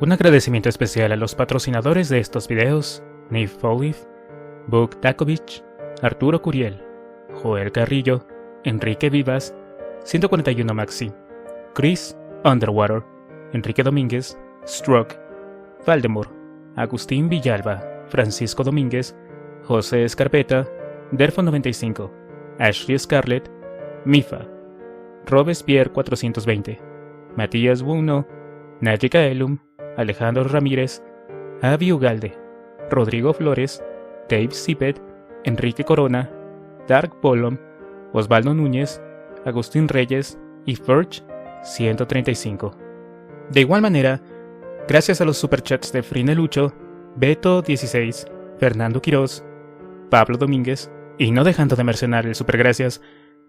Un agradecimiento especial a los patrocinadores de estos videos: Nif Olive, Buk Takovich, Arturo Curiel, Joel Carrillo, Enrique Vivas, 141 Maxi, Chris Underwater, Enrique Domínguez, Stroke, Valdemar, Agustín Villalba, Francisco Domínguez, José Escarpeta, Derfo95, Ashley Scarlett, Mifa, Robespierre 420, Matías Buno, Naye Elum, Alejandro Ramírez, Avi Ugalde, Rodrigo Flores, Dave Sipet, Enrique Corona, Dark Polom, Osvaldo Núñez, Agustín Reyes y Furch 135. De igual manera, gracias a los superchats de Frinelucho, Beto 16, Fernando Quiroz, Pablo Domínguez y no dejando de mencionar el supergracias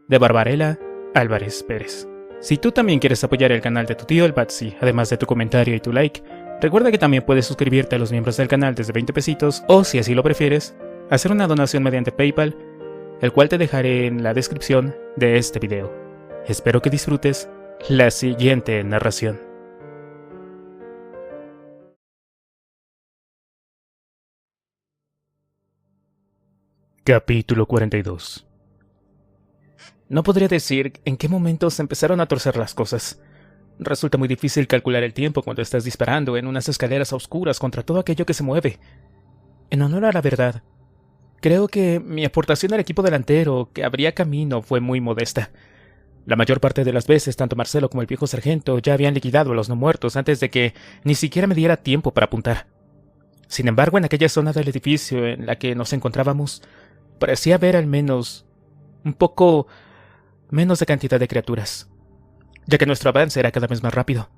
de Barbarella Álvarez Pérez. Si tú también quieres apoyar el canal de tu tío el Batsy, además de tu comentario y tu like, recuerda que también puedes suscribirte a los miembros del canal desde 20 pesitos o, si así lo prefieres, hacer una donación mediante PayPal, el cual te dejaré en la descripción de este video. Espero que disfrutes la siguiente narración. Capítulo 42. No podría decir en qué momento se empezaron a torcer las cosas. Resulta muy difícil calcular el tiempo cuando estás disparando en unas escaleras a oscuras contra todo aquello que se mueve. En honor a la verdad, creo que mi aportación al equipo delantero que abría camino fue muy modesta. La mayor parte de las veces, tanto Marcelo como el viejo sargento ya habían liquidado a los no muertos antes de que ni siquiera me diera tiempo para apuntar. Sin embargo, en aquella zona del edificio en la que nos encontrábamos, parecía haber al menos un poco menos de cantidad de criaturas, ya que nuestro avance era cada vez más rápido.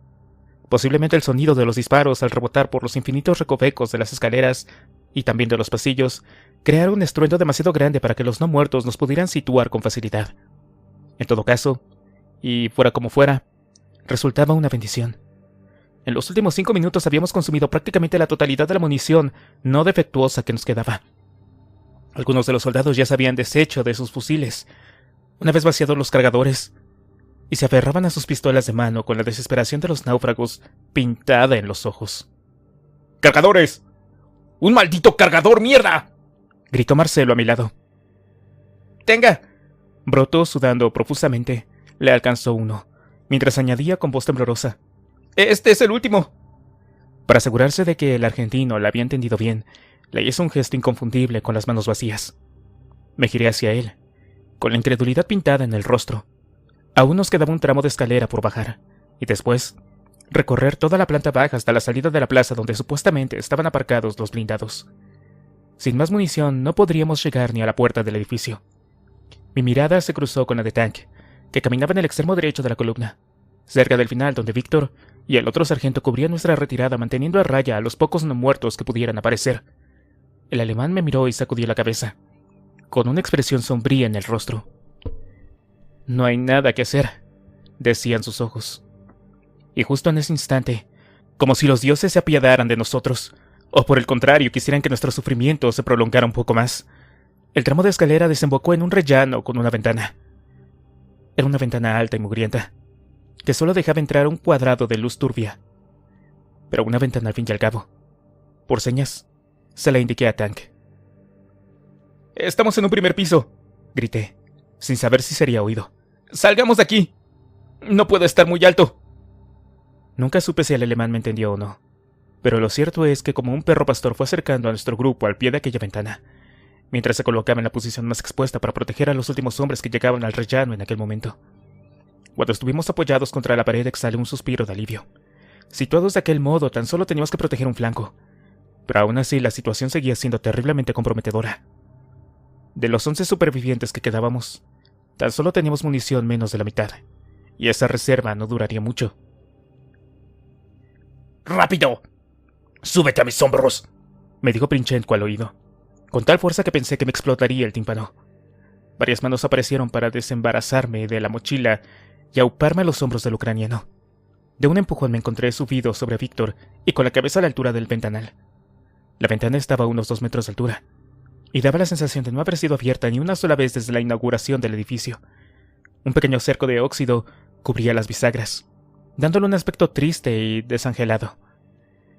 Posiblemente el sonido de los disparos al rebotar por los infinitos recovecos de las escaleras y también de los pasillos creara un estruendo demasiado grande para que los no muertos nos pudieran situar con facilidad. En todo caso, y fuera como fuera, resultaba una bendición. En los últimos 5 minutos habíamos consumido prácticamente la totalidad de la munición no defectuosa que nos quedaba. Algunos de los soldados ya se habían deshecho de sus fusiles, una vez vaciados los cargadores, y se aferraban a sus pistolas de mano con la desesperación de los náufragos pintada en los ojos. ¡Cargadores! ¡Un maldito cargador, mierda!, gritó Marcelo a mi lado. ¡Tenga! Brotó sudando profusamente. Le alcanzó uno, mientras añadía con voz temblorosa: ¡Este es el último! Para asegurarse de que el argentino la había entendido bien, le hizo un gesto inconfundible con las manos vacías. Me giré hacia él, con la incredulidad pintada en el rostro. Aún nos quedaba un tramo de escalera por bajar, y después recorrer toda la planta baja hasta la salida de la plaza donde supuestamente estaban aparcados los blindados. Sin más munición no podríamos llegar ni a la puerta del edificio. Mi mirada se cruzó con la de Tank, que caminaba en el extremo derecho de la columna, cerca del final donde Víctor y el otro sargento cubrían nuestra retirada manteniendo a raya a los pocos no muertos que pudieran aparecer. El alemán me miró y sacudió la cabeza, con una expresión sombría en el rostro. «No hay nada que hacer», decían sus ojos. Y justo en ese instante, como si los dioses se apiadaran de nosotros, o por el contrario quisieran que nuestro sufrimiento se prolongara un poco más, el tramo de escalera desembocó en un rellano con una ventana. Era una ventana alta y mugrienta, que solo dejaba entrar un cuadrado de luz turbia. Pero una ventana al fin y al cabo. Por señas, se la indiqué a Tank. «Estamos en un primer piso», grité, sin saber si sería oído. «¡Salgamos de aquí! No puedo estar muy alto». Nunca supe si el alemán me entendió o no, pero lo cierto es que como un perro pastor fue acercando a nuestro grupo al pie de aquella ventana, mientras se colocaba en la posición más expuesta para proteger a los últimos hombres que llegaban al rellano en aquel momento. Cuando estuvimos apoyados contra la pared exhalé un suspiro de alivio. Situados de aquel modo, tan solo teníamos que proteger un flanco, pero aún así la situación seguía siendo terriblemente comprometedora. De los 11 supervivientes que quedábamos, tan solo teníamos munición menos de la mitad, y esa reserva no duraría mucho. «¡Rápido! ¡Súbete a mis hombros!», me dijo Princhenko al oído, con tal fuerza que pensé que me explotaría el tímpano. Varias manos aparecieron para desembarazarme de la mochila y auparme a los hombros del ucraniano. De un empujón me encontré subido sobre Víctor y con la cabeza a la altura del ventanal. La ventana estaba a unos 2 metros de altura, y daba la sensación de no haber sido abierta ni una sola vez desde la inauguración del edificio. Un pequeño cerco de óxido cubría las bisagras, dándole un aspecto triste y desangelado.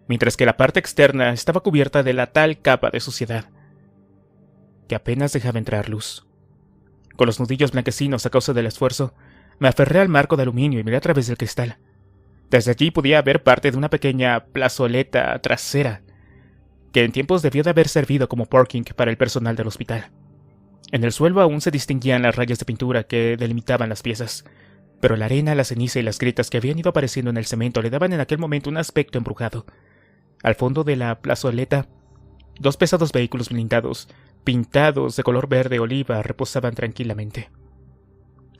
mientras que la parte externa estaba cubierta de la tal capa de suciedad que apenas dejaba entrar luz. Con los nudillos blanquecinos a causa del esfuerzo, me aferré al marco de aluminio y miré a través del cristal. Desde allí podía ver parte de una pequeña plazoleta trasera, que en tiempos debió de haber servido como parking para el personal del hospital. En el suelo aún se distinguían las rayas de pintura que delimitaban las piezas, pero la arena, la ceniza y las grietas que habían ido apareciendo en el cemento le daban en aquel momento un aspecto embrujado. Al fondo de la plazoleta, 2 pesados vehículos blindados, pintados de color verde oliva, reposaban tranquilamente,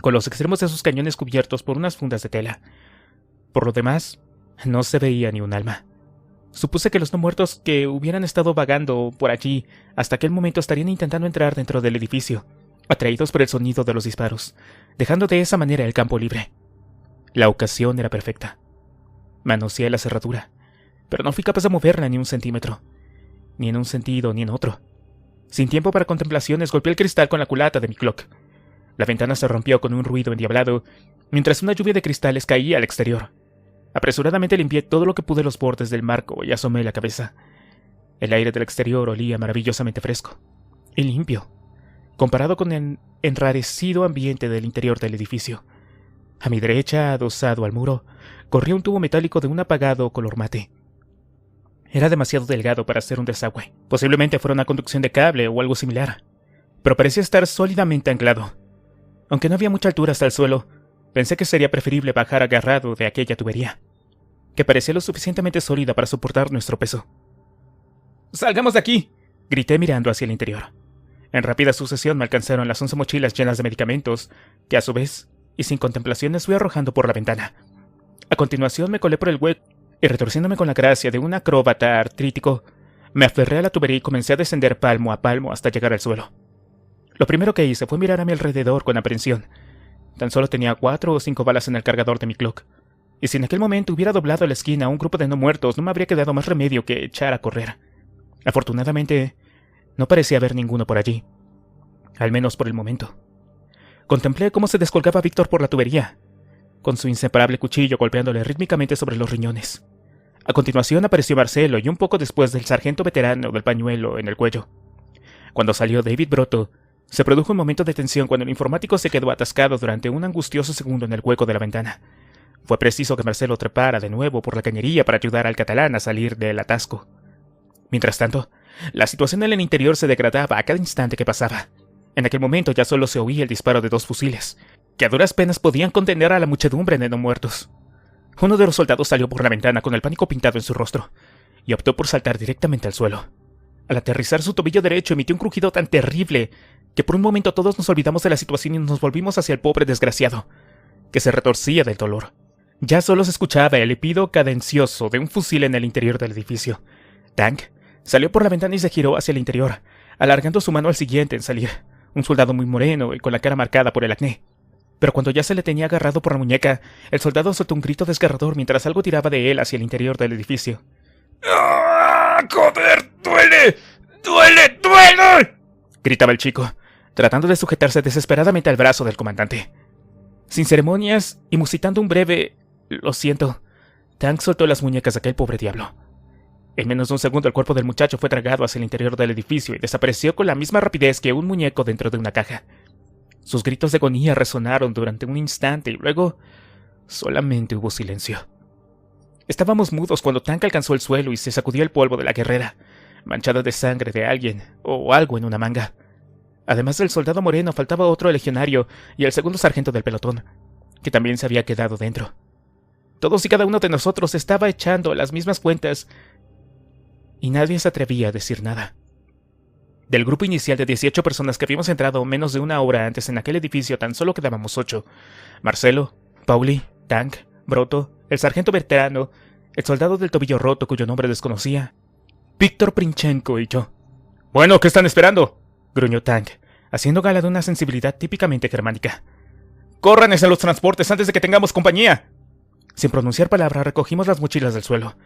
con los extremos de sus cañones cubiertos por unas fundas de tela. Por lo demás, no se veía ni un alma. Supuse que los no muertos que hubieran estado vagando por allí hasta aquel momento estarían intentando entrar dentro del edificio, atraídos por el sonido de los disparos, dejando de esa manera el campo libre. La ocasión era perfecta. Manoseé la cerradura, pero no fui capaz de moverla ni un centímetro, ni en un sentido ni en otro. Sin tiempo para contemplaciones, golpeé el cristal con la culata de mi clock. La ventana se rompió con un ruido endiablado, mientras una lluvia de cristales caía al exterior. Apresuradamente limpié todo lo que pude los bordes del marco y asomé la cabeza. El aire del exterior olía maravillosamente fresco y limpio, comparado con el enrarecido ambiente del interior del edificio. A mi derecha, adosado al muro, corría un tubo metálico de un apagado color mate. Era demasiado delgado para ser un desagüe. Posiblemente fuera una conducción de cable o algo similar, pero parecía estar sólidamente anclado. Aunque no había mucha altura hasta el suelo, pensé que sería preferible bajar agarrado de aquella tubería, que parecía lo suficientemente sólida para soportar nuestro peso. ¡Salgamos de aquí!, grité mirando hacia el interior. En rápida sucesión me alcanzaron las 11 mochilas llenas de medicamentos, que a su vez, y sin contemplaciones, fui arrojando por la ventana. A continuación me colé por el hueco y, retorciéndome con la gracia de un acróbata artrítico, me aferré a la tubería y comencé a descender palmo a palmo hasta llegar al suelo. Lo primero que hice fue mirar a mi alrededor con aprensión. Tan solo tenía 4 o 5 balas en el cargador de mi clock, y si en aquel momento hubiera doblado a la esquina a un grupo de no muertos, no me habría quedado más remedio que echar a correr. Afortunadamente, no parecía haber ninguno por allí, al menos por el momento. Contemplé cómo se descolgaba Víctor por la tubería, con su inseparable cuchillo golpeándole rítmicamente sobre los riñones. A continuación apareció Marcelo y un poco después el sargento veterano del pañuelo en el cuello. Cuando salió David Broto, se produjo un momento de tensión cuando el informático se quedó atascado durante un angustioso segundo en el hueco de la ventana. Fue preciso que Marcelo trepara de nuevo por la cañería para ayudar al catalán a salir del atasco. Mientras tanto, la situación en el interior se degradaba a cada instante que pasaba. En aquel momento ya solo se oía el disparo de 2 fusiles, que a duras penas podían contener a la muchedumbre de no muertos. Uno de los soldados salió por la ventana con el pánico pintado en su rostro, y optó por saltar directamente al suelo. Al aterrizar, su tobillo derecho emitió un crujido tan terrible que por un momento todos nos olvidamos de la situación y nos volvimos hacia el pobre desgraciado, que se retorcía del dolor. Ya solo se escuchaba el epido cadencioso de un fusil en el interior del edificio. Tank salió por la ventana y se giró hacia el interior, alargando su mano al siguiente en salir, un soldado muy moreno y con la cara marcada por el acné. Pero cuando ya se le tenía agarrado por la muñeca, el soldado soltó un grito desgarrador mientras algo tiraba de él hacia el interior del edificio. ¡Ah, joder! ¡Duele! ¡Duele! ¡Duele! Gritaba el chico, tratando de sujetarse desesperadamente al brazo del comandante. Sin ceremonias y musitando un breve «lo siento», Tank soltó las muñecas de aquel pobre diablo. En menos de un segundo el cuerpo del muchacho fue tragado hacia el interior del edificio y desapareció con la misma rapidez que un muñeco dentro de una caja. Sus gritos de agonía resonaron durante un instante y luego solamente hubo silencio. Estábamos mudos cuando Tank alcanzó el suelo y se sacudió el polvo de la guerrera, manchada de sangre de alguien o algo en una manga. Además del soldado moreno, faltaba otro legionario y el segundo sargento del pelotón, que también se había quedado dentro. Todos y cada uno de nosotros estaba echando las mismas cuentas y nadie se atrevía a decir nada. Del grupo inicial de 18 personas que habíamos entrado menos de una hora antes en aquel edificio, tan solo quedábamos 8. Marcelo, Pauli, Tank, Broto, el sargento veterano, el soldado del tobillo roto cuyo nombre desconocía, Víctor Princhenko y yo. «Bueno, ¿qué están esperando?», gruñó Tank, haciendo gala de una sensibilidad típicamente germánica. «¡Corran hacia los transportes antes de que tengamos compañía!». Sin pronunciar palabra, recogimos las mochilas del suelo,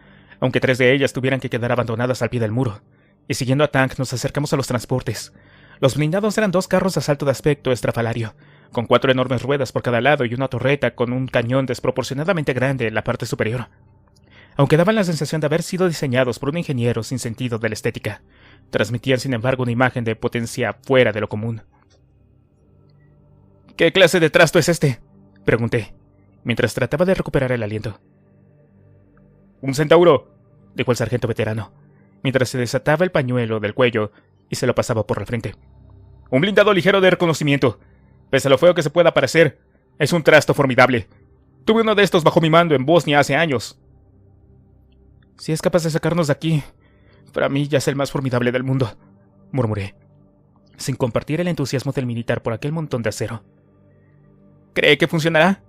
aunque 3 de ellas tuvieran que quedar abandonadas al pie del muro, y siguiendo a Tank nos acercamos a los transportes. Los blindados eran 2 carros de asalto de aspecto estrafalario, con 4 enormes ruedas por cada lado y una torreta con un cañón desproporcionadamente grande en la parte superior. aunque daban la sensación de haber sido diseñados por un ingeniero sin sentido de la estética, transmitían sin embargo una imagen de potencia fuera de lo común. ¿Qué clase de trasto es este?, pregunté, mientras trataba de recuperar el aliento. «Un centauro», dijo el sargento veterano, mientras se desataba el pañuelo del cuello y se lo pasaba por la frente. «Un blindado ligero de reconocimiento. Pese a lo feo que se pueda parecer, es un trasto formidable. Tuve uno de estos bajo mi mando en Bosnia hace años». «Si es capaz de sacarnos de aquí, para mí ya es el más formidable del mundo», murmuré, sin compartir el entusiasmo del militar por aquel montón de acero. «¿Cree que funcionará?»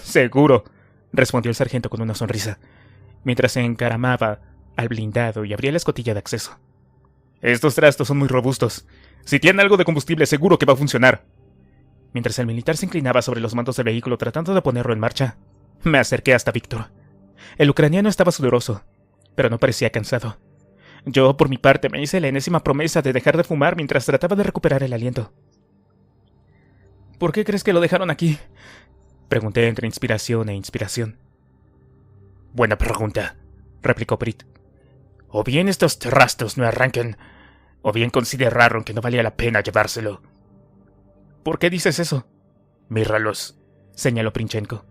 «Seguro», respondió el sargento con una sonrisa, mientras se encaramaba al blindado y abría la escotilla de acceso. «Estos trastos son muy robustos. Si tiene algo de combustible, seguro que va a funcionar». Mientras el militar se inclinaba sobre los mandos del vehículo tratando de ponerlo en marcha, me acerqué hasta Víctor. El ucraniano estaba sudoroso, pero no parecía cansado. Yo, por mi parte, me hice la enésima promesa de dejar de fumar mientras trataba de recuperar el aliento. «¿Por qué crees que lo dejaron aquí?», pregunté entre inspiración e inspiración. «Buena pregunta», replicó Brit. «O bien estos trastos no arrancan, o bien consideraron que no valía la pena llevárselo». «¿Por qué dices eso?». «Míralos», señaló Princhenko.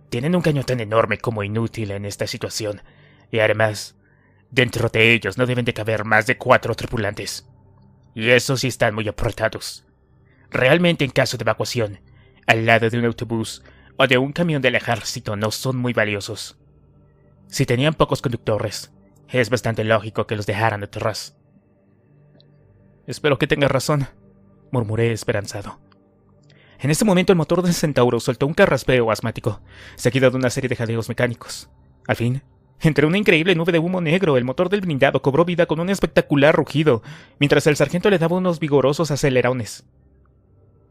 «Tienen un cañón tan enorme como inútil en esta situación, y además, dentro de ellos no deben de caber más de 4 tripulantes. Y esos sí están muy apretados. Realmente, en caso de evacuación, al lado de un autobús o de un camión del ejército no son muy valiosos. Si tenían pocos conductores, es bastante lógico que los dejaran atrás». «Espero que tengas razón», murmuré esperanzado. En ese momento el motor del Centauro soltó un carraspeo asmático, seguido de una serie de jadeos mecánicos. Al fin, entre una increíble nube de humo negro, el motor del blindado cobró vida con un espectacular rugido, mientras el sargento le daba unos vigorosos acelerones.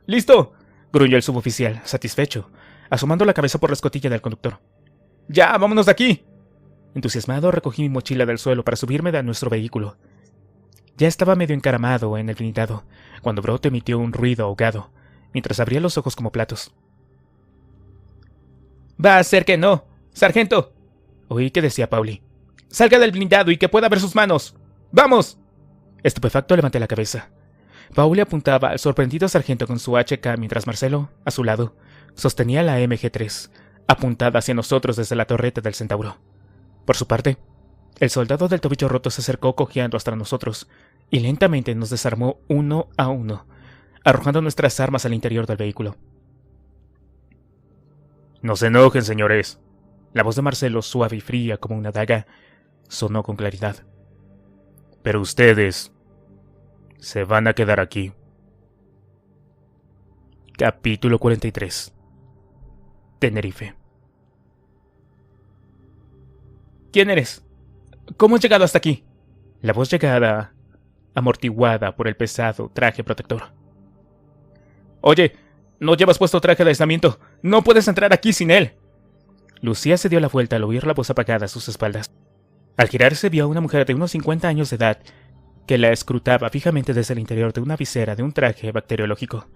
«¡Listo!», gruñó el suboficial, satisfecho, asomando la cabeza por la escotilla del conductor. «¡Ya, vámonos de aquí!». Entusiasmado, recogí mi mochila del suelo para subirme a nuestro vehículo. Ya estaba medio encaramado en el blindado, cuando Brot emitió un ruido ahogado, mientras abría los ojos como platos. «Va a ser que no, sargento», oí que decía Pauli. «Salga del blindado y que pueda ver sus manos. ¡Vamos!». Estupefacto levanté la cabeza. Pauli apuntaba al sorprendido sargento con su HK mientras Marcelo, a su lado, sostenía la MG3, apuntada hacia nosotros desde la torreta del Centauro. Por su parte, el soldado del tobillo roto se acercó cojeando hasta nosotros y lentamente nos desarmó uno a uno, arrojando nuestras armas al interior del vehículo. «No se enojen, señores». La voz de Marcelo, suave y fría como una daga, sonó con claridad. «Pero ustedes se van a quedar aquí». Capítulo 43. Tenerife. «¿Quién eres? ¿Cómo has llegado hasta aquí?». La voz llegada, amortiguada por el pesado traje protector. «Oye, no llevas puesto traje de aislamiento. No puedes entrar aquí sin él». Lucía se dio la vuelta al oír la voz apagada a sus espaldas. Al girarse vio a una mujer de unos 50 años de edad que la escrutaba fijamente desde el interior de una visera de un traje bacteriológico.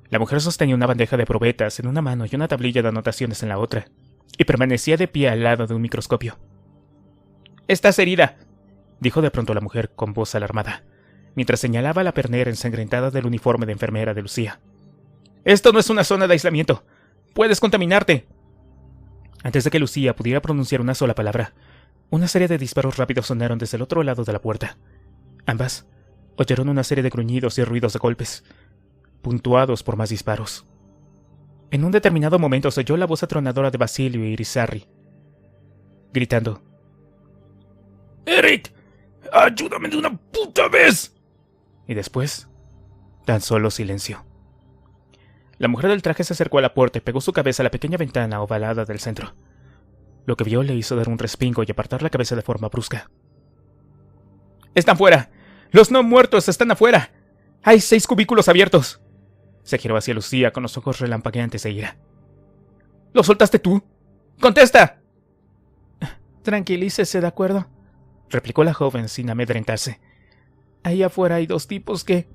La mujer sostenía una bandeja de probetas en una mano y una tablilla de anotaciones en la otra, y permanecía de pie al lado de un microscopio. «Estás herida», dijo de pronto la mujer con voz alarmada, mientras señalaba la pernera ensangrentada del uniforme de enfermera de Lucía. «Esto no es una zona de aislamiento. Puedes contaminarte». Antes de que Lucía pudiera pronunciar una sola palabra, una serie de disparos rápidos sonaron desde el otro lado de la puerta. Ambas oyeron una serie de gruñidos y ruidos de golpes, puntuados por más disparos. En un determinado momento se oyó la voz atronadora de Basilio Irizarry, gritando: «¡Eric! ¡Ayúdame de una puta vez!». Y después, tan solo silencio. La mujer del traje se acercó a la puerta y pegó su cabeza a la pequeña ventana ovalada del centro. Lo que vio le hizo dar un respingo y apartar la cabeza de forma brusca. «¡Están fuera! ¡Los no muertos están afuera! ¡Hay 6 cubículos abiertos!». Se giró hacia Lucía con los ojos relampagueantes de ira. «¿Lo soltaste tú? ¡Contesta!». «Tranquilícese, ¿de acuerdo?», replicó la joven sin amedrentarse. «Ahí afuera hay 2 tipos que...».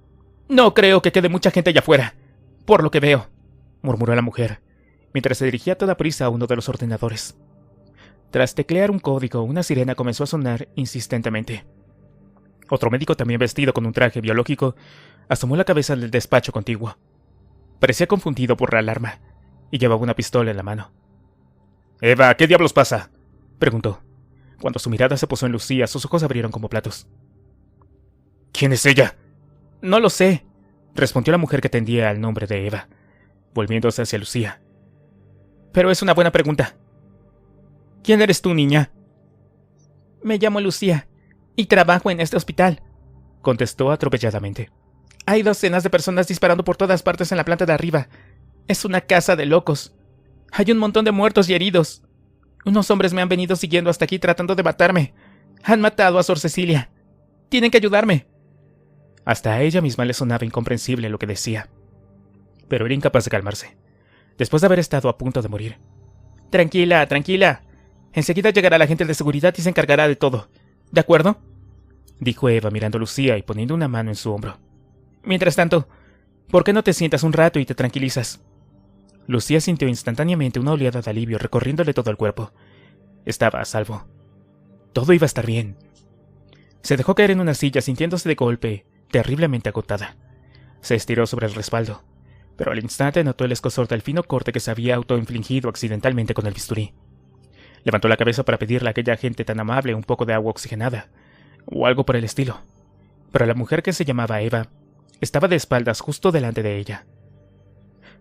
«No creo que quede mucha gente allá afuera, por lo que veo», murmuró la mujer, mientras se dirigía a toda prisa a uno de los ordenadores. Tras teclear un código, una sirena comenzó a sonar insistentemente. Otro médico, también vestido con un traje biológico, asomó la cabeza del despacho contiguo. Parecía confundido por la alarma, y llevaba una pistola en la mano. «Eva, ¿qué diablos pasa?», preguntó. Cuando su mirada se posó en Lucía, sus ojos se abrieron como platos. «¿Quién es ella?». «No lo sé», respondió la mujer que tendía al nombre de Eva, volviéndose hacia Lucía. «Pero es una buena pregunta». «¿Quién eres tú, niña?». «Me llamo Lucía, y trabajo en este hospital», contestó atropelladamente. «Hay docenas de personas disparando por todas partes en la planta de arriba. Es una casa de locos. Hay un montón de muertos y heridos. Unos hombres me han venido siguiendo hasta aquí tratando de matarme. Han matado a Sor Cecilia. Tienen que ayudarme». Hasta a ella misma le sonaba incomprensible lo que decía, pero era incapaz de calmarse, después de haber estado a punto de morir. «Tranquila, tranquila. Enseguida llegará la gente de seguridad y se encargará de todo. ¿De acuerdo?», dijo Eva mirando a Lucía y poniendo una mano en su hombro. «Mientras tanto, ¿por qué no te sientas un rato y te tranquilizas?». Lucía sintió instantáneamente una oleada de alivio recorriéndole todo el cuerpo. Estaba a salvo. Todo iba a estar bien. Se dejó caer en una silla sintiéndose de golpe terriblemente agotada. Se estiró sobre el respaldo, pero al instante notó el escozor del fino corte que se había autoinfligido accidentalmente con el bisturí. Levantó la cabeza para pedirle a aquella gente tan amable un poco de agua oxigenada, o algo por el estilo, pero la mujer, que se llamaba Eva, estaba de espaldas justo delante de ella.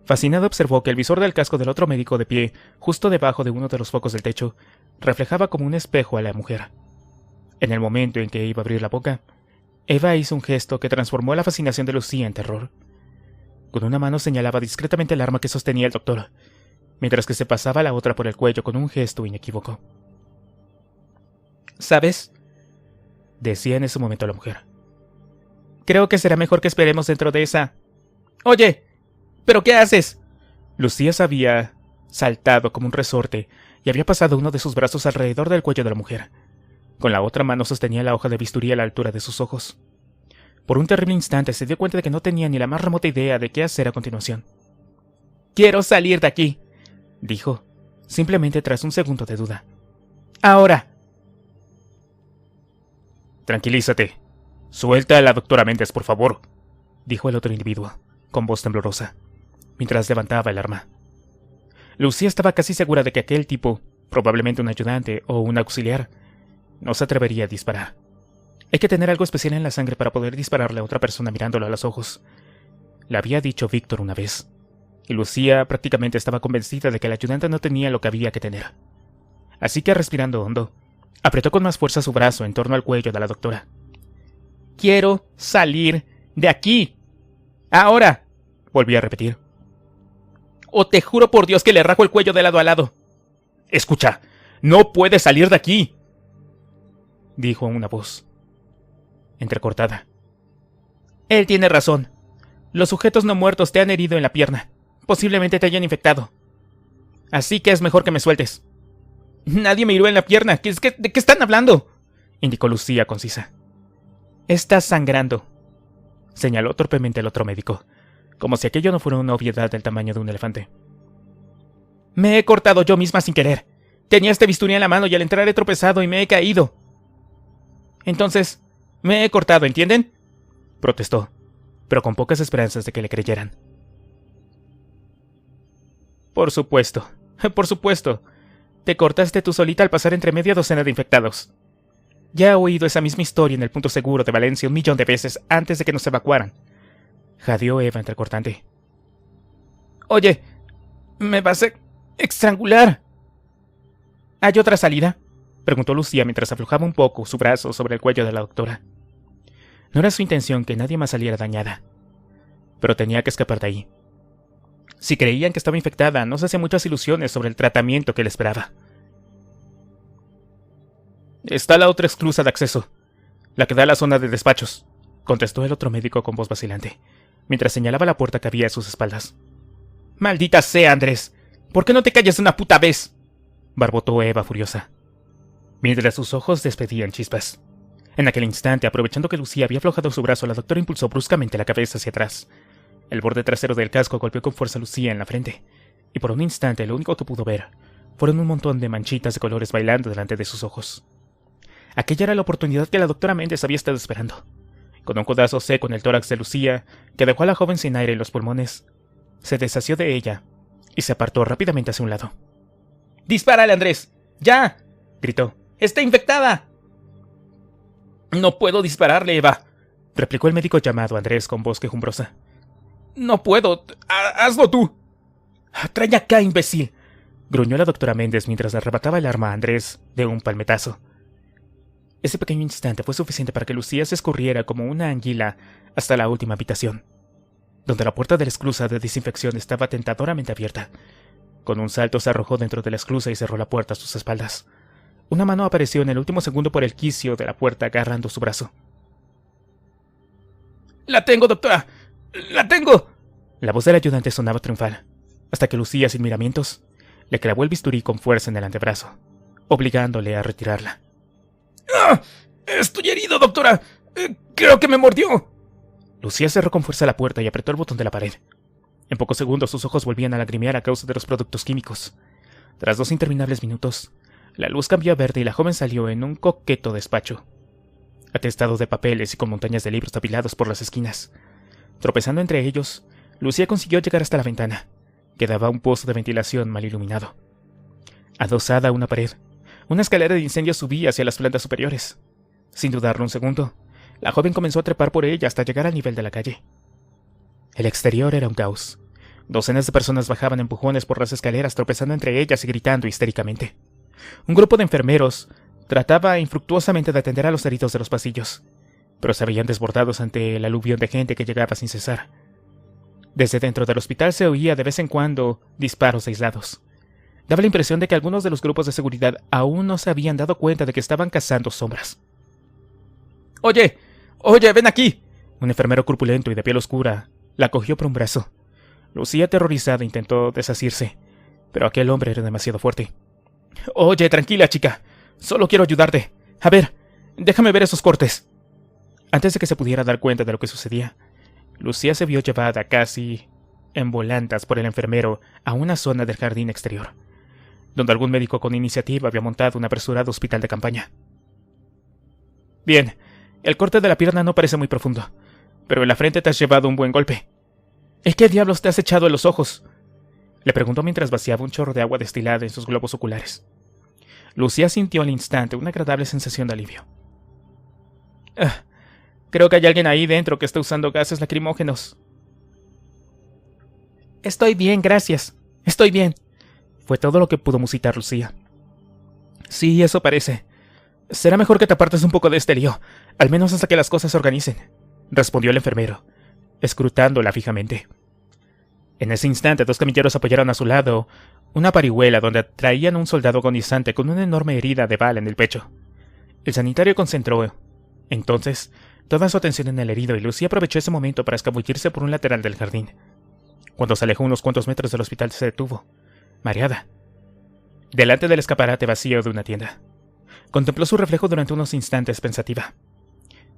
Fascinado, observó que el visor del casco del otro médico, de pie, justo debajo de uno de los focos del techo, reflejaba como un espejo a la mujer. En el momento en que iba a abrir la boca, Eva hizo un gesto que transformó la fascinación de Lucía en terror. Con una mano señalaba discretamente el arma que sostenía el doctor, mientras que se pasaba la otra por el cuello con un gesto inequívoco. «¿Sabes?», decía en ese momento la mujer. «Creo que será mejor que esperemos dentro de esa...». «Oye, ¿pero qué haces?». Lucía se había saltado como un resorte y había pasado uno de sus brazos alrededor del cuello de la mujer. Con la otra mano sostenía la hoja de bisturí a la altura de sus ojos. Por un terrible instante se dio cuenta de que no tenía ni la más remota idea de qué hacer a continuación. «Quiero salir de aquí», dijo, simplemente tras un segundo de duda. «Ahora». «Tranquilízate. Suelta a la doctora Méndez, por favor», dijo el otro individuo, con voz temblorosa, mientras levantaba el arma. Lucía estaba casi segura de que aquel tipo, probablemente un ayudante o un auxiliar, no se atrevería a disparar. Hay que tener algo especial en la sangre para poder dispararle a otra persona mirándolo a los ojos. Le había dicho Víctor una vez, y Lucía prácticamente estaba convencida de que el ayudante no tenía lo que había que tener. Así que, respirando hondo, apretó con más fuerza su brazo en torno al cuello de la doctora. «Quiero salir de aquí. Ahora», volvió a repetir. «O te juro por Dios que le rajo el cuello de lado a lado». «Escucha, no puedes salir de aquí», dijo una voz entrecortada. «Él tiene razón. Los sujetos no muertos te han herido en la pierna. Posiblemente te hayan infectado. Así que es mejor que me sueltes». «Nadie me hirió en la pierna. ¿De qué están hablando?», indicó Lucía concisa. «Estás sangrando», señaló torpemente el otro médico, como si aquello no fuera una obviedad del tamaño de un elefante. «Me he cortado yo misma sin querer. Tenía este bisturí en la mano y al entrar he tropezado y me he caído». «Entonces, me he cortado, ¿entienden?», protestó, pero con pocas esperanzas de que le creyeran. Por supuesto. Te cortaste tú solita al pasar entre media docena de infectados. Ya he oído esa misma historia en el punto seguro de Valencia 1.000.000 de veces antes de que nos evacuaran», jadeó Eva entrecortante. «Oye, me vas a estrangular». «¿Hay otra salida?», preguntó Lucía mientras aflojaba un poco su brazo sobre el cuello de la doctora. No era su intención que nadie más saliera dañada, pero tenía que escapar de ahí. Si creían que estaba infectada, no se hacía muchas ilusiones sobre el tratamiento que le esperaba. «Está la otra esclusa de acceso, la que da a la zona de despachos», contestó el otro médico con voz vacilante, mientras señalaba la puerta que había a sus espaldas. «Maldita sea, Andrés. ¿Por qué no te callas una puta vez?», barbotó Eva furiosa, mientras sus ojos despedían chispas. En aquel instante, aprovechando que Lucía había aflojado su brazo, la doctora impulsó bruscamente la cabeza hacia atrás. El borde trasero del casco golpeó con fuerza a Lucía en la frente, y por un instante lo único que pudo ver fueron un montón de manchitas de colores bailando delante de sus ojos. Aquella era la oportunidad que la doctora Méndez había estado esperando. Con un codazo seco en el tórax de Lucía, que dejó a la joven sin aire en los pulmones, se desasió de ella y se apartó rápidamente hacia un lado. ¡Dispárale, Andrés! ¡Ya!, gritó. ¡Está infectada! No puedo dispararle, Eva, replicó el médico llamado Andrés con voz quejumbrosa. No puedo. ¡Hazlo tú! ¡Trae acá, imbécil!, gruñó la doctora Méndez mientras le arrebataba el arma a Andrés de un palmetazo. Ese pequeño instante fue suficiente para que Lucía se escurriera como una anguila hasta la última habitación, donde la puerta de la esclusa de desinfección estaba tentadoramente abierta. Con un salto se arrojó dentro de la esclusa y cerró la puerta a sus espaldas. Una mano apareció en el último segundo por el quicio de la puerta agarrando su brazo. ¡La tengo, doctora! ¡La tengo! La voz del ayudante sonaba triunfal, hasta que Lucía, sin miramientos, le clavó el bisturí con fuerza en el antebrazo, obligándole a retirarla. ¡Ah! ¡Estoy herido, doctora! ¡Creo que me mordió! Lucía cerró con fuerza la puerta y apretó el botón de la pared. En pocos segundos sus ojos volvían a lagrimear a causa de los productos químicos. Tras 2 interminables minutos, la luz cambió a verde y la joven salió en un coqueto despacho, atestado de papeles y con montañas de libros apilados por las esquinas. Tropezando entre ellos, Lucía consiguió llegar hasta la ventana, que daba a un pozo de ventilación mal iluminado. Adosada a una pared, una escalera de incendio subía hacia las plantas superiores. Sin dudarlo un segundo, la joven comenzó a trepar por ella hasta llegar al nivel de la calle. El exterior era un caos. Docenas de personas bajaban empujones por las escaleras, tropezando entre ellas y gritando histéricamente. Un grupo de enfermeros trataba infructuosamente de atender a los heridos de los pasillos, pero se veían desbordados ante el aluvión de gente que llegaba sin cesar. Desde dentro del hospital se oía de vez en cuando disparos aislados. Daba la impresión de que algunos de los grupos de seguridad aún no se habían dado cuenta de que estaban cazando sombras. ¡Oye! ¡Ven aquí! Un enfermero corpulento y de piel oscura la cogió por un brazo. Lucía, aterrorizada, intentó desasirse, pero aquel hombre era demasiado fuerte. Oye, tranquila, chica. Solo quiero ayudarte. A ver, déjame ver esos cortes. Antes de que se pudiera dar cuenta de lo que sucedía, Lucía se vio llevada casi en volandas por el enfermero a una zona del jardín exterior, donde algún médico con iniciativa había montado un apresurado hospital de campaña. Bien, el corte de la pierna no parece muy profundo, pero en la frente te has llevado un buen golpe. ¿Y qué diablos te has echado en los ojos?, le preguntó mientras vaciaba un chorro de agua destilada en sus globos oculares. Lucía sintió al instante una agradable sensación de alivio. Creo que hay alguien ahí dentro que está usando gases lacrimógenos. Estoy bien, gracias. Estoy bien. Fue todo lo que pudo musitar Lucía. Sí, eso parece. Será mejor que te apartes un poco de este lío, al menos hasta que las cosas se organicen, respondió el enfermero, escrutándola fijamente. En ese instante, 2 camilleros apoyaron a su lado una parihuela donde traían a un soldado agonizante con una enorme herida de bala en el pecho. El sanitario concentró, entonces, toda su atención en el herido y Lucía aprovechó ese momento para escabullirse por un lateral del jardín. Cuando se alejó unos cuantos metros del hospital se detuvo, mareada, delante del escaparate vacío de una tienda. Contempló su reflejo durante unos instantes pensativa.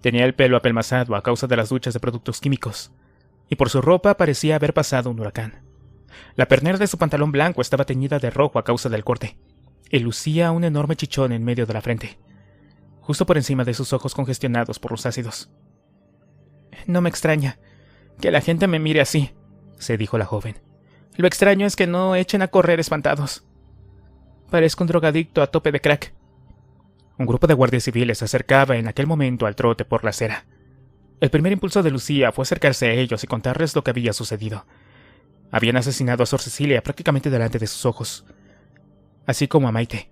Tenía el pelo apelmazado a causa de las duchas de productos químicos, y por su ropa parecía haber pasado un huracán. La pernera de su pantalón blanco estaba teñida de rojo a causa del corte, y lucía un enorme chichón en medio de la frente, justo por encima de sus ojos congestionados por los ácidos. No me extraña que la gente me mire así, se dijo la joven. Lo extraño es que no echen a correr espantados. Parezco un drogadicto a tope de crack. Un grupo de guardias civiles se acercaba en aquel momento al trote por la acera. El primer impulso de Lucía fue acercarse a ellos y contarles lo que había sucedido. Habían asesinado a Sor Cecilia prácticamente delante de sus ojos, así como a Maite.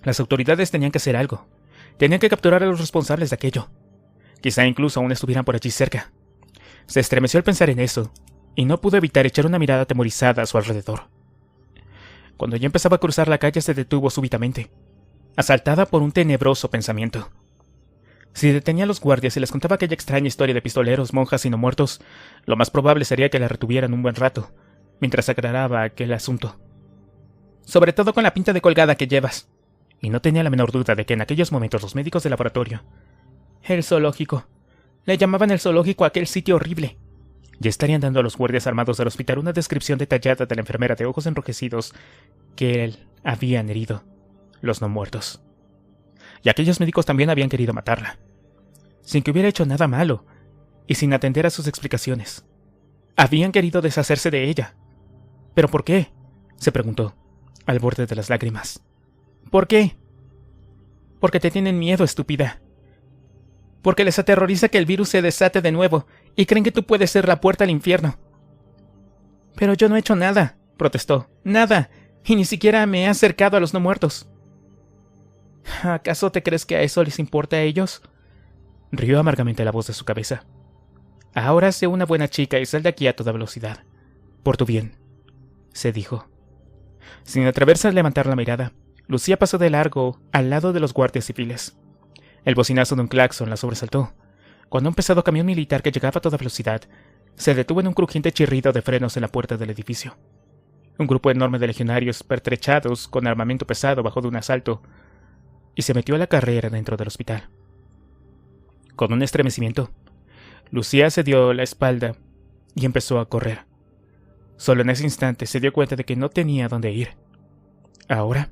Las autoridades tenían que hacer algo. Tenían que capturar a los responsables de aquello. Quizá incluso aún estuvieran por allí cerca. Se estremeció al pensar en eso, y no pudo evitar echar una mirada atemorizada a su alrededor. Cuando ya empezaba a cruzar la calle se detuvo súbitamente, asaltada por un tenebroso pensamiento. Si detenía a los guardias y les contaba aquella extraña historia de pistoleros, monjas y no muertos, lo más probable sería que la retuvieran un buen rato, mientras aclaraba aquel asunto. Sobre todo con la pinta de colgada que llevas. Y no tenía la menor duda de que en aquellos momentos los médicos del laboratorio... El zoológico. Le llamaban el zoológico a aquel sitio horrible. Ya estarían dando a los guardias armados del hospital una descripción detallada de la enfermera de ojos enrojecidos que él habían herido los no muertos. Y aquellos médicos también habían querido matarla, sin que hubiera hecho nada malo y sin atender a sus explicaciones. Habían querido deshacerse de ella. ¿Pero por qué?, se preguntó, al borde de las lágrimas. ¿Por qué? Porque te tienen miedo, estúpida. Porque les aterroriza que el virus se desate de nuevo y creen que tú puedes ser la puerta al infierno. Pero yo no he hecho nada, protestó. Nada. Y ni siquiera me he acercado a los no muertos. ¿Acaso te crees que a eso les importa a ellos? Rió amargamente la voz de su cabeza. Ahora sé una buena chica y sal de aquí a toda velocidad. Por tu bien, se dijo. Sin atreverse a levantar la mirada, Lucía pasó de largo al lado de los guardias civiles. El bocinazo de un claxon la sobresaltó, cuando un pesado camión militar que llegaba a toda velocidad se detuvo en un crujiente chirrido de frenos en la puerta del edificio. Un grupo enorme de legionarios pertrechados con armamento pesado bajó de un asalto y se metió a la carrera dentro del hospital. Con un estremecimiento, Lucía se dio la espalda y empezó a correr. Solo en ese instante se dio cuenta de que no tenía dónde ir. Ahora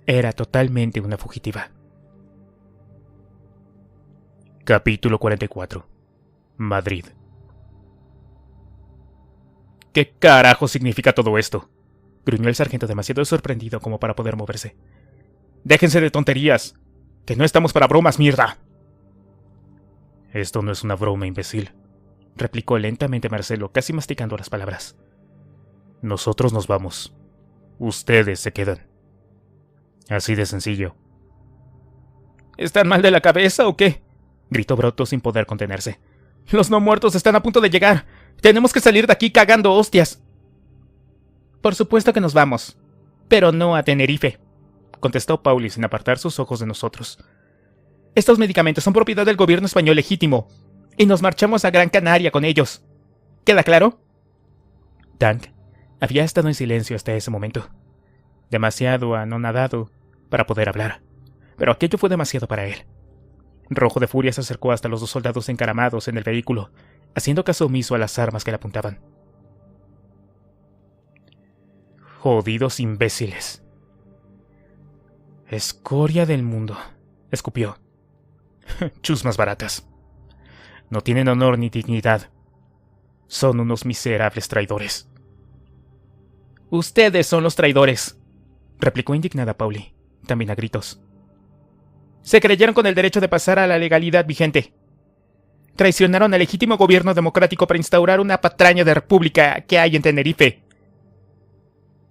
era totalmente una fugitiva. Capítulo 44. Madrid. ¿Qué carajo significa todo esto?, gruñó el sargento demasiado sorprendido como para poder moverse. ¡Déjense de tonterías! ¡Que no estamos para bromas, mierda! Esto no es una broma, imbécil, replicó lentamente Marcelo, casi masticando las palabras. Nosotros nos vamos. Ustedes se quedan. Así de sencillo. ¿Están mal de la cabeza o qué?, gritó Broto sin poder contenerse. Los no muertos están a punto de llegar. Tenemos que salir de aquí cagando hostias. Por supuesto que nos vamos, pero no a Tenerife, contestó Pauli sin apartar sus ojos de nosotros. Estos medicamentos son propiedad del gobierno español legítimo, y nos marchamos a Gran Canaria con ellos. ¿Queda claro? Tank había estado en silencio hasta ese momento, demasiado anonadado para poder hablar, pero aquello fue demasiado para él. Rojo de furia se acercó hasta los dos soldados encaramados en el vehículo, haciendo caso omiso a las armas que le apuntaban. Jodidos imbéciles. Escoria del mundo, escupió. Chusmas baratas. No tienen honor ni dignidad. Son unos miserables traidores. Ustedes son los traidores, replicó indignada Pauli, también a gritos. Se creyeron con el derecho de pasar a la legalidad vigente. Traicionaron al legítimo gobierno democrático para instaurar una patraña de república que hay en Tenerife.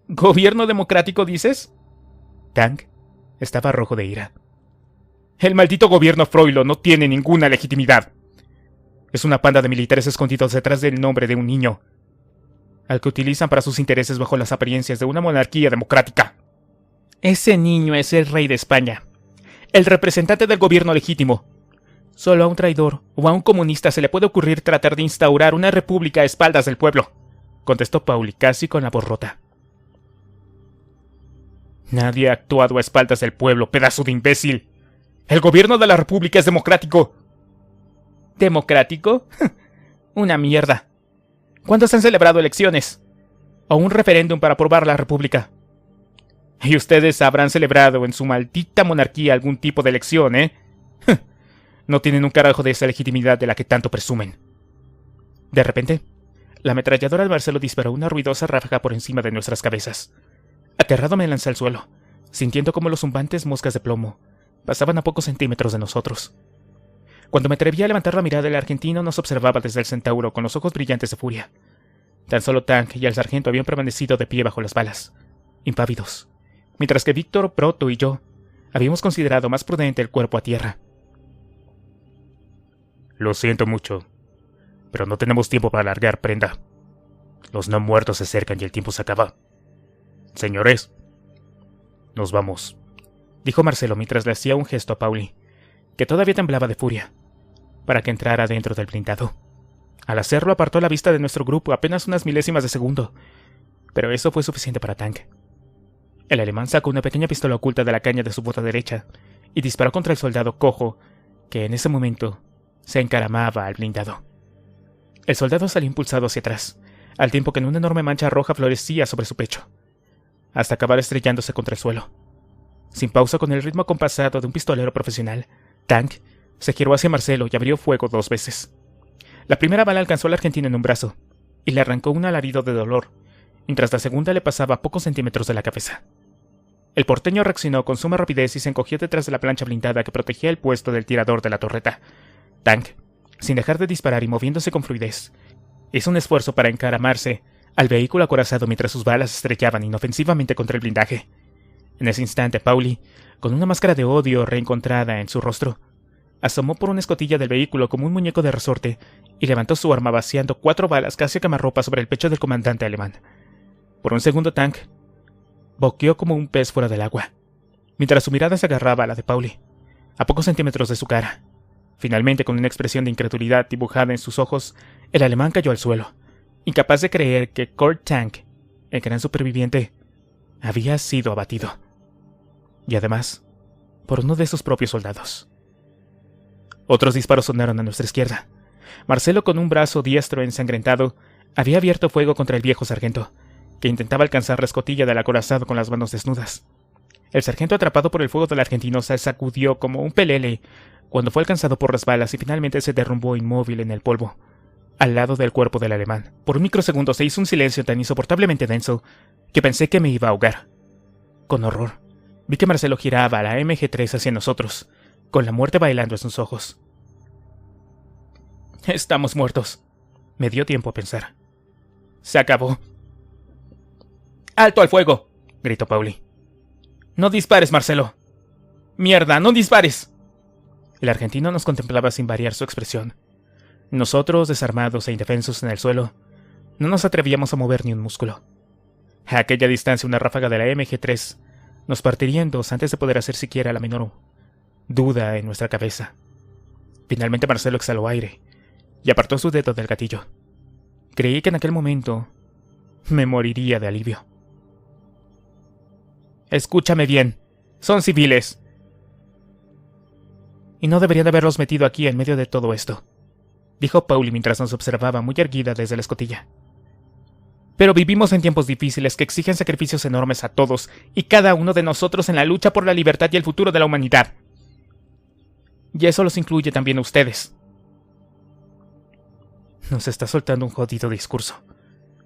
¿Gobierno democrático, dices? Tank estaba rojo de ira. El maldito gobierno Froilo no tiene ninguna legitimidad. Es una panda de militares escondidos detrás del nombre de un niño, al que utilizan para sus intereses bajo las apariencias de una monarquía democrática. Ese niño es el rey de España, el representante del gobierno legítimo. Solo a un traidor o a un comunista se le puede ocurrir tratar de instaurar una república a espaldas del pueblo, contestó Pauli casi con la voz rota. Nadie ha actuado a espaldas del pueblo, pedazo de imbécil. El gobierno de la república es democrático. ¿Democrático? Una mierda. ¿Cuándo se han celebrado elecciones? ¿O un referéndum para aprobar la república? Y ustedes habrán celebrado en su maldita monarquía algún tipo de elección, ¿eh? No tienen un carajo de esa legitimidad de la que tanto presumen. De repente, la ametralladora de Marcelo disparó una ruidosa ráfaga por encima de nuestras cabezas. Aterrado me lancé al suelo, sintiendo como los zumbantes moscas de plomo pasaban a pocos centímetros de nosotros. Cuando me atreví a levantar la mirada, el argentino nos observaba desde el Centauro con los ojos brillantes de furia. Tan solo Tank y el sargento habían permanecido de pie bajo las balas, impávidos, mientras que Víctor, Broto y yo habíamos considerado más prudente el cuerpo a tierra. Lo siento mucho, pero no tenemos tiempo para alargar prenda. Los no muertos se acercan y el tiempo se acaba. Señores, nos vamos, dijo Marcelo mientras le hacía un gesto a Pauli, que todavía temblaba de furia, para que entrara dentro del blindado. Al hacerlo apartó la vista de nuestro grupo apenas unas milésimas de segundo, pero eso fue suficiente para Tank. El alemán sacó una pequeña pistola oculta de la caña de su bota derecha y disparó contra el soldado cojo, que en ese momento se encaramaba al blindado. El soldado salió impulsado hacia atrás, al tiempo que una enorme mancha roja florecía sobre su pecho. hasta acabar estrellándose contra el suelo. Sin pausa, con el ritmo acompasado de un pistolero profesional, Tank se giró hacia Marcelo y abrió fuego 2 veces. La primera bala alcanzó al argentino en un brazo y le arrancó un alarido de dolor, mientras la segunda le pasaba a pocos centímetros de la cabeza. El porteño reaccionó con suma rapidez y se encogió detrás de la plancha blindada que protegía el puesto del tirador de la torreta. Tank, sin dejar de disparar y moviéndose con fluidez, hizo un esfuerzo para encaramarse al vehículo acorazado mientras sus balas estrellaban inofensivamente contra el blindaje. En ese instante, Pauli, con una máscara de odio reencontrada en su rostro, asomó por una escotilla del vehículo como un muñeco de resorte y levantó su arma vaciando 4 balas casi a quemarropa sobre el pecho del comandante alemán. Por un segundo, Tank boqueó como un pez fuera del agua, mientras su mirada se agarraba a la de Pauli, a pocos centímetros de su cara. Finalmente, con una expresión de incredulidad dibujada en sus ojos, el alemán cayó al suelo, incapaz de creer que Kurt Tank, el gran superviviente, había sido abatido. Y además, por uno de sus propios soldados. Otros disparos sonaron a nuestra izquierda. Marcelo, con un brazo diestro ensangrentado, había abierto fuego contra el viejo sargento, que intentaba alcanzar la escotilla del acorazado con las manos desnudas. El sargento, atrapado por el fuego del argentino, se sacudió como un pelele cuando fue alcanzado por las balas y finalmente se derrumbó inmóvil en el polvo, al lado del cuerpo del alemán. Por un microsegundo se hizo un silencio tan insoportablemente denso que pensé que me iba a ahogar. Con horror, vi que Marcelo giraba a la MG3 hacia nosotros, con la muerte bailando en sus ojos. Estamos muertos. Me dio tiempo a pensar. Se acabó. ¡Alto al fuego!, gritó Pauli. ¡No dispares, Marcelo! ¡Mierda, no dispares! El argentino nos contemplaba sin variar su expresión. Nosotros, desarmados e indefensos en el suelo, no nos atrevíamos a mover ni un músculo. A aquella distancia, una ráfaga de la MG3 nos partiría en 2 antes de poder hacer siquiera la menor duda en nuestra cabeza. Finalmente Marcelo exhaló aire y apartó su dedo del gatillo. Creí que en aquel momento me moriría de alivio. Escúchame bien, son civiles. Y no deberían haberlos metido aquí en medio de todo esto, dijo Pauli mientras nos observaba muy erguida desde la escotilla. Pero vivimos en tiempos difíciles que exigen sacrificios enormes a todos y cada uno de nosotros en la lucha por la libertad y el futuro de la humanidad. Y eso los incluye también a ustedes. Nos está soltando un jodido discurso,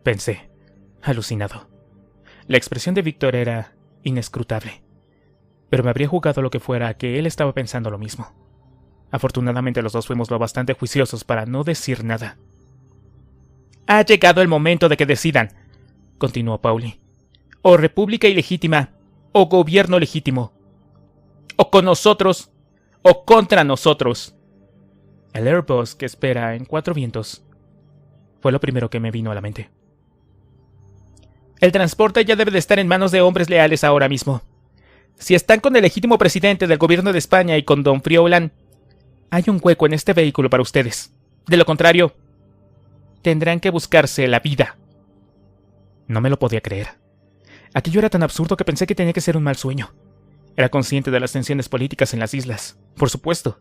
pensé, alucinado. La expresión de Víctor era inescrutable, pero me habría jugado lo que fuera que él estaba pensando lo mismo. Afortunadamente los dos fuimos lo bastante juiciosos para no decir nada. Ha llegado el momento de que decidan, continuó Pauli. O república ilegítima, o gobierno legítimo. O con nosotros, o contra nosotros. El Airbus que espera en 4 vientos fue lo primero que me vino a la mente. El transporte ya debe de estar en manos de hombres leales ahora mismo. Si están con el legítimo presidente del gobierno de España y con don Friolan, hay un hueco en este vehículo para ustedes. De lo contrario, tendrán que buscarse la vida. No me lo podía creer. Aquello era tan absurdo que pensé que tenía que ser un mal sueño. Era consciente de las tensiones políticas en las islas, por supuesto,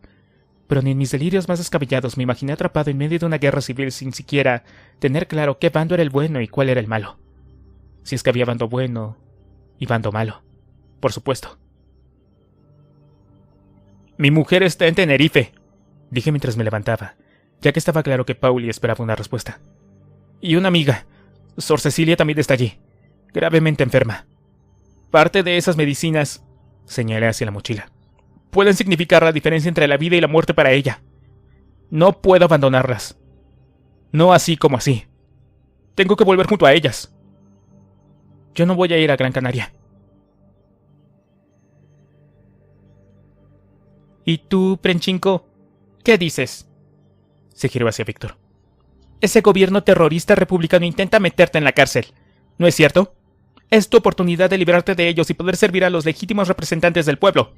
pero ni en mis delirios más descabellados me imaginé atrapado en medio de una guerra civil sin siquiera tener claro qué bando era el bueno y cuál era el malo. Si es que había bando bueno y bando malo, por supuesto. Mi mujer está en Tenerife, dije mientras me levantaba, ya que estaba claro que Pauli esperaba una respuesta. Y una amiga, Sor Cecilia, también está allí, gravemente enferma. Parte de esas medicinas, señalé hacia la mochila, pueden significar la diferencia entre la vida y la muerte para ella. No puedo abandonarlas. No así como así. Tengo que volver junto a ellas. Yo no voy a ir a Gran Canaria. ¿Y tú, Prenchinko, qué dices? Se giró hacia Víctor. Ese gobierno terrorista republicano intenta meterte en la cárcel, ¿no es cierto? Es tu oportunidad de librarte de ellos y poder servir a los legítimos representantes del pueblo.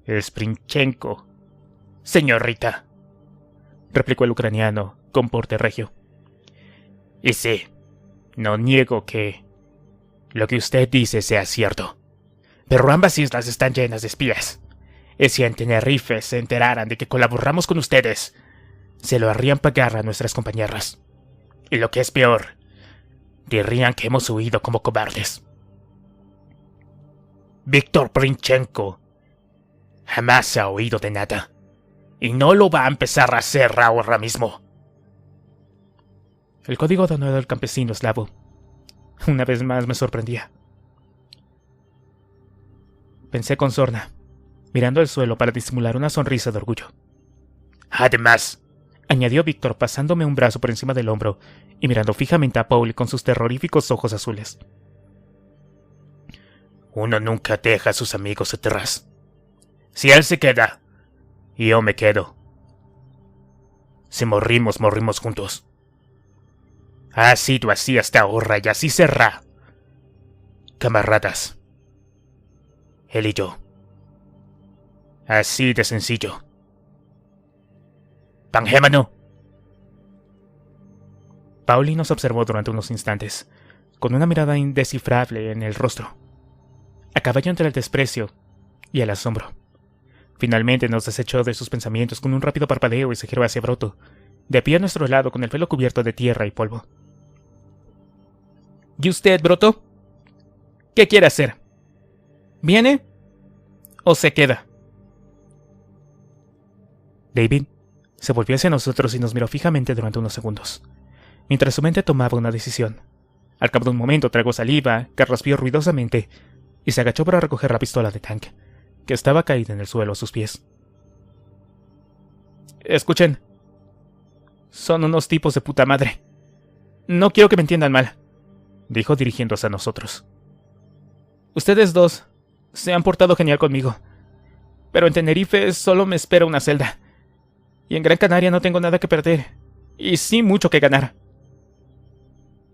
Es Princhenko, señorita, replicó el ucraniano con porte regio. Y sí, no niego que lo que usted dice sea cierto, pero ambas islas están llenas de espías. Y si en Tenerife se enteraran de que colaboramos con ustedes, se lo harían pagar a nuestras compañeras. Y lo que es peor, dirían que hemos huido como cobardes. Víctor Princhenko jamás se ha oído de nada, y no lo va a empezar a hacer ahora mismo. El código de honor del campesino eslavo una vez más me sorprendía. Pensé con sorna, mirando al suelo para disimular una sonrisa de orgullo. Además, añadió Víctor pasándome un brazo por encima del hombro y mirando fijamente a Pauli con sus terroríficos ojos azules. Uno nunca deja a sus amigos atrás. Si él se queda, yo me quedo. Si morimos, morimos juntos. Ha sido así hasta ahora y así será. Camaradas. Él y yo. Así de sencillo. Pangemano. Pauli nos observó durante unos instantes, con una mirada indescifrable en el rostro, a caballo entre el desprecio y el asombro. Finalmente nos desechó de sus pensamientos con un rápido parpadeo y se giró hacia Broto, de pie a nuestro lado con el pelo cubierto de tierra y polvo. ¿Y usted, Broto? ¿Qué quiere hacer? ¿Viene o se queda? David se volvió hacia nosotros y nos miró fijamente durante unos segundos, mientras su mente tomaba una decisión. Al cabo de un momento tragó saliva, carraspeó ruidosamente y se agachó para recoger la pistola de Tank, que estaba caída en el suelo a sus pies. Escuchen. Son unos tipos de puta madre. No quiero que me entiendan mal, dijo dirigiéndose a nosotros. Ustedes dos se han portado genial conmigo, pero en Tenerife solo me espera una celda. Y en Gran Canaria no tengo nada que perder, y sí mucho que ganar.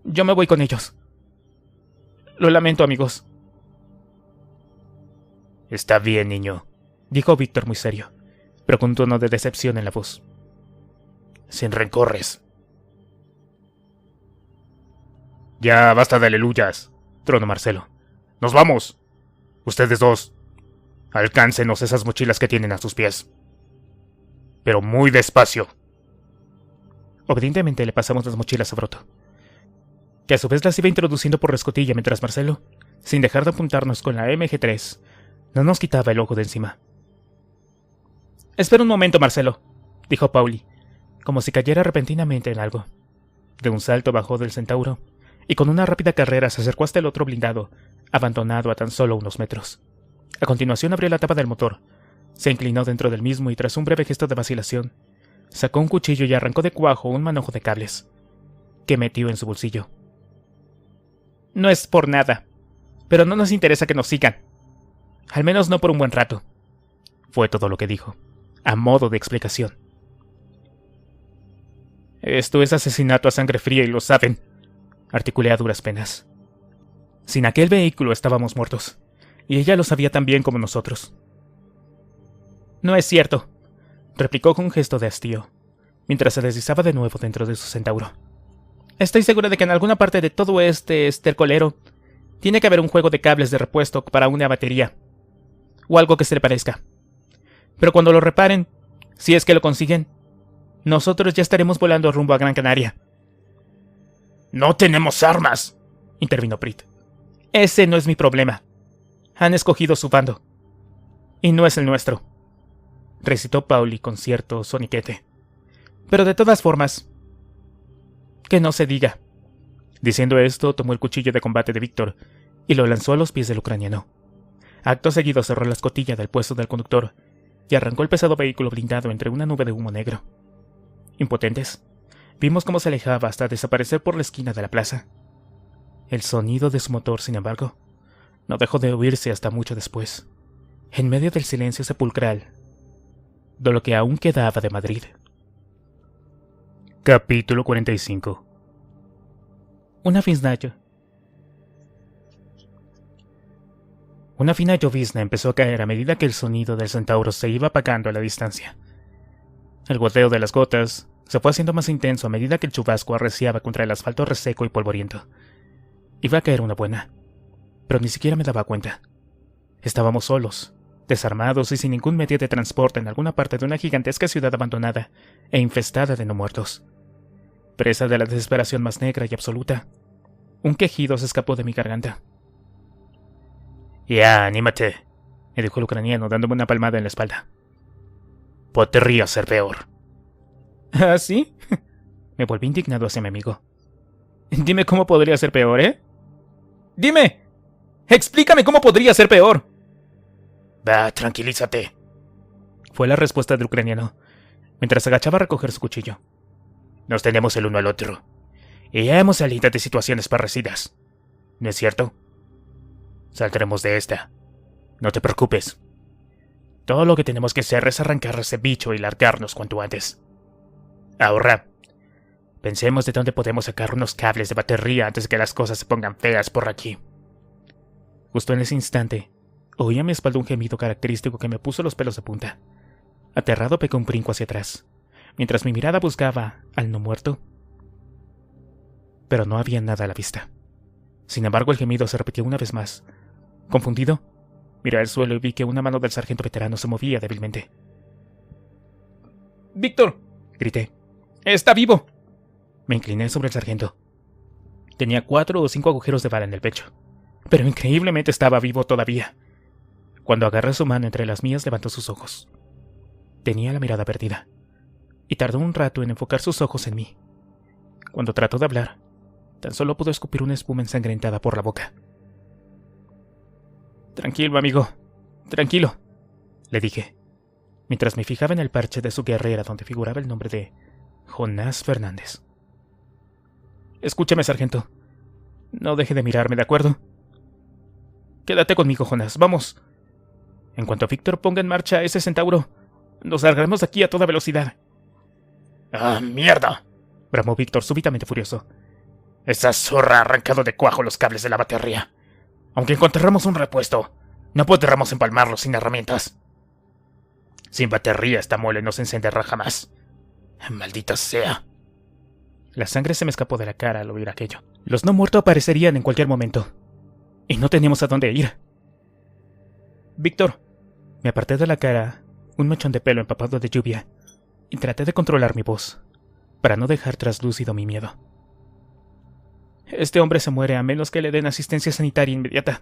Yo me voy con ellos. Lo lamento, amigos. Está bien, niño, dijo Víctor muy serio, pero con un tono de decepción en la voz. Sin rencores. Ya basta de aleluyas, tronó Marcelo. ¡Nos vamos! Ustedes dos, alcáncenos esas mochilas que tienen a sus pies. Pero muy despacio. Obedientemente le pasamos las mochilas a Broto, que a su vez las iba introduciendo por la escotilla mientras Marcelo, sin dejar de apuntarnos con la MG3, no nos quitaba el ojo de encima. Espera un momento, Marcelo, dijo Pauli, como si cayera repentinamente en algo. De un salto bajó del Centauro, y con una rápida carrera se acercó hasta el otro blindado, abandonado a tan solo unos metros. A continuación abrió la tapa del motor, se inclinó dentro del mismo y tras un breve gesto de vacilación, sacó un cuchillo y arrancó de cuajo un manojo de cables, que metió en su bolsillo. No es por nada, pero no nos interesa que nos sigan. Al menos no por un buen rato. Fue todo lo que dijo, a modo de explicación. Esto es asesinato a sangre fría y lo saben, articulé a duras penas. Sin aquel vehículo estábamos muertos, y ella lo sabía tan bien como nosotros. No es cierto, replicó con un gesto de hastío, mientras se deslizaba de nuevo dentro de su Centauro. Estoy segura de que en alguna parte de todo este estercolero tiene que haber un juego de cables de repuesto para una batería, o algo que se le parezca. Pero cuando lo reparen, si es que lo consiguen, nosotros ya estaremos volando rumbo a Gran Canaria. ¡No tenemos armas!, intervino Prit. Ese no es mi problema. Han escogido su bando, y no es el nuestro, recitó Pauli con cierto soniquete. Pero de todas formas, que no se diga. Diciendo esto, tomó el cuchillo de combate de Víctor y lo lanzó a los pies del ucraniano. Acto seguido cerró la escotilla del puesto del conductor y arrancó el pesado vehículo blindado entre una nube de humo negro. Impotentes, vimos cómo se alejaba hasta desaparecer por la esquina de la plaza. El sonido de su motor, sin embargo, no dejó de oírse hasta mucho después, en medio del silencio sepulcral de lo que aún quedaba de Madrid. Capítulo 45. Una fina llovizna empezó a caer a medida que el sonido del Centauro se iba apagando a la distancia. El goteo de las gotas se fue haciendo más intenso a medida que el chubasco arreciaba contra el asfalto reseco y polvoriento. Iba a caer una buena, pero ni siquiera me daba cuenta. Estábamos solos, desarmados y sin ningún medio de transporte en alguna parte de una gigantesca ciudad abandonada e infestada de no muertos. Presa de la desesperación más negra y absoluta, Un quejido se escapó de mi garganta. Ya, anímate, me dijo el ucraniano dándome una palmada en la espalda. Podría ser peor. ¿Ah, sí? Me volví indignado hacia mi amigo. Dime cómo podría ser peor, ¿eh? ¡Dime! ¡Explícame cómo podría ser peor! Va, tranquilízate, fue la respuesta del ucraniano, mientras se agachaba a recoger su cuchillo. Nos tenemos el uno al otro, y ya hemos salido de situaciones parecidas, ¿no es cierto? Saldremos de esta. No te preocupes. Todo lo que tenemos que hacer es arrancar a ese bicho y largarnos cuanto antes. Ahora, pensemos de dónde podemos sacar unos cables de batería antes de que las cosas se pongan feas por aquí. Justo en ese instante, oí a mi espalda un gemido característico que me puso los pelos de punta. Aterrado pegué un brinco hacia atrás, mientras mi mirada buscaba al no muerto. Pero no había nada a la vista. Sin embargo, el gemido se repitió una vez más. Confundido, miré al suelo y vi que una mano del sargento veterano se movía débilmente. ¡Víctor!, grité. ¡Está vivo! Me incliné sobre el sargento. Tenía 4 o 5 agujeros de bala en el pecho, pero increíblemente estaba vivo todavía. Cuando agarré su mano entre las mías, levantó sus ojos. Tenía la mirada perdida, y tardó un rato en enfocar sus ojos en mí. Cuando trató de hablar, tan solo pudo escupir una espuma ensangrentada por la boca. Tranquilo, amigo, tranquilo, le dije, mientras me fijaba en el parche de su guerrera donde figuraba el nombre de Jonás Fernández. Escúchame, sargento. No deje de mirarme, ¿de acuerdo? Quédate conmigo, Jonás, vamos. En cuanto Víctor ponga en marcha ese centauro, nos largaremos de aquí a toda velocidad. ¡Ah, mierda!, bramó Víctor súbitamente furioso. Esa zorra ha arrancado de cuajo los cables de la batería. Aunque encontremos un repuesto, no podremos empalmarlo sin herramientas. Sin batería esta mole no se encenderá jamás. ¡Maldita sea! La sangre se me escapó de la cara al oír aquello. Los no muertos aparecerían en cualquier momento, y no teníamos a dónde ir. Víctor, me aparté de la cara un mechón de pelo empapado de lluvia y traté de controlar mi voz para no dejar traslúcido mi miedo. Este hombre se muere a menos que le den asistencia sanitaria inmediata,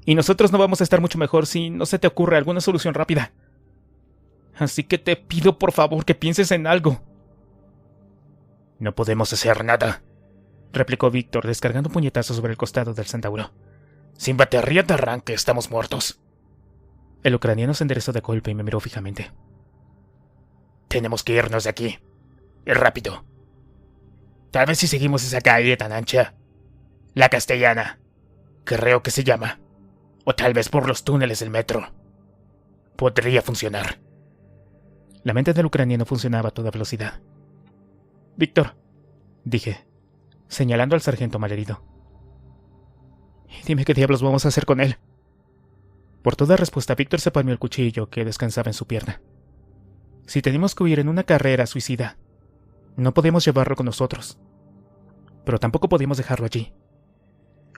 y nosotros no vamos a estar mucho mejor si no se te ocurre alguna solución rápida. Así que te pido por favor que pienses en algo. No podemos hacer nada, replicó Víctor descargando un puñetazo sobre el costado del centauro. Sin batería de arranque estamos muertos. El ucraniano se enderezó de golpe y me miró fijamente. Tenemos que irnos de aquí. Y rápido. Tal vez si seguimos esa calle tan ancha. La Castellana, creo que se llama. O tal vez por los túneles del metro. Podría funcionar. La mente del ucraniano funcionaba a toda velocidad. Víctor, dije, señalando al sargento malherido. Dime qué diablos vamos a hacer con él. Por toda respuesta, Víctor se palmeó el cuchillo que descansaba en su pierna. Si tenemos que huir en una carrera suicida, no podemos llevarlo con nosotros. Pero tampoco podíamos dejarlo allí,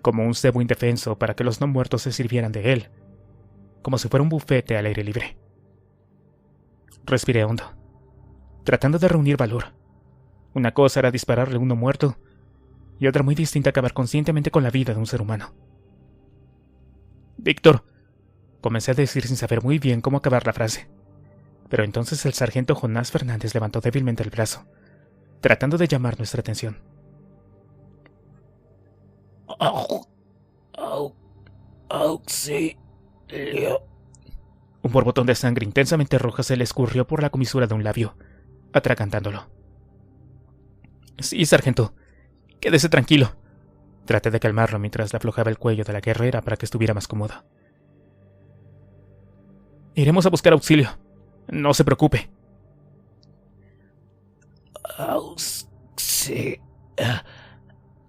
como un cebo indefenso para que los no muertos se sirvieran de él, como si fuera un bufete al aire libre. Respiré hondo, tratando de reunir valor. Una cosa era dispararle a uno muerto, y otra muy distinta acabar conscientemente con la vida de un ser humano. Víctor, comencé a decir sin saber muy bien cómo acabar la frase. Pero entonces el sargento Jonás Fernández levantó débilmente el brazo, tratando de llamar nuestra atención. Auxilio. Un borbotón de sangre intensamente roja se le escurrió por la comisura de un labio, atragantándolo. Sí, sargento, quédese tranquilo. Traté de calmarlo mientras le aflojaba el cuello de la guerrera para que estuviera más cómodo. Iremos a buscar auxilio. No se preocupe.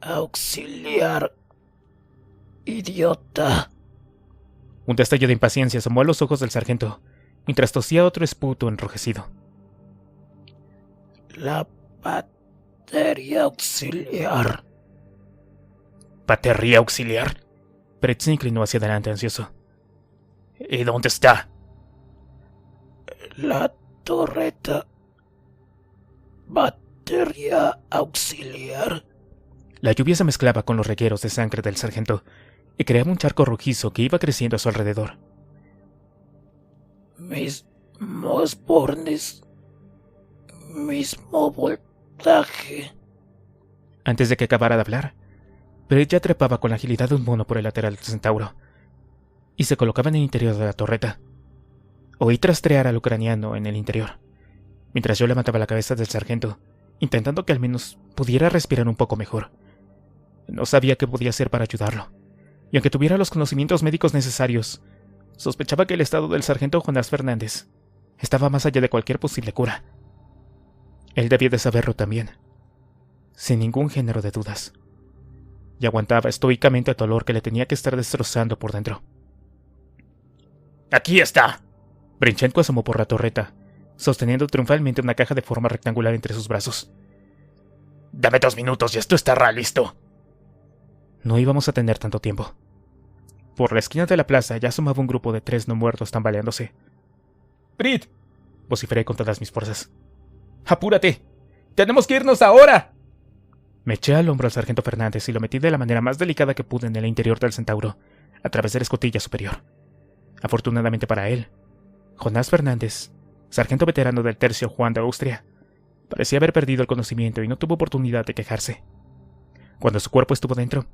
Auxiliar. Idiota. Un destello de impaciencia asomó a los ojos del sargento, mientras tosía otro esputo enrojecido. La batería auxiliar. ¿Batería auxiliar? Brett se inclinó hacia adelante ansioso. ¿Y dónde está? La torreta. ¿Batería auxiliar? La lluvia se mezclaba con los regueros de sangre del sargento y creaba un charco rojizo que iba creciendo a su alrededor. Mismos bornes. Mismo voltaje. Antes de que acabara de hablar, Brett ya trepaba con la agilidad de un mono por el lateral del centauro y se colocaba en el interior de la torreta. Oí trastrear al ucraniano en el interior, mientras yo levantaba la cabeza del sargento, intentando que al menos pudiera respirar un poco mejor. No sabía qué podía hacer para ayudarlo, y aunque tuviera los conocimientos médicos necesarios, sospechaba que el estado del sargento Jonás Fernández estaba más allá de cualquier posible cura. Él debía de saberlo también, sin ningún género de dudas, y aguantaba estoicamente el dolor que le tenía que estar destrozando por dentro. ¡Aquí está! Brinchenko asomó por la torreta, sosteniendo triunfalmente una caja de forma rectangular entre sus brazos. Dame 2 minutos y esto estará listo. No íbamos a tener tanto tiempo. Por la esquina de la plaza ya asomaba un grupo de 3 no muertos tambaleándose. ¡Brit! Vociferé con todas mis fuerzas. ¡Apúrate! ¡Tenemos que irnos ahora! Me eché al hombro al sargento Fernández y lo metí de la manera más delicada que pude en el interior del centauro, a través de la escotilla superior. Afortunadamente para él, Jonás Fernández, sargento veterano del tercio Juan de Austria, parecía haber perdido el conocimiento y no tuvo oportunidad de quejarse. Cuando su cuerpo estuvo dentro,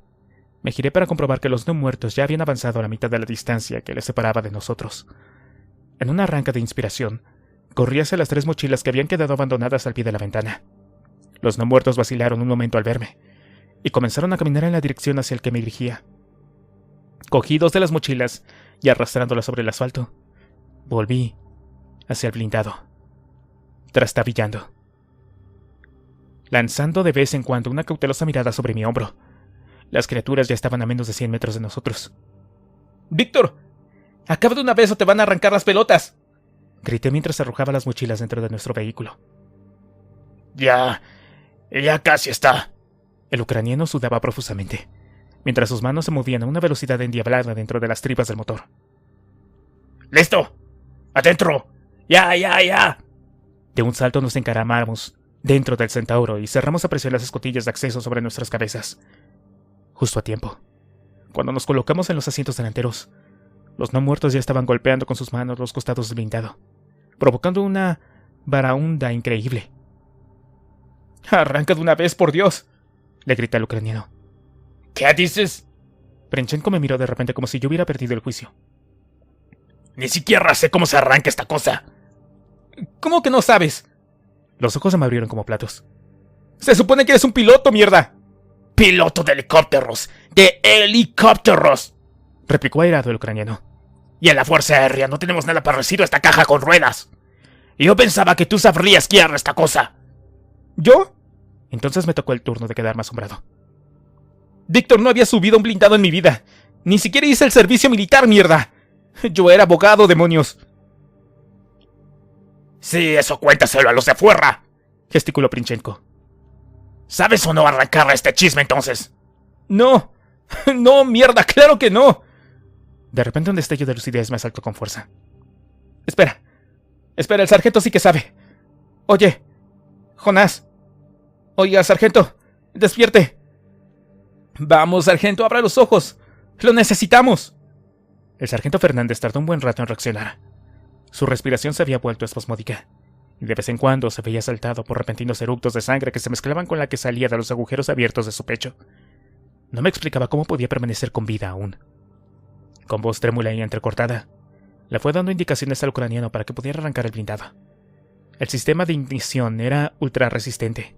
me giré para comprobar que los no muertos ya habían avanzado a la mitad de la distancia que les separaba de nosotros. En un arranque de inspiración, corrí hacia las 3 mochilas que habían quedado abandonadas al pie de la ventana. Los no muertos vacilaron un momento al verme, y comenzaron a caminar en la dirección hacia el que me dirigía. Cogí 2 de las mochilas y arrastrándolas sobre el asfalto, volví hacia el blindado, trastabillando, lanzando de vez en cuando una cautelosa mirada sobre mi hombro. Las criaturas ya estaban a menos de 100 metros de nosotros. ¡Víctor! ¡Acaba de una vez o te van a arrancar las pelotas! Grité mientras arrojaba las mochilas dentro de nuestro vehículo. Ya casi está. El ucraniano sudaba profusamente, mientras sus manos se movían a una velocidad endiablada dentro de las tripas del motor. ¡Listo! ¡Adentro! ¡Ya! De un salto nos encaramamos dentro del centauro y cerramos a presión las escotillas de acceso sobre nuestras cabezas. Justo a tiempo. Cuando nos colocamos en los asientos delanteros, los no muertos ya estaban golpeando con sus manos los costados del blindado, provocando una baraúnda increíble. ¡Arranca de una vez, por Dios! Le grité al ucraniano. ¿Qué dices? Brinchenko me miró de repente como si yo hubiera perdido el juicio. Ni siquiera sé cómo se arranca esta cosa. ¿Cómo que no sabes? Los ojos se me abrieron como platos. ¡Se supone que eres un piloto, mierda! ¡Piloto de helicópteros! ¡De helicópteros! Replicó airado el ucraniano. Y en la Fuerza Aérea no tenemos nada parecido a esta caja con ruedas. Y yo pensaba que tú sabrías guiar esta cosa. ¿Yo? Entonces me tocó el turno de quedarme asombrado. Víctor, no había subido un blindado en mi vida. Ni siquiera hice el servicio militar, mierda. Yo era abogado, demonios. Sí, eso cuéntaselo a los de afuera, gesticuló Brinchenko. ¿Sabes o no arrancar a este chisme entonces? No, mierda, claro que no. De repente un destello de lucidez me asaltó con fuerza. Espera, el sargento sí que sabe. Oye, Jonás. Oiga, sargento, despierte. Vamos, sargento, abra los ojos. Lo necesitamos. El sargento Fernández tardó un buen rato en reaccionar. Su respiración se había vuelto espasmódica, y de vez en cuando se veía asaltado por repentinos eructos de sangre que se mezclaban con la que salía de los agujeros abiertos de su pecho. No me explicaba cómo podía permanecer con vida aún. Con voz trémula y entrecortada, le fue dando indicaciones al ucraniano para que pudiera arrancar el blindado. El sistema de ignición era ultra resistente.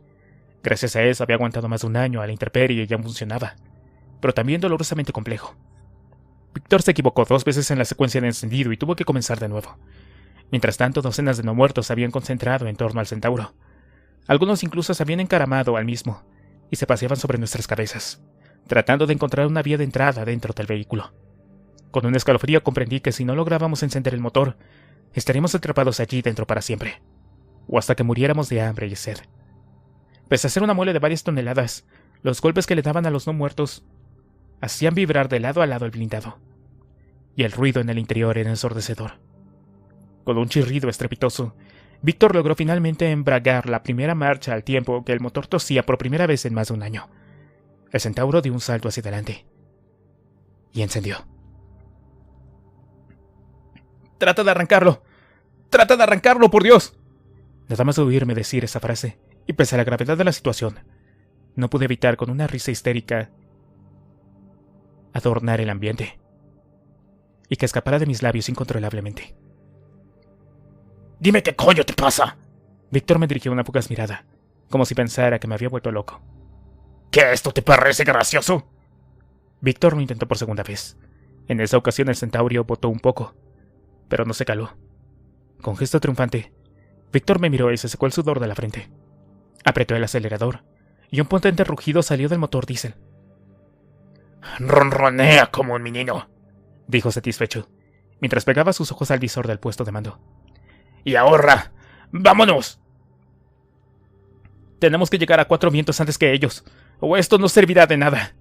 Gracias a eso había aguantado más de un año a la intemperie y ya funcionaba, pero también dolorosamente complejo. Víctor se equivocó 2 veces en la secuencia de encendido y tuvo que comenzar de nuevo. Mientras tanto, docenas de no muertos se habían concentrado en torno al centauro. Algunos incluso se habían encaramado al mismo y se paseaban sobre nuestras cabezas, tratando de encontrar una vía de entrada dentro del vehículo. Con un escalofrío comprendí que si no lográbamos encender el motor, estaríamos atrapados allí dentro para siempre, o hasta que muriéramos de hambre y sed. Pese a ser una mole de varias toneladas, los golpes que le daban a los no muertos hacían vibrar de lado a lado el blindado, y el ruido en el interior era ensordecedor. Con un chirrido estrepitoso, Víctor logró finalmente embragar la primera marcha al tiempo que el motor tosía por primera vez en más de un año. El centauro dio un salto hacia adelante y encendió. ¡Trata de arrancarlo! ¡Trata de arrancarlo, por Dios! Nada más de oírme decir esa frase, y pese a la gravedad de la situación, no pude evitar con una risa histérica adornar el ambiente y que escapara de mis labios incontrolablemente. ¡Dime qué coño te pasa! Víctor me dirigió una fugaz mirada, como si pensara que me había vuelto loco. ¿Qué esto te parece gracioso? Víctor lo intentó por segunda vez. En esa ocasión el centaurio botó un poco, pero no se caló. Con gesto triunfante, Víctor me miró y se secó el sudor de la frente. Apretó el acelerador, y un potente rugido salió del motor diésel. «Ronronea como un menino», dijo satisfecho, mientras pegaba sus ojos al visor del puesto de mando. «Y ahora, vámonos». «Tenemos que llegar a 4 vientos antes que ellos, o esto no servirá de nada».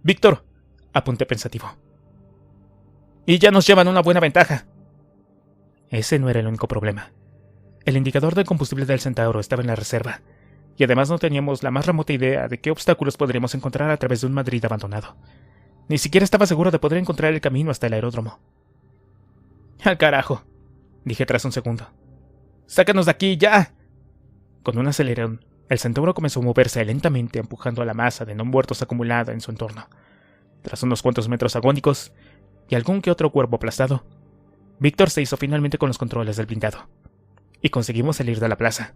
«Víctor», apunté pensativo. «Y ya nos llevan una buena ventaja». Ese no era el único problema. El indicador del combustible del Centauro estaba en la reserva, y además no teníamos la más remota idea de qué obstáculos podríamos encontrar a través de un Madrid abandonado. Ni siquiera estaba seguro de poder encontrar el camino hasta el aeródromo. «Al carajo», dije tras un segundo. «¡Sácanos de aquí, ya!». Con un acelerón, el Centauro comenzó a moverse lentamente, empujando a la masa de no muertos acumulada en su entorno. Tras unos cuantos metros agónicos y algún que otro cuerpo aplastado, Víctor se hizo finalmente con los controles del blindado, y conseguimos salir de la plaza.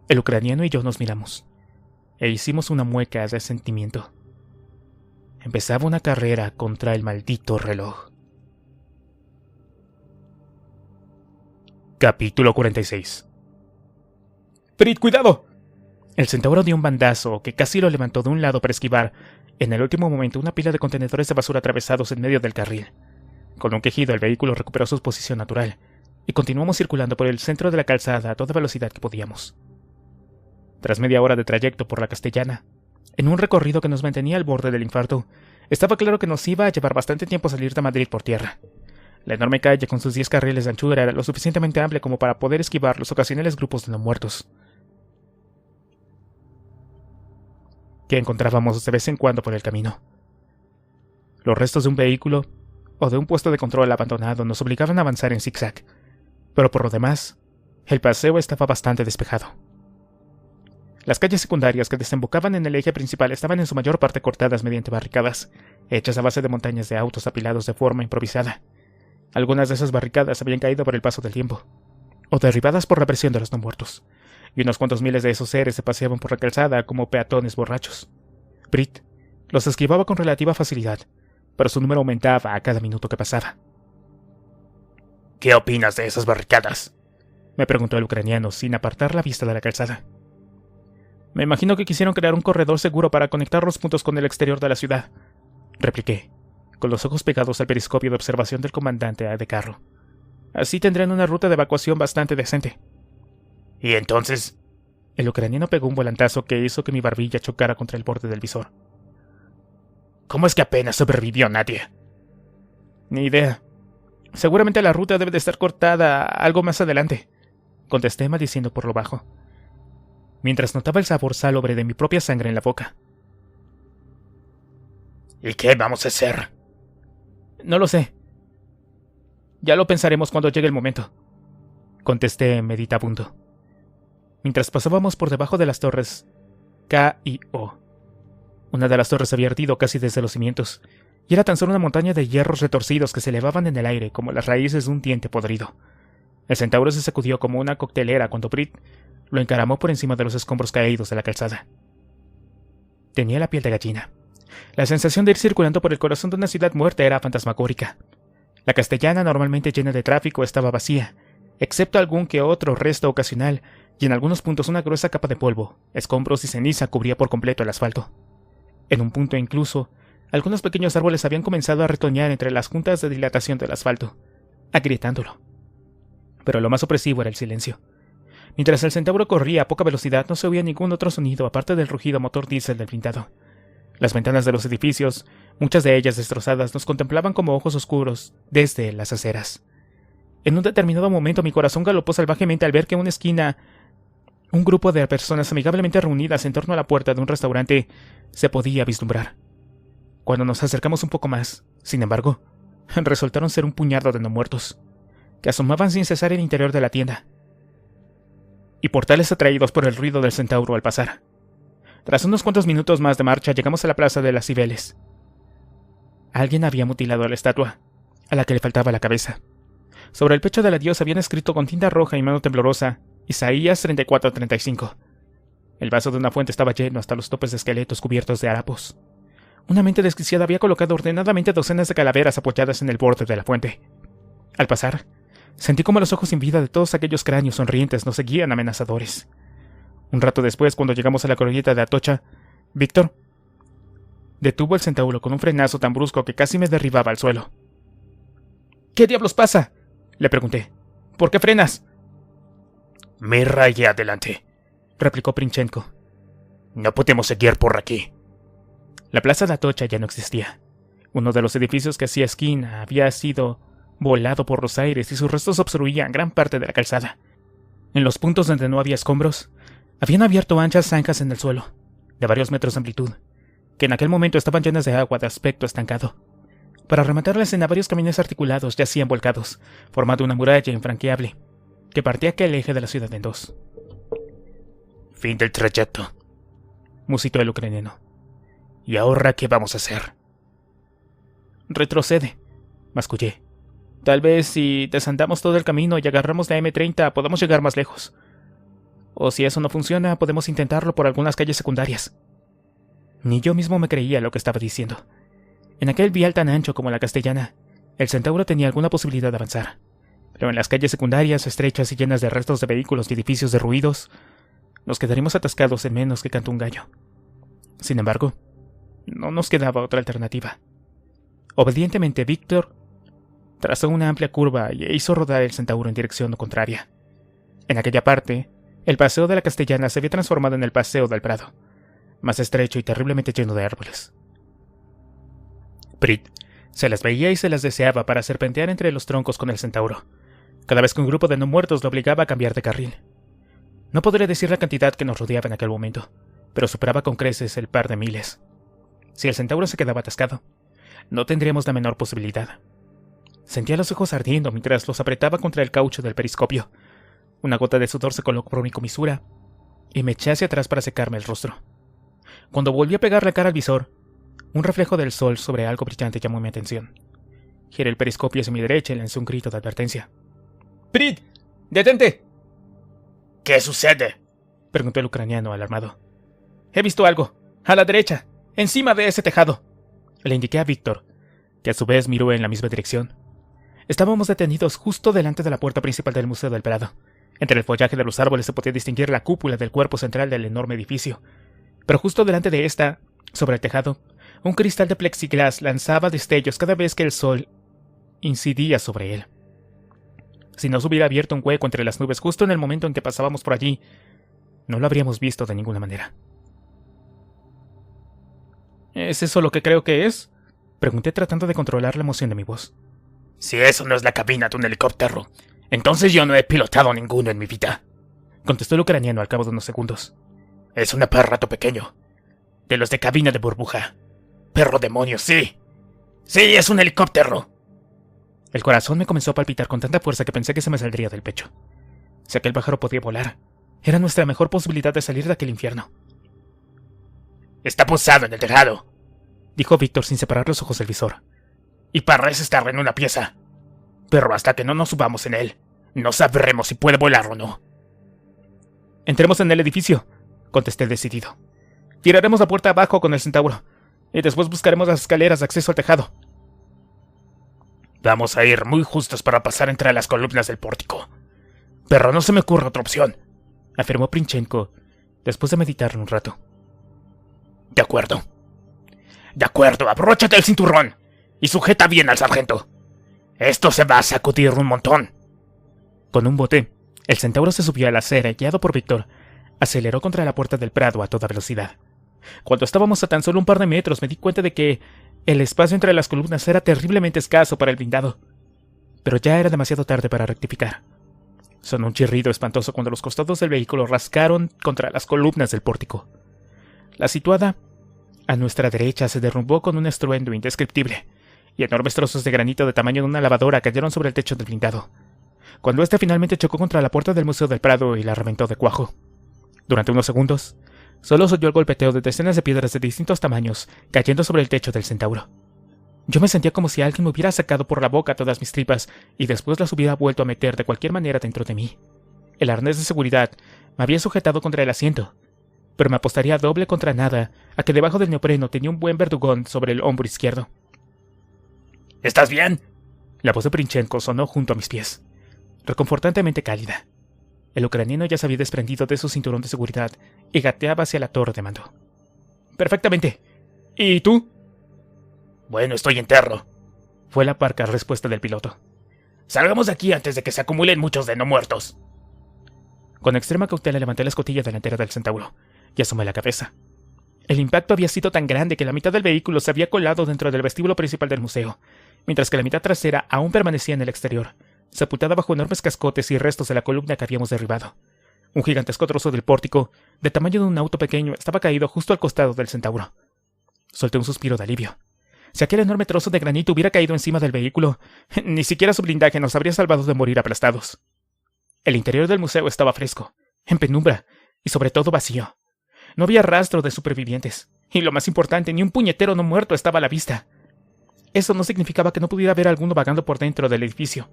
El ucraniano y yo nos miramos, e hicimos una mueca de sentimiento. Empezaba una carrera contra el maldito reloj. Capítulo 46. «Frit, cuidado». El centauro dio un bandazo que casi lo levantó de un lado para esquivar, en el último momento, una pila de contenedores de basura atravesados en medio del carril. Con un quejido, el vehículo recuperó su posición natural, y continuamos circulando por el centro de la calzada a toda velocidad que podíamos. Tras media hora de trayecto por la Castellana, en un recorrido que nos mantenía al borde del infarto, estaba claro que nos iba a llevar bastante tiempo salir de Madrid por tierra. La enorme calle con sus 10 carriles de anchura era lo suficientemente amplia como para poder esquivar los ocasionales grupos de no muertos que encontrábamos de vez en cuando por el camino. Los restos de un vehículo o de un puesto de control abandonado nos obligaban a avanzar en zigzag, pero por lo demás, el paseo estaba bastante despejado. Las calles secundarias que desembocaban en el eje principal estaban en su mayor parte cortadas mediante barricadas, hechas a base de montañas de autos apilados de forma improvisada. Algunas de esas barricadas habían caído por el paso del tiempo, o derribadas por la presión de los no muertos, y unos cuantos miles de esos seres se paseaban por la calzada como peatones borrachos. Brit los esquivaba con relativa facilidad, pero su número aumentaba a cada minuto que pasaba. «¿Qué opinas de esas barricadas?», me preguntó el ucraniano sin apartar la vista de la calzada. «Me imagino que quisieron crear un corredor seguro para conectar los puntos con el exterior de la ciudad», repliqué, con los ojos pegados al periscopio de observación del comandante de carro. «Así tendrán una ruta de evacuación bastante decente». «¿Y entonces?». El ucraniano pegó un volantazo que hizo que mi barbilla chocara contra el borde del visor. «¿Cómo es que apenas sobrevivió nadie?». «Ni idea. Seguramente la ruta debe de estar cortada algo más adelante», contesté maldiciendo por lo bajo, mientras notaba el sabor salobre de mi propia sangre en la boca. «¿Y qué vamos a hacer?». «No lo sé. Ya lo pensaremos cuando llegue el momento», contesté meditabundo, mientras pasábamos por debajo de las torres K y O. Una de las torres había ardido casi desde los cimientos, y era tan solo una montaña de hierros retorcidos que se elevaban en el aire como las raíces de un diente podrido. El centauro se sacudió como una coctelera cuando Brit lo encaramó por encima de los escombros caídos de la calzada. Tenía la piel de gallina. La sensación de ir circulando por el corazón de una ciudad muerta era fantasmagórica. La Castellana, normalmente llena de tráfico, estaba vacía, excepto algún que otro resto ocasional, y en algunos puntos una gruesa capa de polvo, escombros y ceniza cubría por completo el asfalto. En un punto incluso, algunos pequeños árboles habían comenzado a retoñar entre las juntas de dilatación del asfalto, agrietándolo. Pero lo más opresivo era el silencio. Mientras el centauro corría a poca velocidad, no se oía ningún otro sonido aparte del rugido motor diésel del blindado. Las ventanas de los edificios, muchas de ellas destrozadas, nos contemplaban como ojos oscuros desde las aceras. En un determinado momento mi corazón galopó salvajemente al ver que Un grupo de personas amigablemente reunidas en torno a la puerta de un restaurante se podía vislumbrar. Cuando nos acercamos un poco más, sin embargo, resultaron ser un puñado de no muertos, que asomaban sin cesar el interior de la tienda, y portales atraídos por el ruido del centauro al pasar. Tras unos cuantos minutos más de marcha, llegamos a la plaza de las Cibeles. Alguien había mutilado a la estatua, a la que le faltaba la cabeza. Sobre el pecho de la diosa habían escrito con tinta roja y mano temblorosa: Isaías 34:35. El vaso de una fuente estaba lleno hasta los topes de esqueletos cubiertos de harapos. Una mente desquiciada había colocado ordenadamente docenas de calaveras apoyadas en el borde de la fuente. Al pasar, sentí como los ojos sin vida de todos aquellos cráneos sonrientes nos seguían amenazadores. Un rato después, cuando llegamos a la glorieta de Atocha, Víctor detuvo el centauro con un frenazo tan brusco que casi me derribaba al suelo. ¿Qué diablos pasa?, le pregunté. ¿Por qué frenas? Mira allá adelante, replicó Princhenko. No podemos seguir por aquí. La plaza de Atocha ya no existía. Uno de los edificios que hacía esquina había sido volado por los aires y sus restos obstruían gran parte de la calzada. En los puntos donde no había escombros, habían abierto anchas zanjas en el suelo, de varios metros de amplitud, que en aquel momento estaban llenas de agua de aspecto estancado. Para rematar la escena, varios camiones articulados yacían volcados, formando una muralla infranqueable, que partía aquel eje de la ciudad en dos. Fin del trayecto, musitó el ucraniano. ¿Y ahora qué vamos a hacer? Retrocede, mascullé. Tal vez si desandamos todo el camino y agarramos la M30 podamos llegar más lejos. O si eso no funciona, podemos intentarlo por algunas calles secundarias. Ni yo mismo me creía lo que estaba diciendo. En aquel vial tan ancho como la Castellana, el centauro tenía alguna posibilidad de avanzar. Pero en las calles secundarias, estrechas y llenas de restos de vehículos y edificios derruidos, nos quedaríamos atascados en menos que cantó un gallo. Sin embargo, no nos quedaba otra alternativa. Obedientemente, Víctor trazó una amplia curva e hizo rodar el centauro en dirección contraria. En aquella parte, el paseo de la Castellana se había transformado en el paseo del Prado, más estrecho y terriblemente lleno de árboles. Brit se las veía y se las deseaba para serpentear entre los troncos con el centauro, cada vez que un grupo de no muertos lo obligaba a cambiar de carril. No podré decir la cantidad que nos rodeaba en aquel momento, pero superaba con creces el par de miles. Si el centauro se quedaba atascado, no tendríamos la menor posibilidad. Sentía los ojos ardiendo mientras los apretaba contra el caucho del periscopio. Una gota de sudor se colocó por mi comisura y me eché hacia atrás para secarme el rostro. Cuando volví a pegar la cara al visor, un reflejo del sol sobre algo brillante llamó mi atención. Giré el periscopio hacia mi derecha y lancé un grito de advertencia. ¡Brit! ¡Detente! ¿Qué sucede?, preguntó el ucraniano alarmado. He visto algo. A la derecha. Encima de ese tejado. Le indiqué a Víctor, que a su vez miró en la misma dirección. Estábamos detenidos justo delante de la puerta principal del Museo del Prado. Entre el follaje de los árboles se podía distinguir la cúpula del cuerpo central del enorme edificio. Pero justo delante de esta, sobre el tejado, un cristal de plexiglas lanzaba destellos cada vez que el sol incidía sobre él. Si no se hubiera abierto un hueco entre las nubes justo en el momento en que pasábamos por allí, no lo habríamos visto de ninguna manera. ¿Es eso lo que creo que es?, pregunté tratando de controlar la emoción de mi voz. Si eso no es la cabina de un helicóptero, entonces yo no he pilotado ninguno en mi vida, contestó el ucraniano al cabo de unos segundos. Es un aparato pequeño, de los de cabina de burbuja. Perro demonio, sí. Sí, es un helicóptero. El corazón me comenzó a palpitar con tanta fuerza que pensé que se me saldría del pecho. Si aquel pájaro podía volar, era nuestra mejor posibilidad de salir de aquel infierno. Está posado en el tejado, dijo Víctor sin separar los ojos del visor. Y parece estar en una pieza. Pero hasta que no nos subamos en él, no sabremos si puede volar o no. Entremos en el edificio, contesté decidido. Tiraremos la puerta abajo con el centauro, y después buscaremos las escaleras de acceso al tejado. Vamos a ir muy justos para pasar entre las columnas del pórtico. Pero no se me ocurre otra opción, afirmó Princhenko, después de meditar un rato. De acuerdo, abróchate el cinturrón y sujeta bien al sargento. Esto se va a sacudir un montón. Con un bote, el centauro se subió a la acera y, guiado por Víctor, aceleró contra la puerta del Prado a toda velocidad. Cuando estábamos a tan solo un par de metros, me di cuenta de que el espacio entre las columnas era terriblemente escaso para el blindado. Pero ya era demasiado tarde para rectificar. Sonó un chirrido espantoso cuando los costados del vehículo rascaron contra las columnas del pórtico. La situada a nuestra derecha se derrumbó con un estruendo indescriptible, y enormes trozos de granito de tamaño de una lavadora cayeron sobre el techo del blindado, cuando éste finalmente chocó contra la puerta del Museo del Prado y la reventó de cuajo. Durante unos segundos, solo se oyó el golpeteo de decenas de piedras de distintos tamaños cayendo sobre el techo del centauro. Yo me sentía como si alguien me hubiera sacado por la boca todas mis tripas y después las hubiera vuelto a meter de cualquier manera dentro de mí. El arnés de seguridad me había sujetado contra el asiento, pero me apostaría doble contra nada a que debajo del neopreno tenía un buen verdugón sobre el hombro izquierdo. ¿Estás bien? La voz de Princhenko sonó junto a mis pies, reconfortantemente cálida. El ucraniano ya se había desprendido de su cinturón de seguridad y gateaba hacia la torre de mando. Perfectamente. ¿Y tú? Bueno, estoy entero, fue la parca respuesta del piloto. Salgamos de aquí antes de que se acumulen muchos de no muertos. Con extrema cautela levanté la escotilla delantera del centauro y asomé la cabeza. El impacto había sido tan grande que la mitad del vehículo se había colado dentro del vestíbulo principal del museo, mientras que la mitad trasera aún permanecía en el exterior, sepultada bajo enormes cascotes y restos de la columna que habíamos derribado. Un gigantesco trozo del pórtico, de tamaño de un auto pequeño, estaba caído justo al costado del centauro. Solté un suspiro de alivio. Si aquel enorme trozo de granito hubiera caído encima del vehículo, ni siquiera su blindaje nos habría salvado de morir aplastados. El interior del museo estaba fresco, en penumbra y sobre todo vacío. No había rastro de supervivientes, y lo más importante, ni un puñetero no muerto estaba a la vista. Eso no significaba que no pudiera haber alguno vagando por dentro del edificio,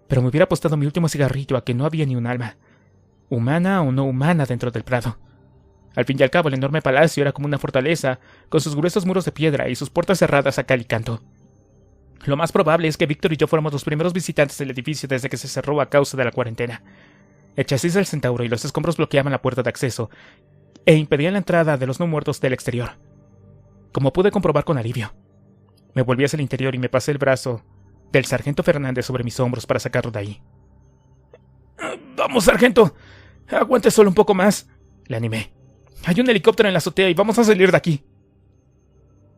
pero me hubiera apostado mi último cigarrillo a que no había ni un alma, humana o no humana, dentro del Prado. Al fin y al cabo, el enorme palacio era como una fortaleza, con sus gruesos muros de piedra y sus puertas cerradas a cal y canto. Lo más probable es que Víctor y yo fuéramos los primeros visitantes del edificio desde que se cerró a causa de la cuarentena. El chasis del centauro y los escombros bloqueaban la puerta de acceso e impedían la entrada de los no muertos del exterior. Como pude comprobar con alivio, me volví hacia el interior y me pasé el brazo del sargento Fernández sobre mis hombros para sacarlo de ahí. «Vamos, sargento. Aguante solo un poco más», le animé. «Hay un helicóptero en la azotea y vamos a salir de aquí».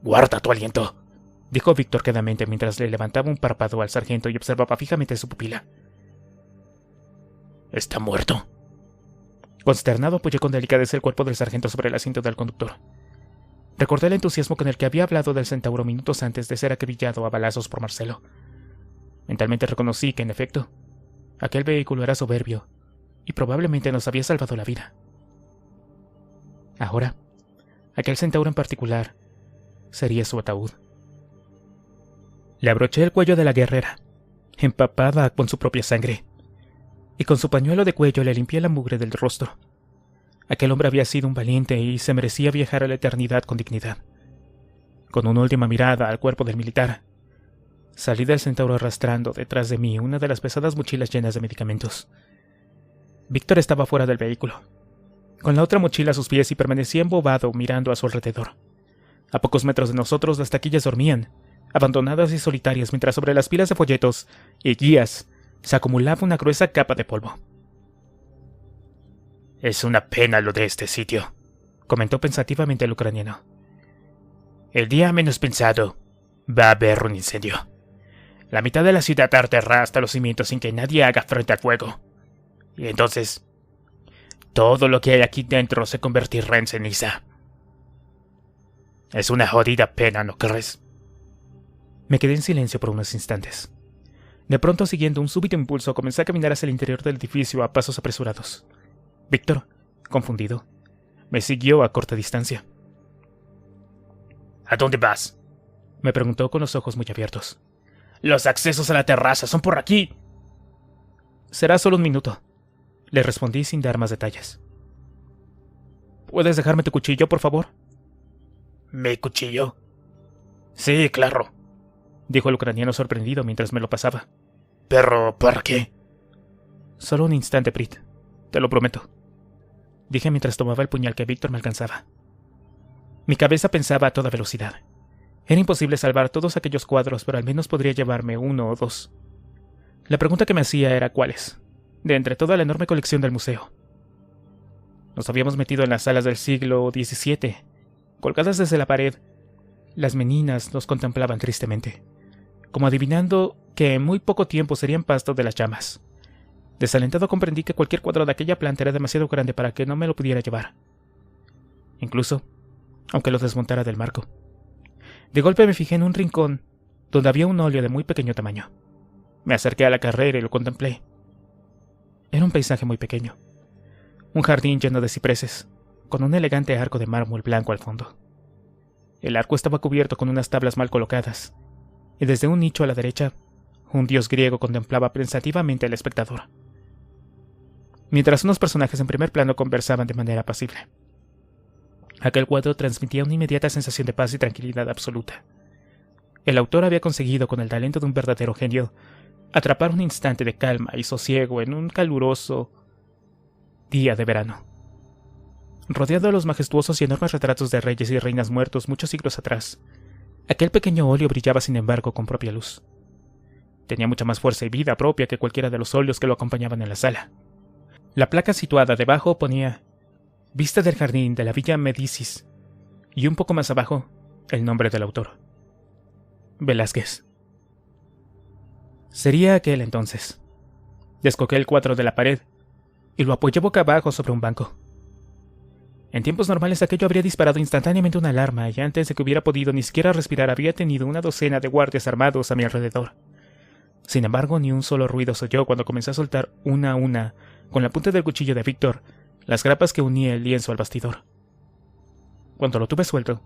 «Guarda tu aliento», dijo Víctor quedamente mientras le levantaba un párpado al sargento y observaba fijamente su pupila. «¿Está muerto?». Consternado, apoyé con delicadeza el cuerpo del sargento sobre el asiento del conductor. Recordé el entusiasmo con el que había hablado del centauro minutos antes de ser acribillado a balazos por Marcelo. Mentalmente reconocí que, en efecto, aquel vehículo era soberbio y probablemente nos había salvado la vida. Ahora, aquel centauro en particular sería su ataúd. Le abroché el cuello de la guerrera, empapada con su propia sangre, y con su pañuelo de cuello le limpié la mugre del rostro. Aquel hombre había sido un valiente y se merecía viajar a la eternidad con dignidad. Con una última mirada al cuerpo del militar, salí del centauro arrastrando detrás de mí una de las pesadas mochilas llenas de medicamentos. Víctor estaba fuera del vehículo, con la otra mochila a sus pies, y permanecía embobado mirando a su alrededor. A pocos metros de nosotros las taquillas dormían, abandonadas y solitarias, mientras sobre las pilas de folletos y guías se acumulaba una gruesa capa de polvo. «Es una pena lo de este sitio», comentó pensativamente el ucraniano. «El día menos pensado va a haber un incendio. La mitad de la ciudad arderá hasta los cimientos sin que nadie haga frente al fuego. Y entonces, todo lo que hay aquí dentro se convertirá en ceniza. Es una jodida pena, ¿no crees?». Me quedé en silencio por unos instantes. De pronto, siguiendo un súbito impulso, comencé a caminar hacia el interior del edificio a pasos apresurados. Víctor, confundido, me siguió a corta distancia. «¿A dónde vas?», me preguntó con los ojos muy abiertos. «Los accesos a la terraza son por aquí». «Será solo un minuto», le respondí sin dar más detalles. «¿Puedes dejarme tu cuchillo, por favor?». «¿Mi cuchillo?». «Sí, claro», dijo el ucraniano sorprendido mientras me lo pasaba. «¿Pero para qué?». «Solo un instante, Prit. Te lo prometo», dije mientras tomaba el puñal que Víctor me alcanzaba. Mi cabeza pensaba a toda velocidad. Era imposible salvar todos aquellos cuadros, pero al menos podría llevarme uno o dos. La pregunta que me hacía era cuáles, de entre toda la enorme colección del museo. Nos habíamos metido en las salas del siglo XVII. Colgadas desde la pared, las meninas nos contemplaban tristemente, como adivinando que en muy poco tiempo serían pasto de las llamas. Desalentado comprendí que cualquier cuadro de aquella planta era demasiado grande para que no me lo pudiera llevar. Incluso, aunque lo desmontara del marco. De golpe me fijé en un rincón donde había un óleo de muy pequeño tamaño. Me acerqué a la carrera y lo contemplé. Era un paisaje muy pequeño. Un jardín lleno de cipreses, con un elegante arco de mármol blanco al fondo. El arco estaba cubierto con unas tablas mal colocadas, y desde un nicho a la derecha, un dios griego contemplaba pensativamente al espectador, mientras unos personajes en primer plano conversaban de manera apacible. Aquel cuadro transmitía una inmediata sensación de paz y tranquilidad absoluta. El autor había conseguido, con el talento de un verdadero genio, atrapar un instante de calma y sosiego en un caluroso día de verano. Rodeado de los majestuosos y enormes retratos de reyes y reinas muertos muchos siglos atrás, aquel pequeño óleo brillaba sin embargo con propia luz. Tenía mucha más fuerza y vida propia que cualquiera de los óleos que lo acompañaban en la sala. La placa situada debajo ponía «Vista del jardín de la Villa Médicis» y un poco más abajo el nombre del autor. Velázquez. Sería aquel entonces. Descoqué el cuadro de la pared y lo apoyé boca abajo sobre un banco. En tiempos normales aquello habría disparado instantáneamente una alarma y antes de que hubiera podido ni siquiera respirar habría tenido una docena de guardias armados a mi alrededor. Sin embargo, ni un solo ruido se oyó cuando comencé a soltar una a una, con la punta del cuchillo de Víctor, las grapas que unía el lienzo al bastidor. Cuando lo tuve suelto,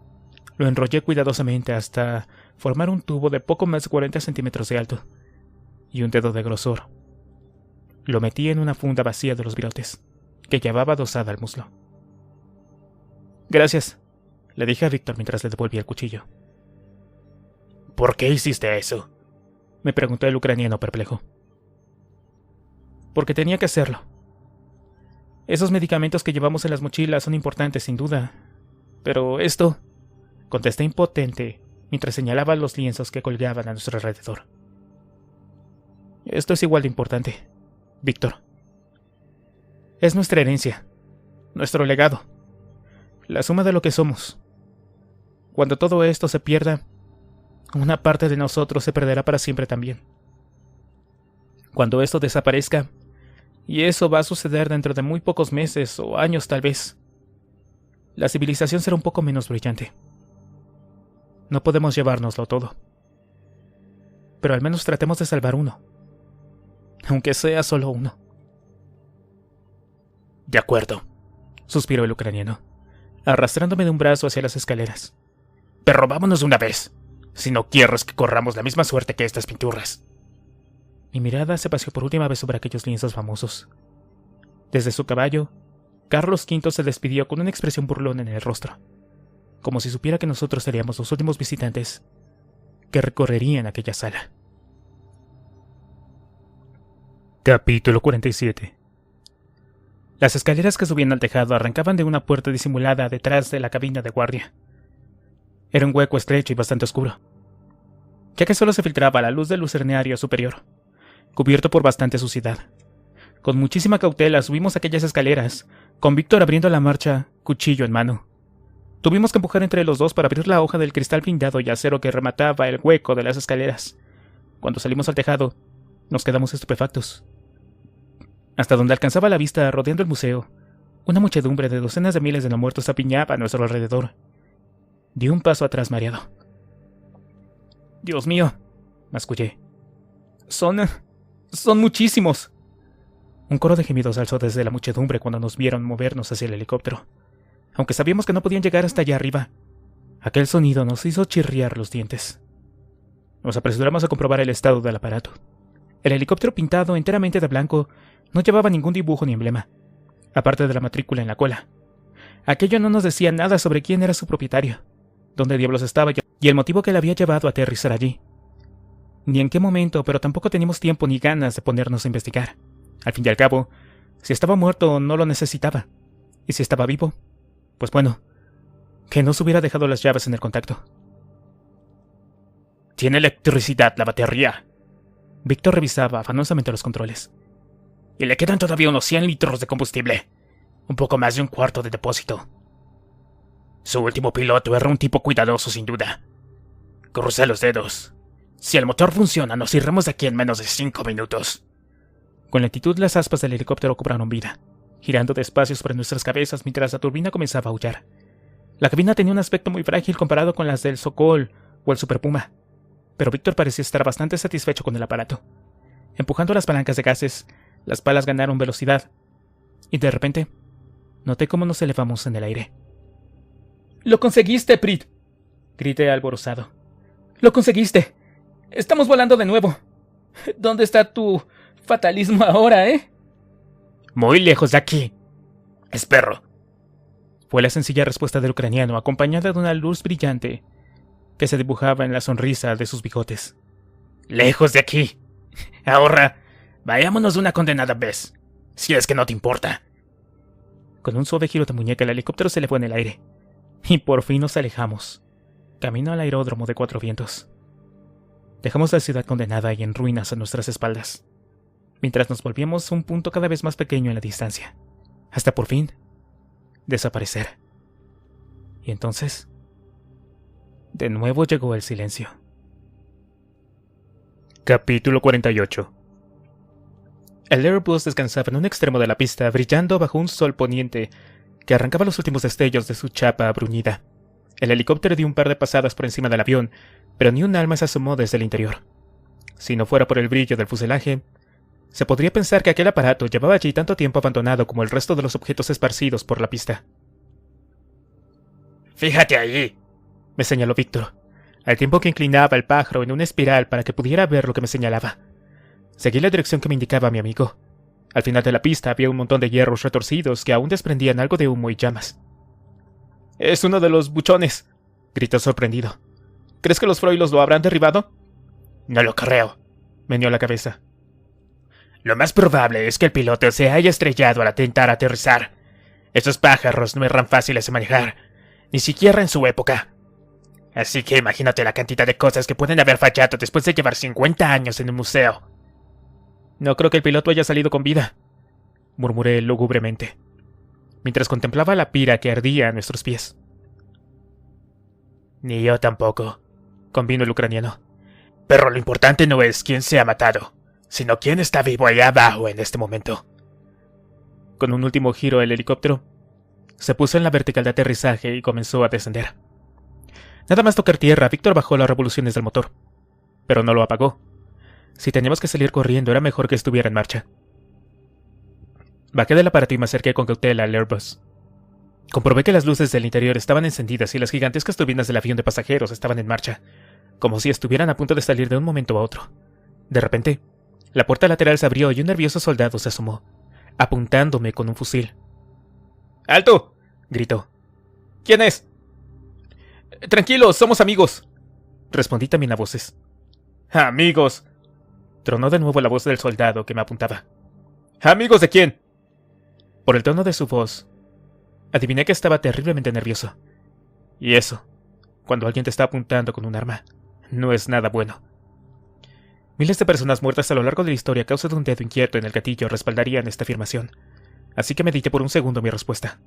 lo enrollé cuidadosamente hasta formar un tubo de poco más de 40 centímetros de alto y un dedo de grosor. Lo metí en una funda vacía de los virotes, que llevaba adosada al muslo. «Gracias», le dije a Víctor mientras le devolvía el cuchillo. ¿Por qué hiciste eso?, me preguntó el ucraniano perplejo. Porque tenía que hacerlo. Esos medicamentos que llevamos en las mochilas son importantes, sin duda. Pero esto, contesté impotente mientras señalaba los lienzos que colgaban a nuestro alrededor. Esto es igual de importante, Víctor. Es nuestra herencia, nuestro legado, la suma de lo que somos. Cuando todo esto se pierda, una parte de nosotros se perderá para siempre también. Cuando esto desaparezca, y eso va a suceder dentro de muy pocos meses o años tal vez, la civilización será un poco menos brillante. No podemos llevárnoslo todo, pero al menos tratemos de salvar uno, aunque sea solo uno. De acuerdo, suspiró el ucraniano, arrastrándome de un brazo hacia las escaleras. Pero vámonos de una vez, si no quieres que corramos la misma suerte que estas pinturas. Mi mirada se paseó por última vez sobre aquellos lienzos famosos. Desde su caballo, Carlos V se despidió con una expresión burlona en el rostro, como si supiera que nosotros seríamos los últimos visitantes que recorrerían aquella sala. Capítulo 47. Las escaleras que subían al tejado arrancaban de una puerta disimulada detrás de la cabina de guardia. Era un hueco estrecho y bastante oscuro, ya que solo se filtraba la luz del lucernario superior, cubierto por bastante suciedad. Con muchísima cautela subimos aquellas escaleras, con Víctor abriendo la marcha, cuchillo en mano. Tuvimos que empujar entre los dos para abrir la hoja del cristal blindado y acero que remataba el hueco de las escaleras. Cuando salimos al tejado, nos quedamos estupefactos. Hasta donde alcanzaba la vista, rodeando el museo, una muchedumbre de docenas de miles de no muertos apiñaba a nuestro alrededor. Di un paso atrás mareado. «Dios mío», mascullé. Son muchísimos». Un coro de gemidos alzó desde la muchedumbre cuando nos vieron movernos hacia el helicóptero. Aunque sabíamos que no podían llegar hasta allá arriba, aquel sonido nos hizo chirriar los dientes. Nos apresuramos a comprobar el estado del aparato. El helicóptero, pintado enteramente de blanco, no llevaba ningún dibujo ni emblema, aparte de la matrícula en la cola. Aquello no nos decía nada sobre quién era su propietario, dónde diablos estaba y el motivo que le había llevado a aterrizar allí. Ni en qué momento, pero tampoco teníamos tiempo ni ganas de ponernos a investigar. Al fin y al cabo, si estaba muerto no lo necesitaba, y si estaba vivo, pues bueno, que no se hubiera dejado las llaves en el contacto. «Tiene electricidad la batería». Víctor revisaba afanosamente los controles. «Y le quedan todavía unos 100 litros de combustible, un poco más de un cuarto de depósito. Su último piloto era un tipo cuidadoso sin duda. Crucé los dedos. Si el motor funciona, nos iremos de aquí en menos de 5 minutos. Con lentitud las aspas del helicóptero cobraron vida, girando despacio sobre nuestras cabezas mientras la turbina comenzaba a aullar. La cabina tenía un aspecto muy frágil comparado con las del Sokol o el Super Puma, pero Víctor parecía estar bastante satisfecho con el aparato. Empujando las palancas de gases, las palas ganaron velocidad, y de repente, noté cómo nos elevamos en el aire. ¡Lo conseguiste, Prit!, grité alborozado. ¡Lo conseguiste! ¡Estamos volando de nuevo! ¿Dónde está tu fatalismo ahora, Muy lejos de aquí. Es perro. Fue la sencilla respuesta del ucraniano, acompañada de una luz brillante que se dibujaba en la sonrisa de sus bigotes. Lejos de aquí. Ahora, vayámonos de una condenada vez, si es que no te importa. Con un suave giro de muñeca, el helicóptero se elevó en el aire, y por fin nos alejamos, camino al aeródromo de Cuatro Vientos. Dejamos la ciudad condenada y en ruinas a nuestras espaldas, mientras nos volvíamos un punto cada vez más pequeño en la distancia, hasta por fin desaparecer. Y entonces, de nuevo llegó el silencio. Capítulo 48. El Airbus descansaba en un extremo de la pista, brillando bajo un sol poniente que arrancaba los últimos destellos de su chapa bruñida. El helicóptero dio un par de pasadas por encima del avión, pero ni un alma se asomó desde el interior. Si no fuera por el brillo del fuselaje, se podría pensar que aquel aparato llevaba allí tanto tiempo abandonado como el resto de los objetos esparcidos por la pista. Fíjate ahí, me señaló Víctor, al tiempo que inclinaba el pájaro en una espiral para que pudiera ver lo que me señalaba. Seguí la dirección que me indicaba mi amigo. Al final de la pista había un montón de hierros retorcidos que aún desprendían algo de humo y llamas. «Es uno de los buchones», gritó sorprendido. «¿Crees que los Froilos lo habrán derribado?» No lo creo, meneó la cabeza. Lo más probable es que el piloto se haya estrellado al intentar aterrizar. Esos pájaros no eran fáciles de manejar, ni siquiera en su época. Así que imagínate la cantidad de cosas que pueden haber fallado después de llevar 50 años en un museo. No creo que el piloto haya salido con vida, murmuré lúgubremente, mientras contemplaba la pira que ardía a nuestros pies. Ni yo tampoco, convino el ucraniano. Pero lo importante no es quién se ha matado, sino quién está vivo allá abajo en este momento. Con un último giro, el helicóptero se puso en la vertical de aterrizaje y comenzó a descender. Nada más tocar tierra, Víctor bajó las revoluciones del motor, pero no lo apagó. Si teníamos que salir corriendo, era mejor que estuviera en marcha. Bajé del aparato y me acerqué con cautela al Airbus. Comprobé que las luces del interior estaban encendidas y las gigantescas turbinas del avión de pasajeros estaban en marcha, como si estuvieran a punto de salir de un momento a otro. De repente, la puerta lateral se abrió y un nervioso soldado se asomó, apuntándome con un fusil. ¡Alto!, gritó. ¿Quién es? Tranquilos, somos amigos, respondí también a voces. Amigos, tronó de nuevo la voz del soldado que me apuntaba. ¿Amigos de quién? Por el tono de su voz, adiviné que estaba terriblemente nervioso. Y eso, cuando alguien te está apuntando con un arma, no es nada bueno. Miles de personas muertas a lo largo de la historia a causa de un dedo inquieto en el gatillo respaldarían esta afirmación, así que medité por un segundo mi respuesta.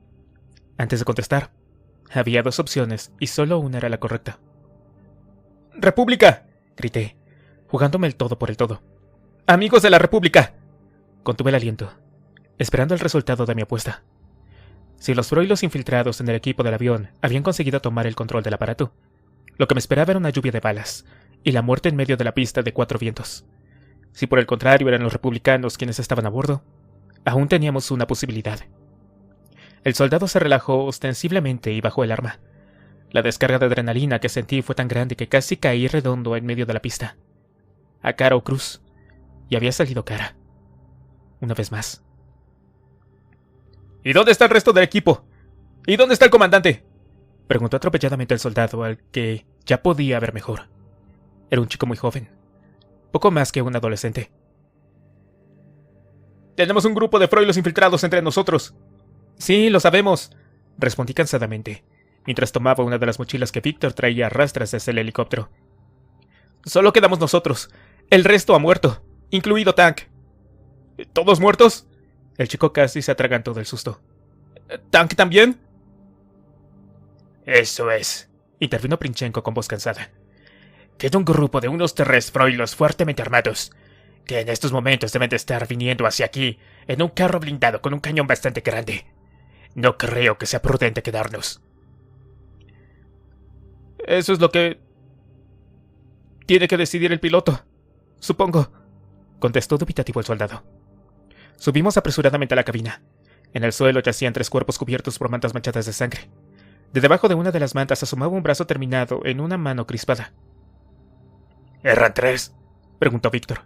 Antes de contestar, había dos opciones y solo una era la correcta. ¡República!, grité, jugándome el todo por el todo. ¡Amigos de la República! Contuve el aliento, esperando el resultado de mi apuesta. Si los Froilos infiltrados en el equipo del avión habían conseguido tomar el control del aparato, lo que me esperaba era una lluvia de balas y la muerte en medio de la pista de Cuatro Vientos. Si por el contrario eran los republicanos quienes estaban a bordo, aún teníamos una posibilidad. El soldado se relajó ostensiblemente y bajó el arma. La descarga de adrenalina que sentí fue tan grande que casi caí redondo en medio de la pista. A cara o cruz. Y había salido cara. Una vez más. ¿Y dónde está el resto del equipo? ¿Y dónde está el comandante?, preguntó atropelladamente el soldado, al que ya podía ver mejor. Era un chico muy joven, poco más que un adolescente. Tenemos un grupo de Froilos infiltrados entre nosotros. Sí, lo sabemos, respondí cansadamente, mientras tomaba una de las mochilas que Víctor traía a rastras desde el helicóptero. Solo quedamos nosotros. El resto ha muerto, incluido Tank. ¿Todos muertos? El chico casi se atragantó del susto. ¿Tank también? Eso es, intervino Princhenko con voz cansada. Queda un grupo de unos 3 Froilos fuertemente armados. que en estos momentos deben de estar viniendo hacia aquí en un carro blindado con un cañón bastante grande. No creo que sea prudente quedarnos. Eso es lo que tiene que decidir el piloto, supongo, contestó dubitativo el soldado. Subimos apresuradamente a la cabina. En el suelo yacían 3 cuerpos cubiertos por mantas manchadas de sangre. De debajo de una de las mantas asomaba un brazo terminado en una mano crispada. ¿Eran 3? Preguntó Víctor.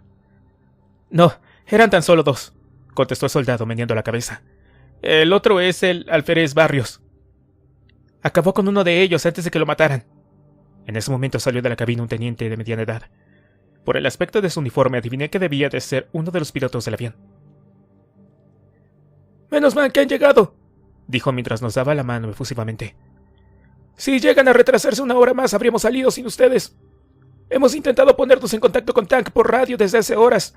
No, eran tan solo 2, contestó el soldado meneando la cabeza. El otro es el alférez Barrios. Acabó con uno de ellos antes de que lo mataran. En ese momento salió de la cabina un teniente de mediana edad. Por el aspecto de su uniforme adiviné que debía de ser uno de los pilotos del avión. «Menos mal que han llegado», dijo mientras nos daba la mano efusivamente. «Si llegan a retrasarse 1 hora más, habríamos salido sin ustedes. Hemos intentado ponernos en contacto con Tank por radio desde hace horas,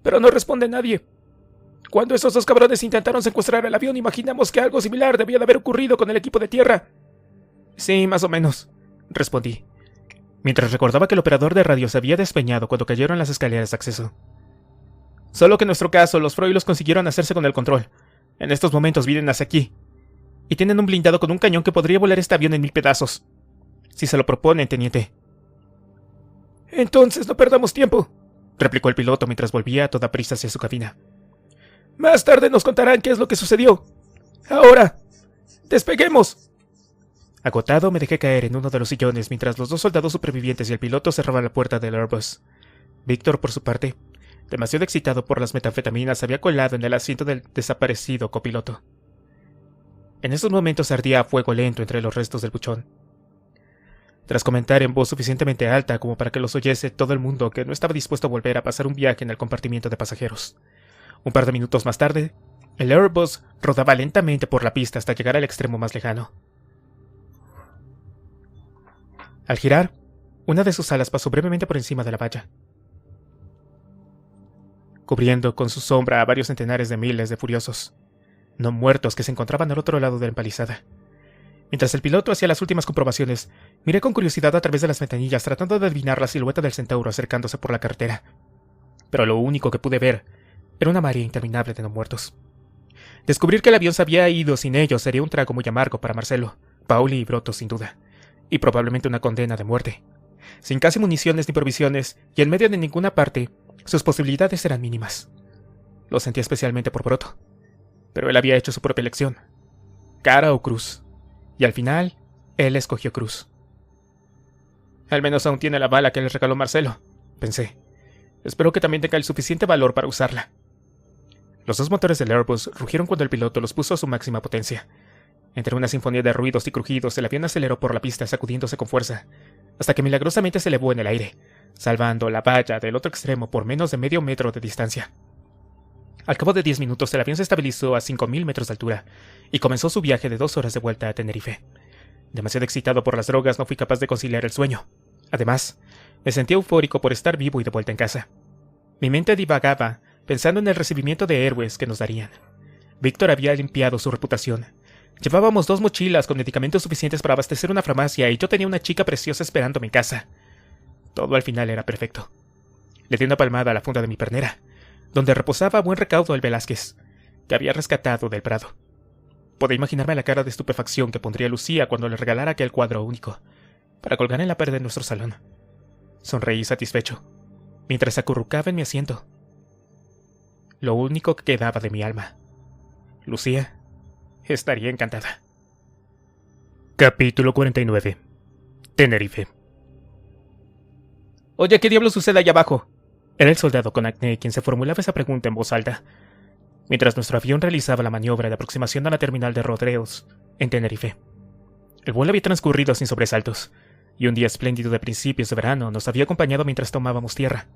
pero no responde nadie. Cuando esos 2 cabrones intentaron secuestrar el avión, imaginamos que algo similar debía de haber ocurrido con el equipo de tierra». «Sí, más o menos», respondí, mientras recordaba que el operador de radio se había despeñado cuando cayeron las escaleras de acceso. «Solo que en nuestro caso, los Froilos consiguieron hacerse con el control. En estos momentos vienen hacia aquí, y tienen un blindado con un cañón que podría volar este avión en 1000 pedazos. Si se lo proponen, teniente». «Entonces no perdamos tiempo», replicó el piloto mientras volvía a toda prisa hacia su cabina. «Más tarde nos contarán qué es lo que sucedió. Ahora, despeguemos». Agotado, me dejé caer en uno de los sillones mientras los 2 soldados supervivientes y el piloto cerraban la puerta del Airbus. Víctor, por su parte, demasiado excitado por las metanfetaminas, se había colado en el asiento del desaparecido copiloto. En esos momentos ardía a fuego lento entre los restos del buchón. Tras comentar en voz suficientemente alta como para que los oyese todo el mundo que no estaba dispuesto a volver a pasar un viaje en el compartimiento de pasajeros. Un par de minutos más tarde, el Airbus rodaba lentamente por la pista hasta llegar al extremo más lejano. Al girar, una de sus alas pasó brevemente por encima de la valla, cubriendo con su sombra a varios centenares de miles de furiosos, no muertos, que se encontraban al otro lado de la empalizada. Mientras el piloto hacía las últimas comprobaciones, miré con curiosidad a través de las ventanillas tratando de adivinar la silueta del centauro acercándose por la carretera. Pero lo único que pude ver era una marea interminable de no muertos. Descubrir que el avión se había ido sin ellos sería un trago muy amargo para Marcelo, Pauli y Broto sin duda, y probablemente una condena de muerte. Sin casi municiones ni provisiones, y en medio de ninguna parte, sus posibilidades eran mínimas. Lo sentía especialmente por Broto, pero él había hecho su propia elección, cara o cruz, y al final, él escogió cruz. Al menos aún tiene la bala que le regaló Marcelo, pensé. Espero que también tenga el suficiente valor para usarla. Los 2 motores del Airbus rugieron cuando el piloto los puso a su máxima potencia. Entre una sinfonía de ruidos y crujidos, el avión aceleró por la pista sacudiéndose con fuerza, hasta que milagrosamente se elevó en el aire, salvando la valla del otro extremo por menos de medio metro de distancia. Al cabo de 10 minutos, el avión se estabilizó a 5000 metros de altura y comenzó su viaje de 2 horas de vuelta a Tenerife. Demasiado excitado por las drogas, no fui capaz de conciliar el sueño. Además, me sentía eufórico por estar vivo y de vuelta en casa. Mi mente divagaba, pensando en el recibimiento de héroes que nos darían. Víctor había limpiado su reputación. Llevábamos 2 mochilas con medicamentos suficientes para abastecer una farmacia y yo tenía una chica preciosa esperándome en casa. Todo al final era perfecto. Le di una palmada a la funda de mi pernera, donde reposaba a buen recaudo el Velázquez, que había rescatado del prado. Podía imaginarme la cara de estupefacción que pondría Lucía cuando le regalara aquel cuadro único, para colgar en la pared de nuestro salón. Sonreí satisfecho, mientras se acurrucaba en mi asiento. Lo único que quedaba de mi alma. Lucía estaría encantada. Capítulo 49. Tenerife. «Oye, ¿qué diablos sucede allá abajo?», era el soldado con acné quien se formulaba esa pregunta en voz alta, mientras nuestro avión realizaba la maniobra de aproximación a la terminal de rodeos en Tenerife. El vuelo había transcurrido sin sobresaltos, y un día espléndido de principios de verano nos había acompañado mientras tomábamos tierra,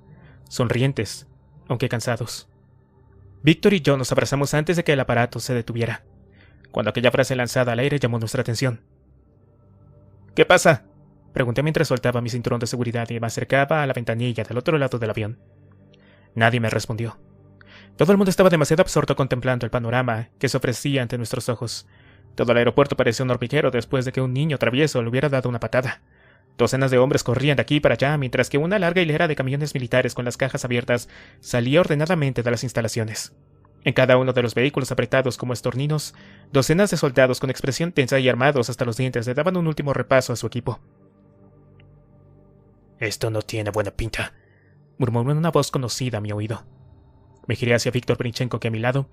sonrientes, aunque cansados. Víctor y yo nos abrazamos antes de que el aparato se detuviera, cuando aquella frase lanzada al aire llamó nuestra atención. «¿Qué pasa?», pregunté mientras soltaba mi cinturón de seguridad y me acercaba a la ventanilla del otro lado del avión. Nadie me respondió. Todo el mundo estaba demasiado absorto contemplando el panorama que se ofrecía ante nuestros ojos. Todo el aeropuerto parecía un hormiguero después de que un niño travieso le hubiera dado una patada. Docenas de hombres corrían de aquí para allá, mientras que una larga hilera de camiones militares con las cajas abiertas salía ordenadamente de las instalaciones. En cada uno de los vehículos apretados como estorninos, docenas de soldados con expresión tensa y armados hasta los dientes le daban un último repaso a su equipo. «Esto no tiene buena pinta», murmuró una voz conocida a mi oído. Me giré hacia Víctor Brinchenko, que a mi lado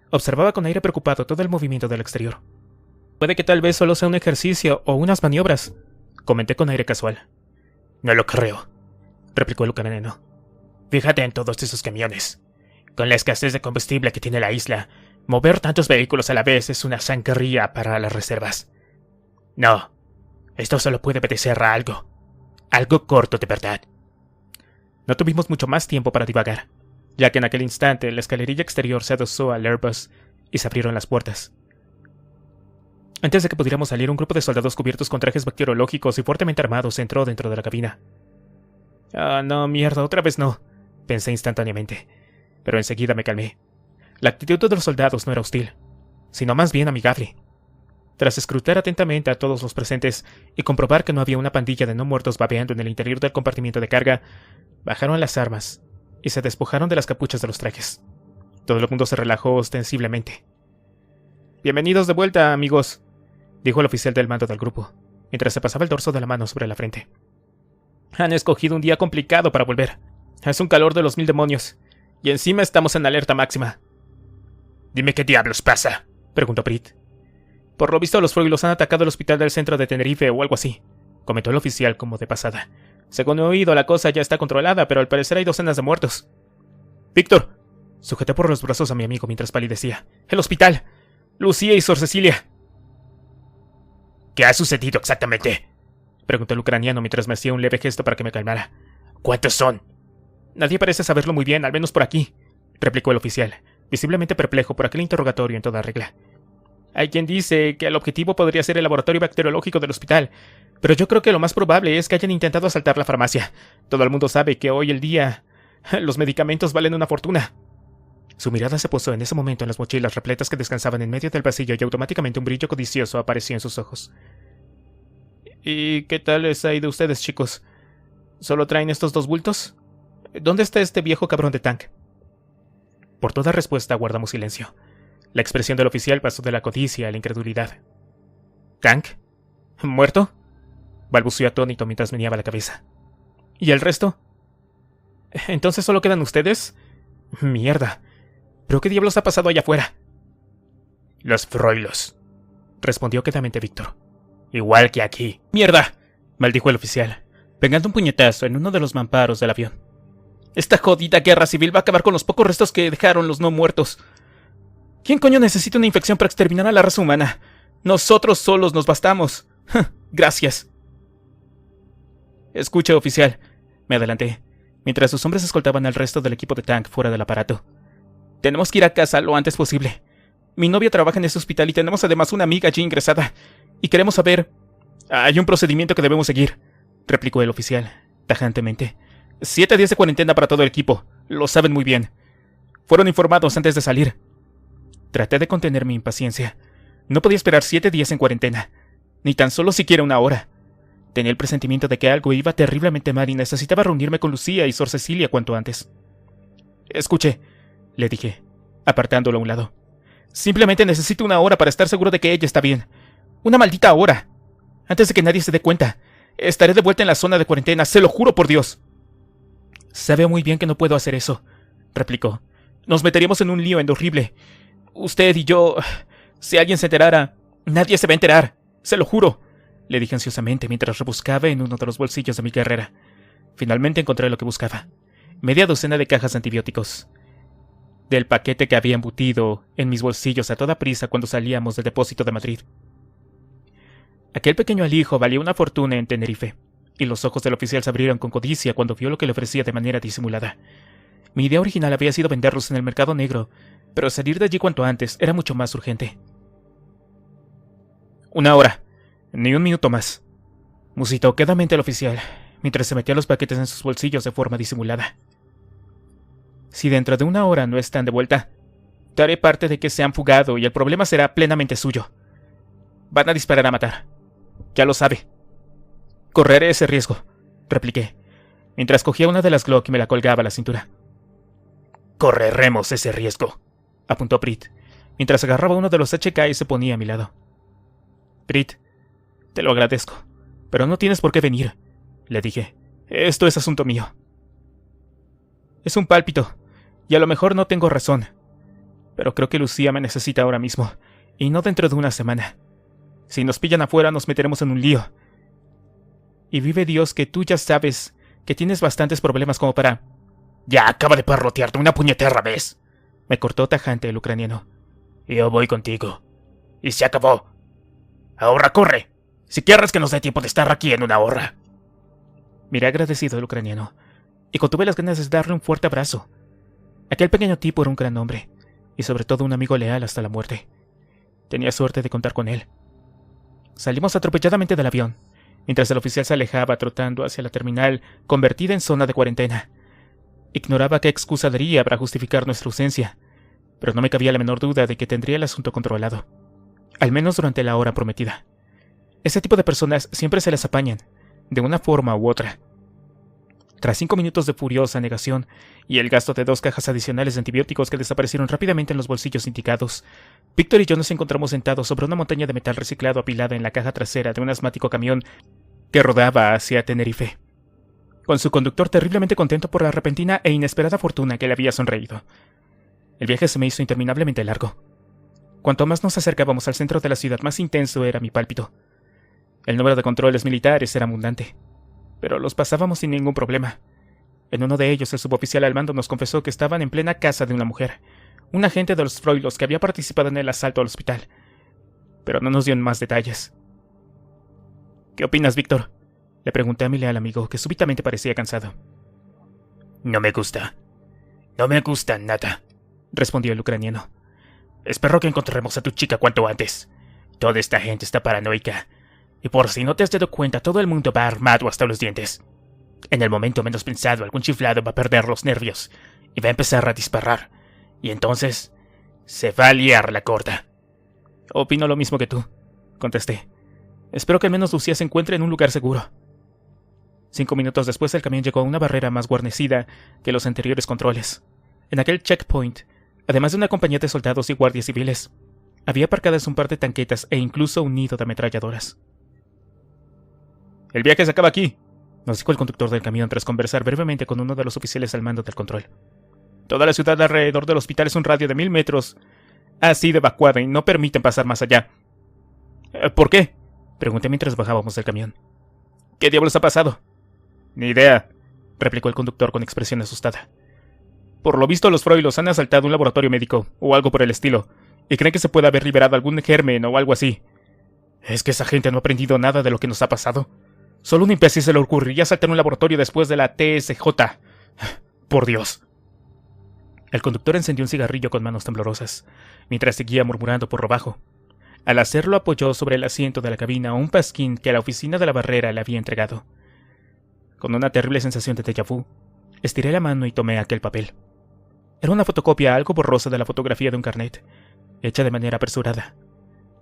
observaba con aire preocupado todo el movimiento del exterior. «Puede que tal vez solo sea un ejercicio o unas maniobras», comenté con aire casual. «No lo creo», replicó el ucraniano. «Fíjate en todos esos camiones. Con la escasez de combustible que tiene la isla, mover tantos vehículos a la vez es una sangría para las reservas. No, esto solo puede obedecer a algo corto de verdad». No tuvimos mucho más tiempo para divagar, ya que en aquel instante la escalerilla exterior se adosó al Airbus y se abrieron las puertas. Antes de que pudiéramos salir, un grupo de soldados cubiertos con trajes bacteriológicos y fuertemente armados entró dentro de la cabina. «Ah, no, mierda, otra vez no», pensé instantáneamente, pero enseguida me calmé. La actitud de los soldados no era hostil, sino más bien amigable. Tras escrutar atentamente a todos los presentes y comprobar que no había una pandilla de no muertos babeando en el interior del compartimiento de carga, bajaron las armas y se despojaron de las capuchas de los trajes. Todo el mundo se relajó ostensiblemente. «Bienvenidos de vuelta, amigos», dijo el oficial del mando del grupo, mientras se pasaba el dorso de la mano sobre la frente. «Han escogido un día complicado para volver. Es un calor de los 1000 demonios, y encima estamos en alerta máxima». «Dime qué diablos pasa», preguntó Brit. «Por lo visto los Froilos han atacado el hospital del centro de Tenerife o algo así», comentó el oficial como de pasada. «Según he oído, la cosa ya está controlada, pero al parecer hay docenas de muertos». «Víctor», sujeté por los brazos a mi amigo mientras palidecía. «El hospital. Lucía y Sor Cecilia». «¿Qué ha sucedido exactamente?», preguntó el ucraniano mientras me hacía un leve gesto para que me calmara. «¿Cuántos son?». «Nadie parece saberlo muy bien, al menos por aquí», replicó el oficial, visiblemente perplejo por aquel interrogatorio en toda regla. «Hay quien dice que el objetivo podría ser el laboratorio bacteriológico del hospital, pero yo creo que lo más probable es que hayan intentado asaltar la farmacia. Todo el mundo sabe que hoy el día los medicamentos valen una fortuna». Su mirada se posó en ese momento en las mochilas repletas que descansaban en medio del pasillo y automáticamente un brillo codicioso apareció en sus ojos. «¿Y qué tal les ha ido a ustedes, chicos? ¿Solo traen estos 2 bultos? ¿Dónde está este viejo cabrón de Tank?». Por toda respuesta guardamos silencio. La expresión del oficial pasó de la codicia a la incredulidad. «¿Tank? ¿Muerto?», balbuceó atónito mientras meneaba la cabeza. «¿Y el resto? ¿Entonces solo quedan ustedes? Mierda. ¿Pero qué diablos ha pasado allá afuera?». «Los Froilos», respondió quedamente Víctor. «Igual que aquí». «¡Mierda!», maldijo el oficial, pegando un puñetazo en uno de los mamparos del avión. «Esta jodida guerra civil va a acabar con los pocos restos que dejaron los no muertos. ¿Quién coño necesita una infección para exterminar a la raza humana? Nosotros solos nos bastamos. Gracias». «Escuche, oficial», me adelanté, mientras sus hombres escoltaban al resto del equipo de Tank fuera del aparato. «Tenemos que ir a casa lo antes posible. Mi novia trabaja en ese hospital y tenemos además una amiga allí ingresada. Y queremos saber...». «Hay un procedimiento que debemos seguir», replicó el oficial, tajantemente. 7 días de cuarentena para todo el equipo. Lo saben muy bien. Fueron informados antes de salir». Traté de contener mi impaciencia. No podía esperar 7 días en cuarentena, ni tan solo siquiera 1 hora. Tenía el presentimiento de que algo iba terriblemente mal y necesitaba reunirme con Lucía y Sor Cecilia cuanto antes. «Escuche», le dije, apartándolo a un lado. «Simplemente necesito 1 hora para estar seguro de que ella está bien. 1 maldita hora. Antes de que nadie se dé cuenta. Estaré de vuelta en la zona de cuarentena, se lo juro por Dios». «Sabe muy bien que no puedo hacer eso», replicó. «Nos meteríamos en un lío horrible. Usted y yo... Si alguien se enterara... Nadie se va a enterar. Se lo juro», le dije ansiosamente mientras rebuscaba en uno de los bolsillos de mi guerrera. Finalmente encontré lo que buscaba. Media docena de cajas de antibióticos. Del paquete que había embutido en mis bolsillos a toda prisa cuando salíamos del depósito de Madrid. Aquel pequeño alijo valía una fortuna en Tenerife, y los ojos del oficial se abrieron con codicia cuando vio lo que le ofrecía de manera disimulada. Mi idea original había sido venderlos en el mercado negro, pero salir de allí cuanto antes era mucho más urgente. «1 hora. Ni 1 minuto más», musitó quedamente el oficial, mientras se metía los paquetes en sus bolsillos de forma disimulada. «Si dentro de 1 hora no están de vuelta, daré parte de que se han fugado y el problema será plenamente suyo. Van a disparar a matar. Ya lo sabe». Correré ese riesgo, repliqué, mientras cogía una de las Glock y me la colgaba a la cintura. Correremos ese riesgo, apuntó Brit, mientras agarraba uno de los HK y se ponía a mi lado. Brit, te lo agradezco, pero no tienes por qué venir, le dije. Esto es asunto mío. Es un pálpito, y a lo mejor no tengo razón, pero creo que Lucía me necesita ahora mismo, y no dentro de una semana. Si nos pillan afuera nos meteremos en un lío. Y vive Dios que tú ya sabes que tienes bastantes problemas como para... Ya acaba de parlotearte una puñetera vez, me cortó tajante el ucraniano. Yo voy contigo. Y se acabó. Ahora corre, si quieres que nos dé tiempo de estar aquí en una hora. Miré agradecido al ucraniano, y contuve las ganas de darle un fuerte abrazo. Aquel pequeño tipo era un gran hombre, y sobre todo un amigo leal hasta la muerte. Tenía suerte de contar con él. Salimos atropelladamente del avión, mientras el oficial se alejaba trotando hacia la terminal convertida en zona de cuarentena. Ignoraba qué excusa daría para justificar nuestra ausencia, pero no me cabía la menor duda de que tendría el asunto controlado, al menos durante la hora prometida. Ese tipo de personas siempre se las apañan, de una forma u otra. Tras 5 minutos de furiosa negación y el gasto de 2 cajas adicionales de antibióticos que desaparecieron rápidamente en los bolsillos indicados, Víctor y yo nos encontramos sentados sobre una montaña de metal reciclado apilada en la caja trasera de un asmático camión que rodaba hacia Tenerife, con su conductor terriblemente contento por la repentina e inesperada fortuna que le había sonreído. El viaje se me hizo interminablemente largo. Cuanto más nos acercábamos al centro de la ciudad, más intenso era mi pálpito. El número de controles militares era abundante, pero los pasábamos sin ningún problema. En uno de ellos, el suboficial al mando nos confesó que estaban en plena casa de una mujer, un agente de los Froilos que había participado en el asalto al hospital, pero no nos dio más detalles. ¿Qué opinas, Víctor?, le pregunté a mi leal amigo, que súbitamente parecía cansado. No me gusta nada, respondió el ucraniano. Espero que encontremos a tu chica cuanto antes. Toda esta gente está paranoica, y por si no te has dado cuenta, todo el mundo va armado hasta los dientes. En el momento menos pensado, algún chiflado va a perder los nervios y va a empezar a disparar, y entonces se va a liar la corta. Opino lo mismo que tú, contesté. Espero que al menos Lucía se encuentre en un lugar seguro. 5 minutos después, el camión llegó a una barrera más guarnecida que los anteriores controles. En aquel checkpoint, además de una compañía de soldados y guardias civiles, había aparcadas un par de tanquetas e incluso un nido de ametralladoras. «El viaje se acaba aquí», nos dijo el conductor del camión tras conversar brevemente con uno de los oficiales al mando del control. «Toda la ciudad alrededor del hospital es un radio de 1000 metros. Ha sido evacuada y no permiten pasar más allá». «¿Por qué?», pregunté mientras bajábamos del camión. «¿Qué diablos ha pasado?». «Ni idea», replicó el conductor con expresión asustada. «Por lo visto, los Froilos han asaltado un laboratorio médico, o algo por el estilo, y creen que se puede haber liberado algún germen o algo así. ¿Es que esa gente no ha aprendido nada de lo que nos ha pasado? Solo un imbécil se le ocurriría asaltar un laboratorio después de la TSJ. Por Dios». El conductor encendió un cigarrillo con manos temblorosas, mientras seguía murmurando por lo bajo. Al hacerlo, apoyó sobre el asiento de la cabina un pasquín que a la oficina de la barrera le había entregado. Con una terrible sensación de déjà vu, estiré la mano y tomé aquel papel. Era una fotocopia algo borrosa de la fotografía de un carnet, hecha de manera apresurada.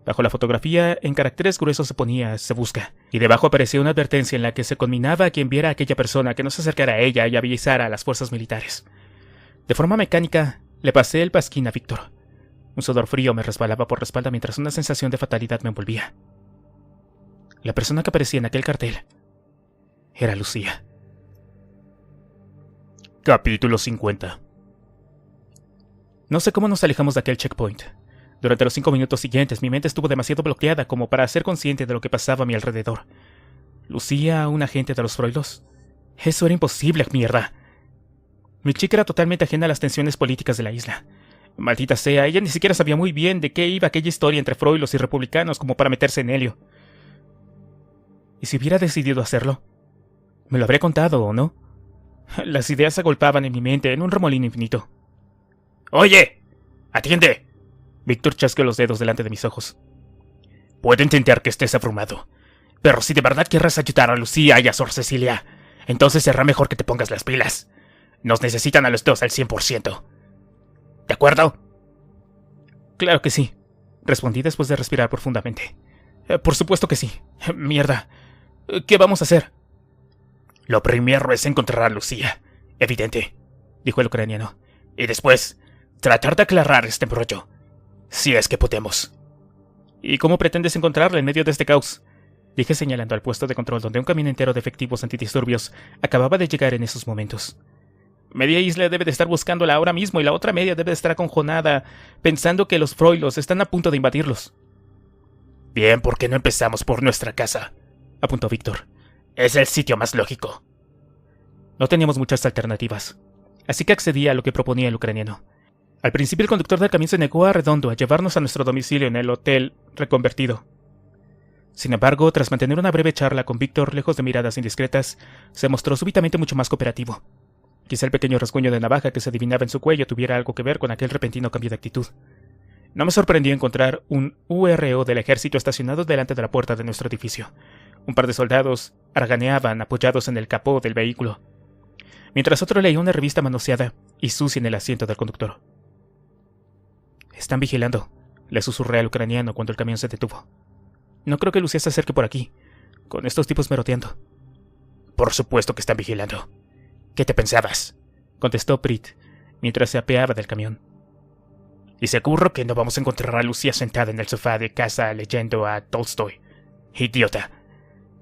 Bajo la fotografía, en caracteres gruesos se ponía «Se busca», y debajo aparecía una advertencia en la que se conminaba a quien viera a aquella persona que no se acercara a ella y avisara a las fuerzas militares. De forma mecánica, le pasé el pasquín a Víctor. Un sudor frío me resbalaba por la espalda mientras una sensación de fatalidad me envolvía. La persona que aparecía en aquel cartel era Lucía. Capítulo 50. No sé cómo nos alejamos de aquel checkpoint. Durante los 5 minutos siguientes, mi mente estuvo demasiado bloqueada como para ser consciente de lo que pasaba a mi alrededor. ¿Lucía, un agente de los Froilos? Eso era imposible, mierda. Mi chica era totalmente ajena a las tensiones políticas de la isla. Maldita sea, ella ni siquiera sabía muy bien de qué iba aquella historia entre Froilos y republicanos como para meterse en ello. ¿Y si hubiera decidido hacerlo? ¿Me lo habría contado o no? Las ideas se agolpaban en mi mente en un remolino infinito. ¡Oye! ¡Atiende! Víctor chasqueó los dedos delante de mis ojos. Puedo entender que estés abrumado, pero si de verdad querrás ayudar a Lucía y a Sor Cecilia, entonces será mejor que te pongas las pilas. Nos necesitan a los dos al 100%. ¿De acuerdo? Claro que sí, respondí después de respirar profundamente. Por supuesto que sí. Mierda. ¿Qué vamos a hacer? Lo primero es encontrar a Lucía, evidente, dijo el ucraniano. Y después, tratar de aclarar este embrollo, si es que podemos. ¿Y cómo pretendes encontrarla en medio de este caos? Dije señalando al puesto de control donde un camión entero de efectivos antidisturbios acababa de llegar en esos momentos. Media isla debe de estar buscándola ahora mismo y la otra media debe de estar aconjonada, pensando que los Froilos están a punto de invadirlos. Bien, ¿por qué no empezamos por nuestra casa?, apuntó Víctor. Es el sitio más lógico. No teníamos muchas alternativas, así que accedí a lo que proponía el ucraniano. Al principio el conductor del camión se negó a redondo a llevarnos a nuestro domicilio en el hotel reconvertido. Sin embargo, tras mantener una breve charla con Víctor lejos de miradas indiscretas, se mostró súbitamente mucho más cooperativo. Quizá el pequeño rasguño de navaja que se adivinaba en su cuello tuviera algo que ver con aquel repentino cambio de actitud. No me sorprendió encontrar un URO del ejército estacionado delante de la puerta de nuestro edificio. Un par de soldados haraganeaban apoyados en el capó del vehículo, mientras otro leía una revista manoseada y sucia en el asiento del conductor. «Están vigilando», le susurré al ucraniano cuando el camión se detuvo. «No creo que Lucía se acerque por aquí, con estos tipos merodeando». «Por supuesto que están vigilando. ¿Qué te pensabas?», contestó Prit, mientras se apeaba del camión. «Y seguro que no vamos a encontrar a Lucía sentada en el sofá de casa leyendo a Tolstoy. Idiota.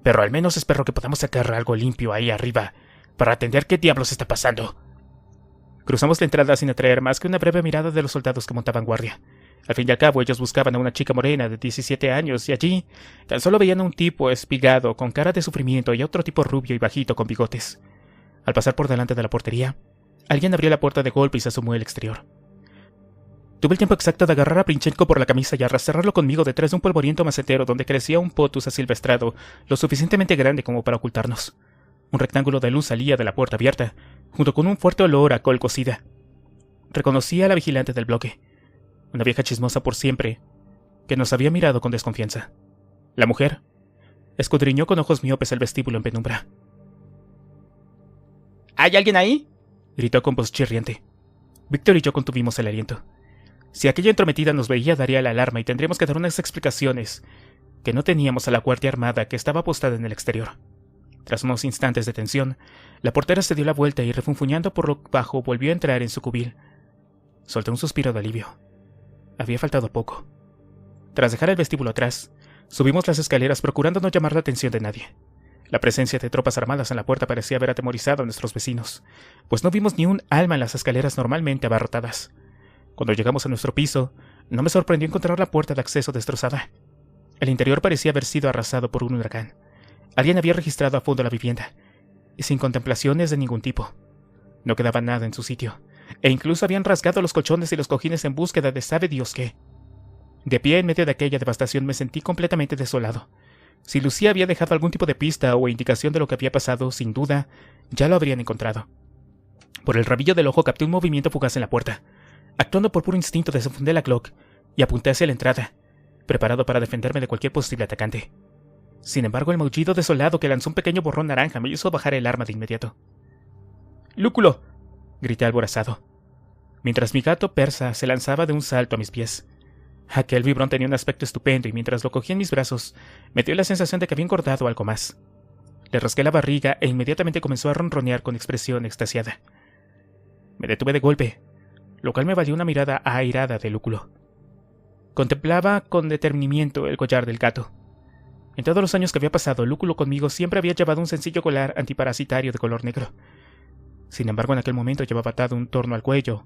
Pero al menos espero que podamos sacar algo limpio ahí arriba para atender qué diablos está pasando». Cruzamos la entrada sin atraer más que una breve mirada de los soldados que montaban guardia. Al fin y al cabo, ellos buscaban a una chica morena de 17 años y allí tan solo veían a un tipo espigado con cara de sufrimiento y a otro tipo rubio y bajito con bigotes. Al pasar por delante de la portería, alguien abrió la puerta de golpe y se asomó al exterior. Tuve el tiempo exacto de agarrar a Princhenko por la camisa y arrastrarlo conmigo detrás de un polvoriento macetero donde crecía un potus asilvestrado lo suficientemente grande como para ocultarnos. Un rectángulo de luz salía de la puerta abierta, junto con un fuerte olor a col cocida. Reconocí a la vigilante del bloque, una vieja chismosa por siempre, que nos había mirado con desconfianza. La mujer escudriñó con ojos miopes el vestíbulo en penumbra. ¿Hay alguien ahí?, gritó con voz chirriante. Víctor y yo contuvimos el aliento. Si aquella entrometida nos veía, daría la alarma y tendríamos que dar unas explicaciones que no teníamos a la guardia armada que estaba postada en el exterior. Tras unos instantes de tensión, la portera se dio la vuelta y, refunfuñando por lo bajo, volvió a entrar en su cubil. Solté un suspiro de alivio. Había faltado poco. Tras dejar el vestíbulo atrás, subimos las escaleras procurando no llamar la atención de nadie. La presencia de tropas armadas en la puerta parecía haber atemorizado a nuestros vecinos, pues no vimos ni un alma en las escaleras normalmente abarrotadas. Cuando llegamos a nuestro piso, no me sorprendió encontrar la puerta de acceso destrozada. El interior parecía haber sido arrasado por un huracán. Alguien había registrado a fondo la vivienda, y sin contemplaciones de ningún tipo. No quedaba nada en su sitio, e incluso habían rasgado los colchones y los cojines en búsqueda de sabe Dios qué. De pie en medio de aquella devastación me sentí completamente desolado. Si Lucía había dejado algún tipo de pista o indicación de lo que había pasado, sin duda, ya lo habrían encontrado. Por el rabillo del ojo capté un movimiento fugaz en la puerta. Actuando por puro instinto, desenfundé la Glock y apunté hacia la entrada, preparado para defenderme de cualquier posible atacante. Sin embargo, el maullido desolado que lanzó un pequeño borrón naranja me hizo bajar el arma de inmediato. ¡Lúculo!, grité alborazado, mientras mi gato persa se lanzaba de un salto a mis pies. Aquel vibrón tenía un aspecto estupendo y mientras lo cogía en mis brazos, me dio la sensación de que había engordado algo más. Le rasqué la barriga e inmediatamente comenzó a ronronear con expresión extasiada. Me detuve de golpe, lo cual me valió una mirada airada de Lúculo. Contemplaba con detenimiento el collar del gato. En todos los años que había pasado, Lúculo conmigo siempre había llevado un sencillo collar antiparasitario de color negro. Sin embargo, en aquel momento llevaba atado un torno al cuello,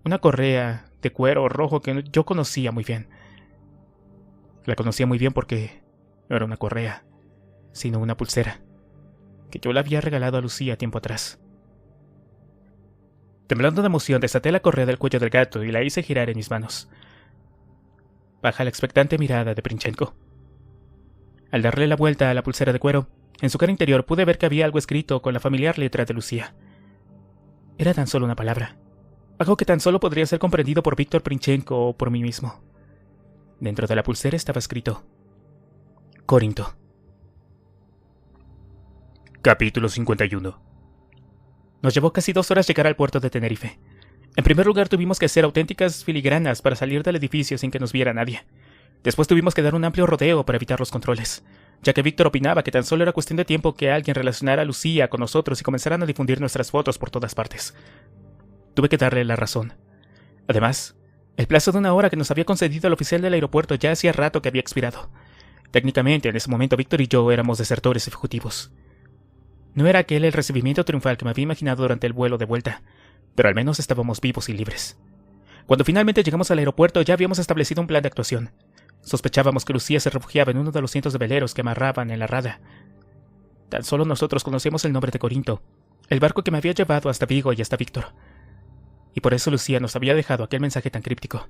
una correa de cuero rojo que yo conocía muy bien. La conocía muy bien porque no era una correa, sino una pulsera, que yo le había regalado a Lucía tiempo atrás. Temblando de emoción, desaté la correa del cuello del gato y la hice girar en mis manos, bajo la expectante mirada de Princhenko. Al darle la vuelta a la pulsera de cuero, en su cara interior pude ver que había algo escrito con la familiar letra de Lucía. Era tan solo una palabra, algo que tan solo podría ser comprendido por Víctor Princhenko o por mí mismo. Dentro de la pulsera estaba escrito: Corinto. Capítulo 51. Nos llevó casi 2 horas llegar al puerto de Tenerife. En primer lugar tuvimos que hacer auténticas filigranas para salir del edificio sin que nos viera nadie. Después tuvimos que dar un amplio rodeo para evitar los controles. ya que Víctor opinaba que tan solo era cuestión de tiempo que alguien relacionara a Lucía con nosotros y comenzaran a difundir nuestras fotos por todas partes. Tuve que darle la razón. Además, el plazo de 1 hora que nos había concedido el oficial del aeropuerto ya hacía rato que había expirado. Técnicamente, en ese momento Víctor y yo éramos desertores y fugitivos. No era aquel el recibimiento triunfal que me había imaginado durante el vuelo de vuelta, pero al menos estábamos vivos y libres. Cuando finalmente llegamos al aeropuerto ya habíamos establecido un plan de actuación. Sospechábamos que Lucía se refugiaba en uno de los cientos de veleros que amarraban en la rada. Tan solo nosotros conocíamos el nombre de Corinto, el barco que me había llevado hasta Vigo y hasta Víctor. Y por eso Lucía nos había dejado aquel mensaje tan críptico,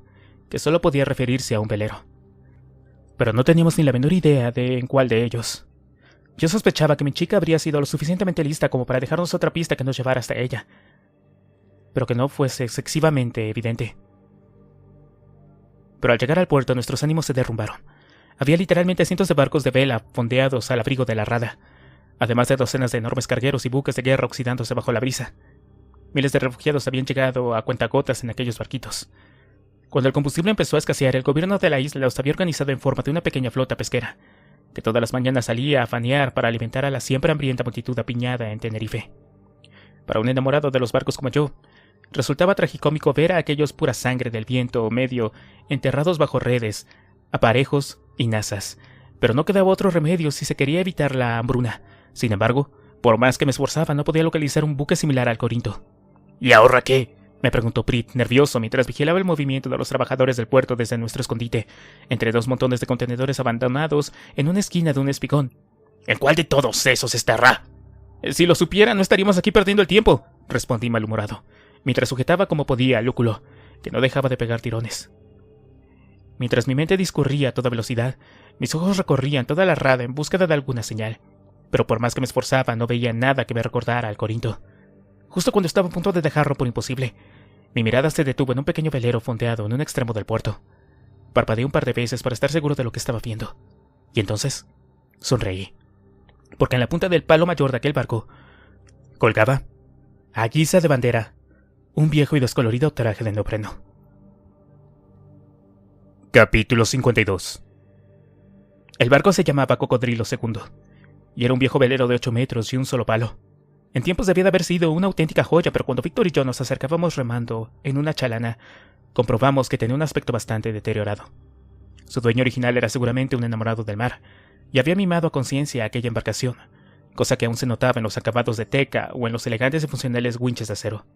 que solo podía referirse a un velero. Pero no teníamos ni la menor idea de en cuál de ellos. Yo sospechaba que mi chica habría sido lo suficientemente lista como para dejarnos otra pista que nos llevara hasta ella, pero que no fuese excesivamente evidente. Pero al llegar al puerto nuestros ánimos se derrumbaron. Había literalmente cientos de barcos de vela fondeados al abrigo de la rada, además de docenas de enormes cargueros y buques de guerra oxidándose bajo la brisa. Miles de refugiados habían llegado a cuentagotas en aquellos barquitos. Cuando el combustible empezó a escasear, el gobierno de la isla los había organizado en forma de una pequeña flota pesquera, que todas las mañanas salía a fanear para alimentar a la siempre hambrienta multitud apiñada en Tenerife. Para un enamorado de los barcos como yo, resultaba tragicómico ver a aquellos pura sangre del viento medio enterrados bajo redes, aparejos y nazas, pero no quedaba otro remedio si se quería evitar la hambruna. Sin embargo, por más que me esforzaba, no podía localizar un buque similar al Corinto. ¿Y ahora qué?, me preguntó Prit, nervioso, mientras vigilaba el movimiento de los trabajadores del puerto desde nuestro escondite, entre 2 montones de contenedores abandonados en una esquina de un espigón. ¿En cuál de todos esos estará? Si lo supiera, no estaríamos aquí perdiendo el tiempo, respondí malhumorado, mientras sujetaba como podía al lúculo, que no dejaba de pegar tirones. Mientras mi mente discurría a toda velocidad, mis ojos recorrían toda la rada en búsqueda de alguna señal, pero por más que me esforzaba no veía nada que me recordara al Corinto. Justo cuando estaba a punto de dejarlo por imposible, mi mirada se detuvo en un pequeño velero fondeado en un extremo del puerto. Parpadeé un par de veces para estar seguro de lo que estaba viendo, y entonces sonreí, porque en la punta del palo mayor de aquel barco colgaba, a guisa de bandera, un viejo y descolorido traje de neopreno. Capítulo 52. El barco se llamaba Cocodrilo II, y era un viejo velero de 8 metros y un solo palo. En tiempos debía de haber sido una auténtica joya, pero cuando Víctor y yo nos acercábamos remando en una chalana, comprobamos que tenía un aspecto bastante deteriorado. Su dueño original era seguramente un enamorado del mar, y había mimado a conciencia aquella embarcación, cosa que aún se notaba en los acabados de teca o en los elegantes y funcionales winches de acero.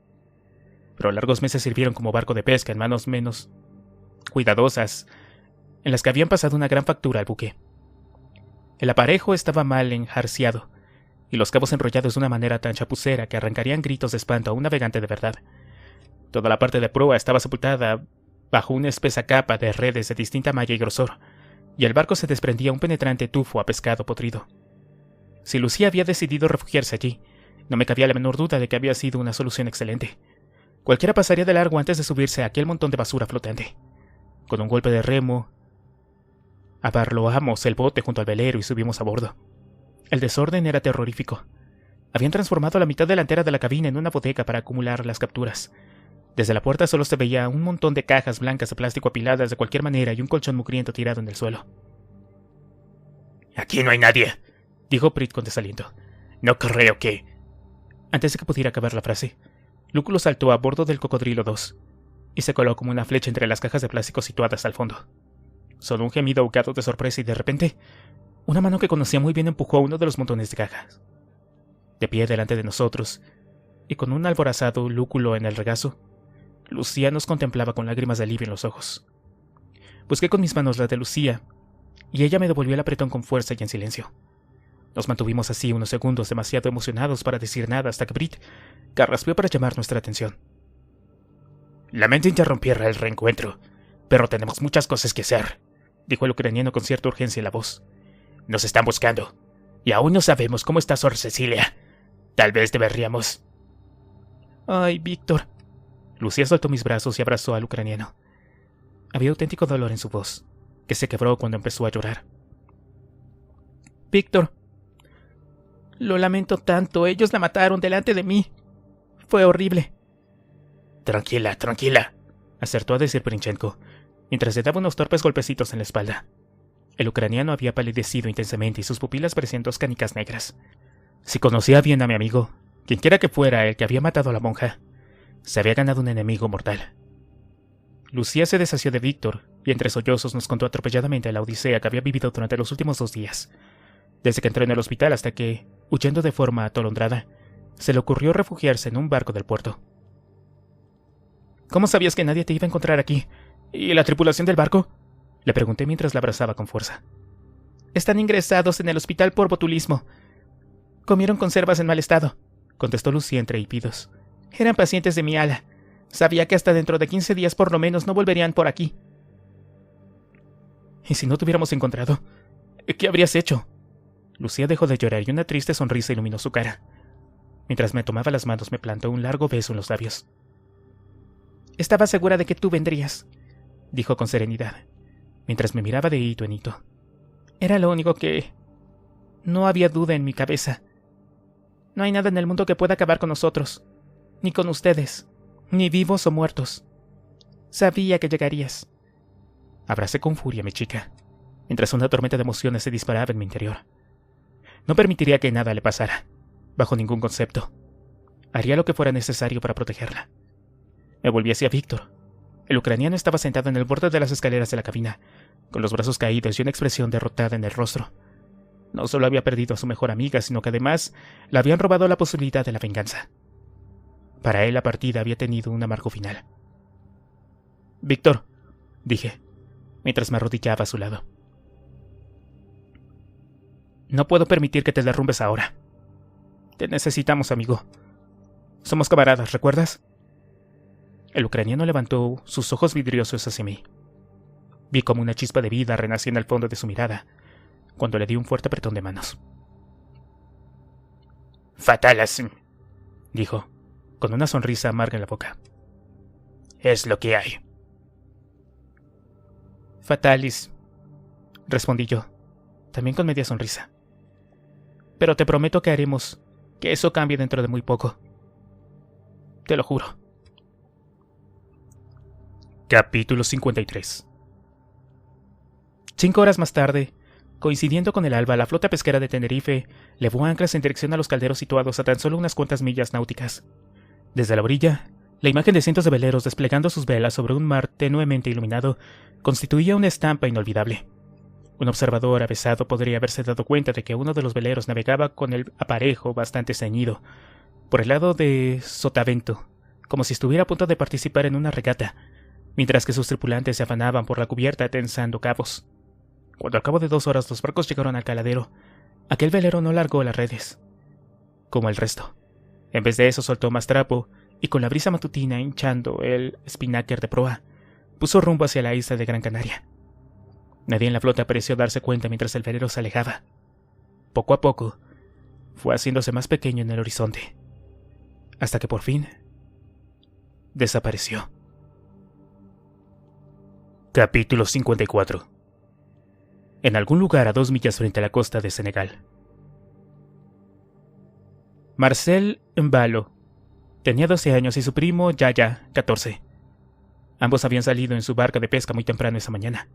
Pero largos meses sirvieron como barco de pesca en manos menos cuidadosas, en las que habían pasado una gran factura al buque. El aparejo estaba mal enjarciado, y los cabos enrollados de una manera tan chapucera que arrancarían gritos de espanto a un navegante de verdad. Toda la parte de proa estaba sepultada bajo una espesa capa de redes de distinta malla y grosor, y el barco se desprendía un penetrante tufo a pescado podrido. Si Lucía había decidido refugiarse allí, no me cabía la menor duda de que había sido una solución excelente. Cualquiera pasaría de largo antes de subirse a aquel montón de basura flotante. Con un golpe de remo, abarloamos el bote junto al velero y subimos a bordo. El desorden era terrorífico. Habían transformado la mitad delantera de la cabina en una bodega para acumular las capturas. Desde la puerta solo se veía un montón de cajas blancas de plástico apiladas de cualquier manera y un colchón mugriento tirado en el suelo. «Aquí no hay nadie», dijo Prit con desaliento. «No creo que...». Antes de que pudiera acabar la frase, Lúculo saltó a bordo del Cocodrilo II y se coló como una flecha entre las cajas de plástico situadas al fondo. Sonó un gemido ahogado de sorpresa y de repente, una mano que conocía muy bien empujó a uno de los montones de cajas. De pie delante de nosotros, y con un alborazado lúculo en el regazo, Lucía nos contemplaba con lágrimas de alivio en los ojos. Busqué con mis manos la de Lucía, y ella me devolvió el apretón con fuerza y en silencio. Nos mantuvimos así unos segundos demasiado emocionados para decir nada hasta que Brit carraspeó para llamar nuestra atención. «Lamento interrumpir el reencuentro, pero tenemos muchas cosas que hacer», dijo el ucraniano con cierta urgencia en la voz. «Nos están buscando, y aún no sabemos cómo está Sor Cecilia. Tal vez deberíamos...». «Ay, Víctor». Lucía soltó mis brazos y abrazó al ucraniano. Había auténtico dolor en su voz, que se quebró cuando empezó a llorar. «Víctor, lo lamento tanto. Ellos la mataron delante de mí. Fue horrible». «Tranquila, tranquila», acertó a decir Princhenko, mientras le daba unos torpes golpecitos en la espalda. El ucraniano había palidecido intensamente y sus pupilas parecían dos canicas negras. Si conocía bien a mi amigo, quienquiera que fuera el que había matado a la monja, se había ganado un enemigo mortal. Lucía se deshació de Víctor y entre sollozos nos contó atropelladamente la odisea que había vivido durante los últimos 2 días, desde que entró en el hospital hasta que, huyendo de forma atolondrada, se le ocurrió refugiarse en un barco del puerto. ¿Cómo sabías que nadie te iba a encontrar aquí? ¿Y la tripulación del barco? Le pregunté mientras la abrazaba con fuerza. Están ingresados en el hospital por botulismo. Comieron conservas en mal estado, contestó Lucía entre hipidos. Eran pacientes de mi ala. Sabía que hasta dentro de 15 días por lo menos no volverían por aquí. ¿Y si no te hubiéramos encontrado? ¿Qué habrías hecho? Lucía dejó de llorar y una triste sonrisa iluminó su cara. Mientras me tomaba las manos me plantó un largo beso en los labios. Estaba segura de que tú vendrías, dijo con serenidad, mientras me miraba de hito en hito. Era lo único que... No había duda en mi cabeza. No hay nada en el mundo que pueda acabar con nosotros, ni con ustedes, ni vivos o muertos. Sabía que llegarías. Abracé con furia a mi chica, mientras una tormenta de emociones se disparaba en mi interior. No permitiría que nada le pasara, bajo ningún concepto. Haría lo que fuera necesario para protegerla. Me volví hacia Víctor. El ucraniano estaba sentado en el borde de las escaleras de la cabina, con los brazos caídos y una expresión derrotada en el rostro. No solo había perdido a su mejor amiga, sino que además le habían robado la posibilidad de la venganza. Para él la partida había tenido un amargo final. «Víctor», dije, mientras me arrodillaba a su lado. «No puedo permitir que te derrumbes ahora. Te necesitamos, amigo. Somos camaradas, ¿recuerdas?» El ucraniano levantó sus ojos vidriosos hacia mí. Vi como una chispa de vida renacía en el fondo de su mirada, cuando le di un fuerte apretón de manos. «Fatalis», dijo, con una sonrisa amarga en la boca. «Es lo que hay». «Fatalis», respondí yo, también con media sonrisa. «Pero te prometo que haremos que eso cambie dentro de muy poco. Te lo juro». Capítulo 53. 5 horas más tarde, coincidiendo con el alba, la flota pesquera de Tenerife levó anclas en dirección a los calderos situados a tan solo unas cuantas millas náuticas. Desde la orilla, la imagen de cientos de veleros desplegando sus velas sobre un mar tenuemente iluminado constituía una estampa inolvidable. Un observador avesado podría haberse dado cuenta de que uno de los veleros navegaba con el aparejo bastante ceñido, por el lado de Sotavento, como si estuviera a punto de participar en una regata, mientras que sus tripulantes se afanaban por la cubierta tensando cabos. Cuando al cabo de 2 horas los barcos llegaron al caladero, aquel velero no largó las redes, como el resto. En vez de eso soltó más trapo y con la brisa matutina hinchando el spinnaker de proa, puso rumbo hacia la isla de Gran Canaria. Nadie en la flota pareció darse cuenta mientras el velero se alejaba. Poco a poco, fue haciéndose más pequeño en el horizonte, hasta que por fin desapareció. Capítulo 54. En algún lugar a 2 millas frente a la costa de Senegal. Marcel Mbalo tenía 12 años y su primo Yaya 14. Ambos habían salido en su barca de pesca muy temprano esa mañana,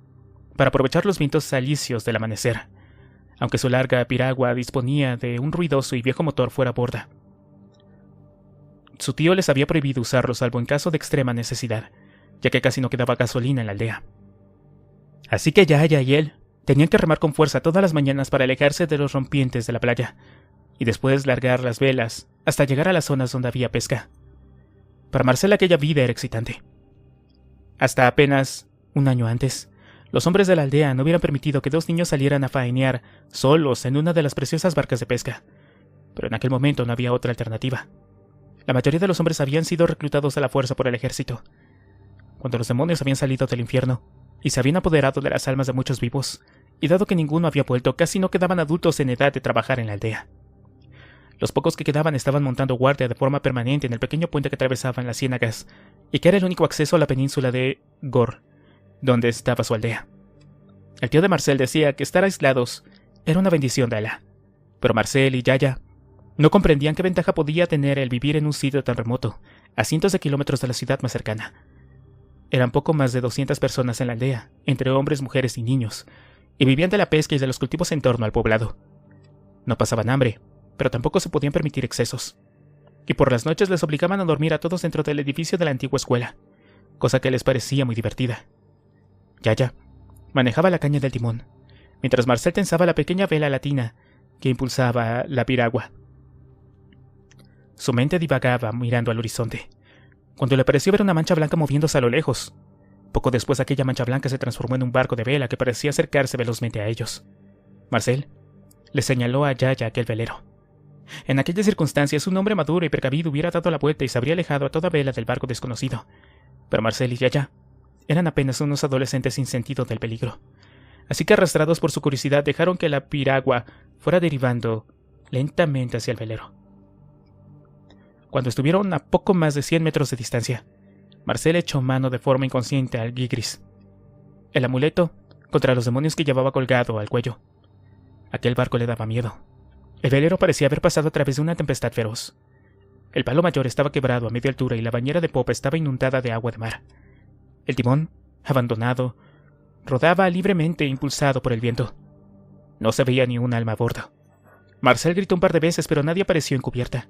para aprovechar los vientos alisios del amanecer, aunque su larga piragua disponía de un ruidoso y viejo motor fuera a borda. Su tío les había prohibido usarlo salvo en caso de extrema necesidad, ya que casi no quedaba gasolina en la aldea. Así que Yaya y él tenían que remar con fuerza todas las mañanas para alejarse de los rompientes de la playa, y después largar las velas hasta llegar a las zonas donde había pesca. Para Marcel aquella vida era excitante. Hasta apenas un año antes, los hombres de la aldea no hubieran permitido que 2 niños salieran a faenear solos en una de las preciosas barcas de pesca, pero en aquel momento no había otra alternativa. La mayoría de los hombres habían sido reclutados a la fuerza por el ejército. Cuando los demonios habían salido del infierno y se habían apoderado de las almas de muchos vivos, y dado que ninguno había vuelto, casi no quedaban adultos en edad de trabajar en la aldea. Los pocos que quedaban estaban montando guardia de forma permanente en el pequeño puente que atravesaban las ciénagas, y que era el único acceso a la península de Gor, donde estaba su aldea. El tío de Marcel decía que estar aislados era una bendición de Alá, pero Marcel y Yaya no comprendían qué ventaja podía tener el vivir en un sitio tan remoto, a cientos de kilómetros de la ciudad más cercana. Eran poco más de 200 personas en la aldea, entre hombres, mujeres y niños, y vivían de la pesca y de los cultivos en torno al poblado. No pasaban hambre, pero tampoco se podían permitir excesos. Y por las noches les obligaban a dormir a todos dentro del edificio de la antigua escuela, cosa que les parecía muy divertida. Yaya manejaba la caña del timón, mientras Marcel tensaba la pequeña vela latina que impulsaba la piragua. Su mente divagaba mirando al horizonte, cuando le pareció ver una mancha blanca moviéndose a lo lejos. Poco después aquella mancha blanca se transformó en un barco de vela que parecía acercarse velozmente a ellos. Marcel le señaló a Yaya aquel velero. En aquellas circunstancias, un hombre maduro y precavido hubiera dado la vuelta y se habría alejado a toda vela del barco desconocido. Pero Marcel y Yaya eran apenas unos adolescentes sin sentido del peligro. Así que, arrastrados por su curiosidad, dejaron que la piragua fuera derivando lentamente hacia el velero. Cuando estuvieron a poco más de 100 metros de distancia, Marcel echó mano de forma inconsciente al gigris, el amuleto contra los demonios que llevaba colgado al cuello. Aquel barco le daba miedo. El velero parecía haber pasado a través de una tempestad feroz. El palo mayor estaba quebrado a media altura y la bañera de popa estaba inundada de agua de mar. El timón, abandonado, rodaba libremente impulsado por el viento. No se veía ni un alma a bordo. Marcel gritó un par de veces, pero nadie apareció en cubierta.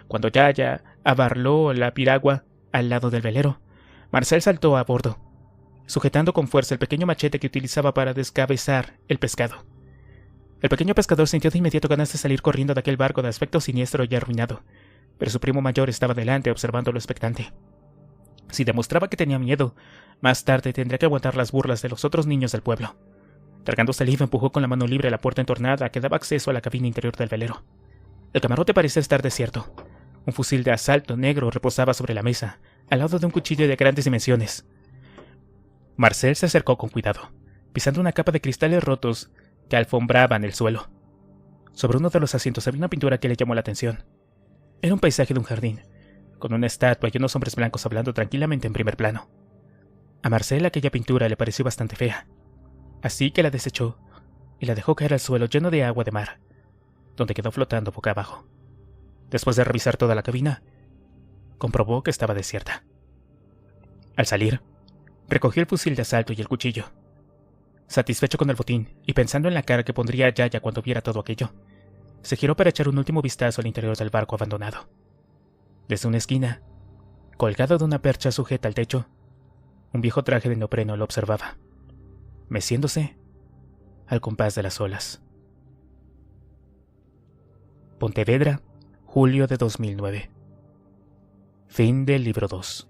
Cuando Yaya abarló la piragua al lado del velero, Marcel saltó a bordo, sujetando con fuerza el pequeño machete que utilizaba para descabezar el pescado. El pequeño pescador sintió de inmediato ganas de salir corriendo de aquel barco de aspecto siniestro y arruinado, pero su primo mayor estaba delante observándolo expectante. Si demostraba que tenía miedo, más tarde tendría que aguantar las burlas de los otros niños del pueblo. Tragando saliva, empujó con la mano libre la puerta entornada que daba acceso a la cabina interior del velero. El camarote parecía estar desierto. Un fusil de asalto negro reposaba sobre la mesa, al lado de un cuchillo de grandes dimensiones. Marcel se acercó con cuidado, pisando una capa de cristales rotos que alfombraban el suelo. Sobre uno de los asientos había una pintura que le llamó la atención. Era un paisaje de un jardín, con una estatua y unos hombres blancos hablando tranquilamente en primer plano. A Marcel aquella pintura le pareció bastante fea, así que la desechó y la dejó caer al suelo lleno de agua de mar, donde quedó flotando boca abajo. Después de revisar toda la cabina, comprobó que estaba desierta. Al salir, recogió el fusil de asalto y el cuchillo. Satisfecho con el botín y pensando en la cara que pondría Yaya cuando viera todo aquello, se giró para echar un último vistazo al interior del barco abandonado. Desde una esquina, colgado de una percha sujeta al techo, un viejo traje de neopreno lo observaba, meciéndose al compás de las olas. Pontevedra, julio de 2009. Fin del libro 2.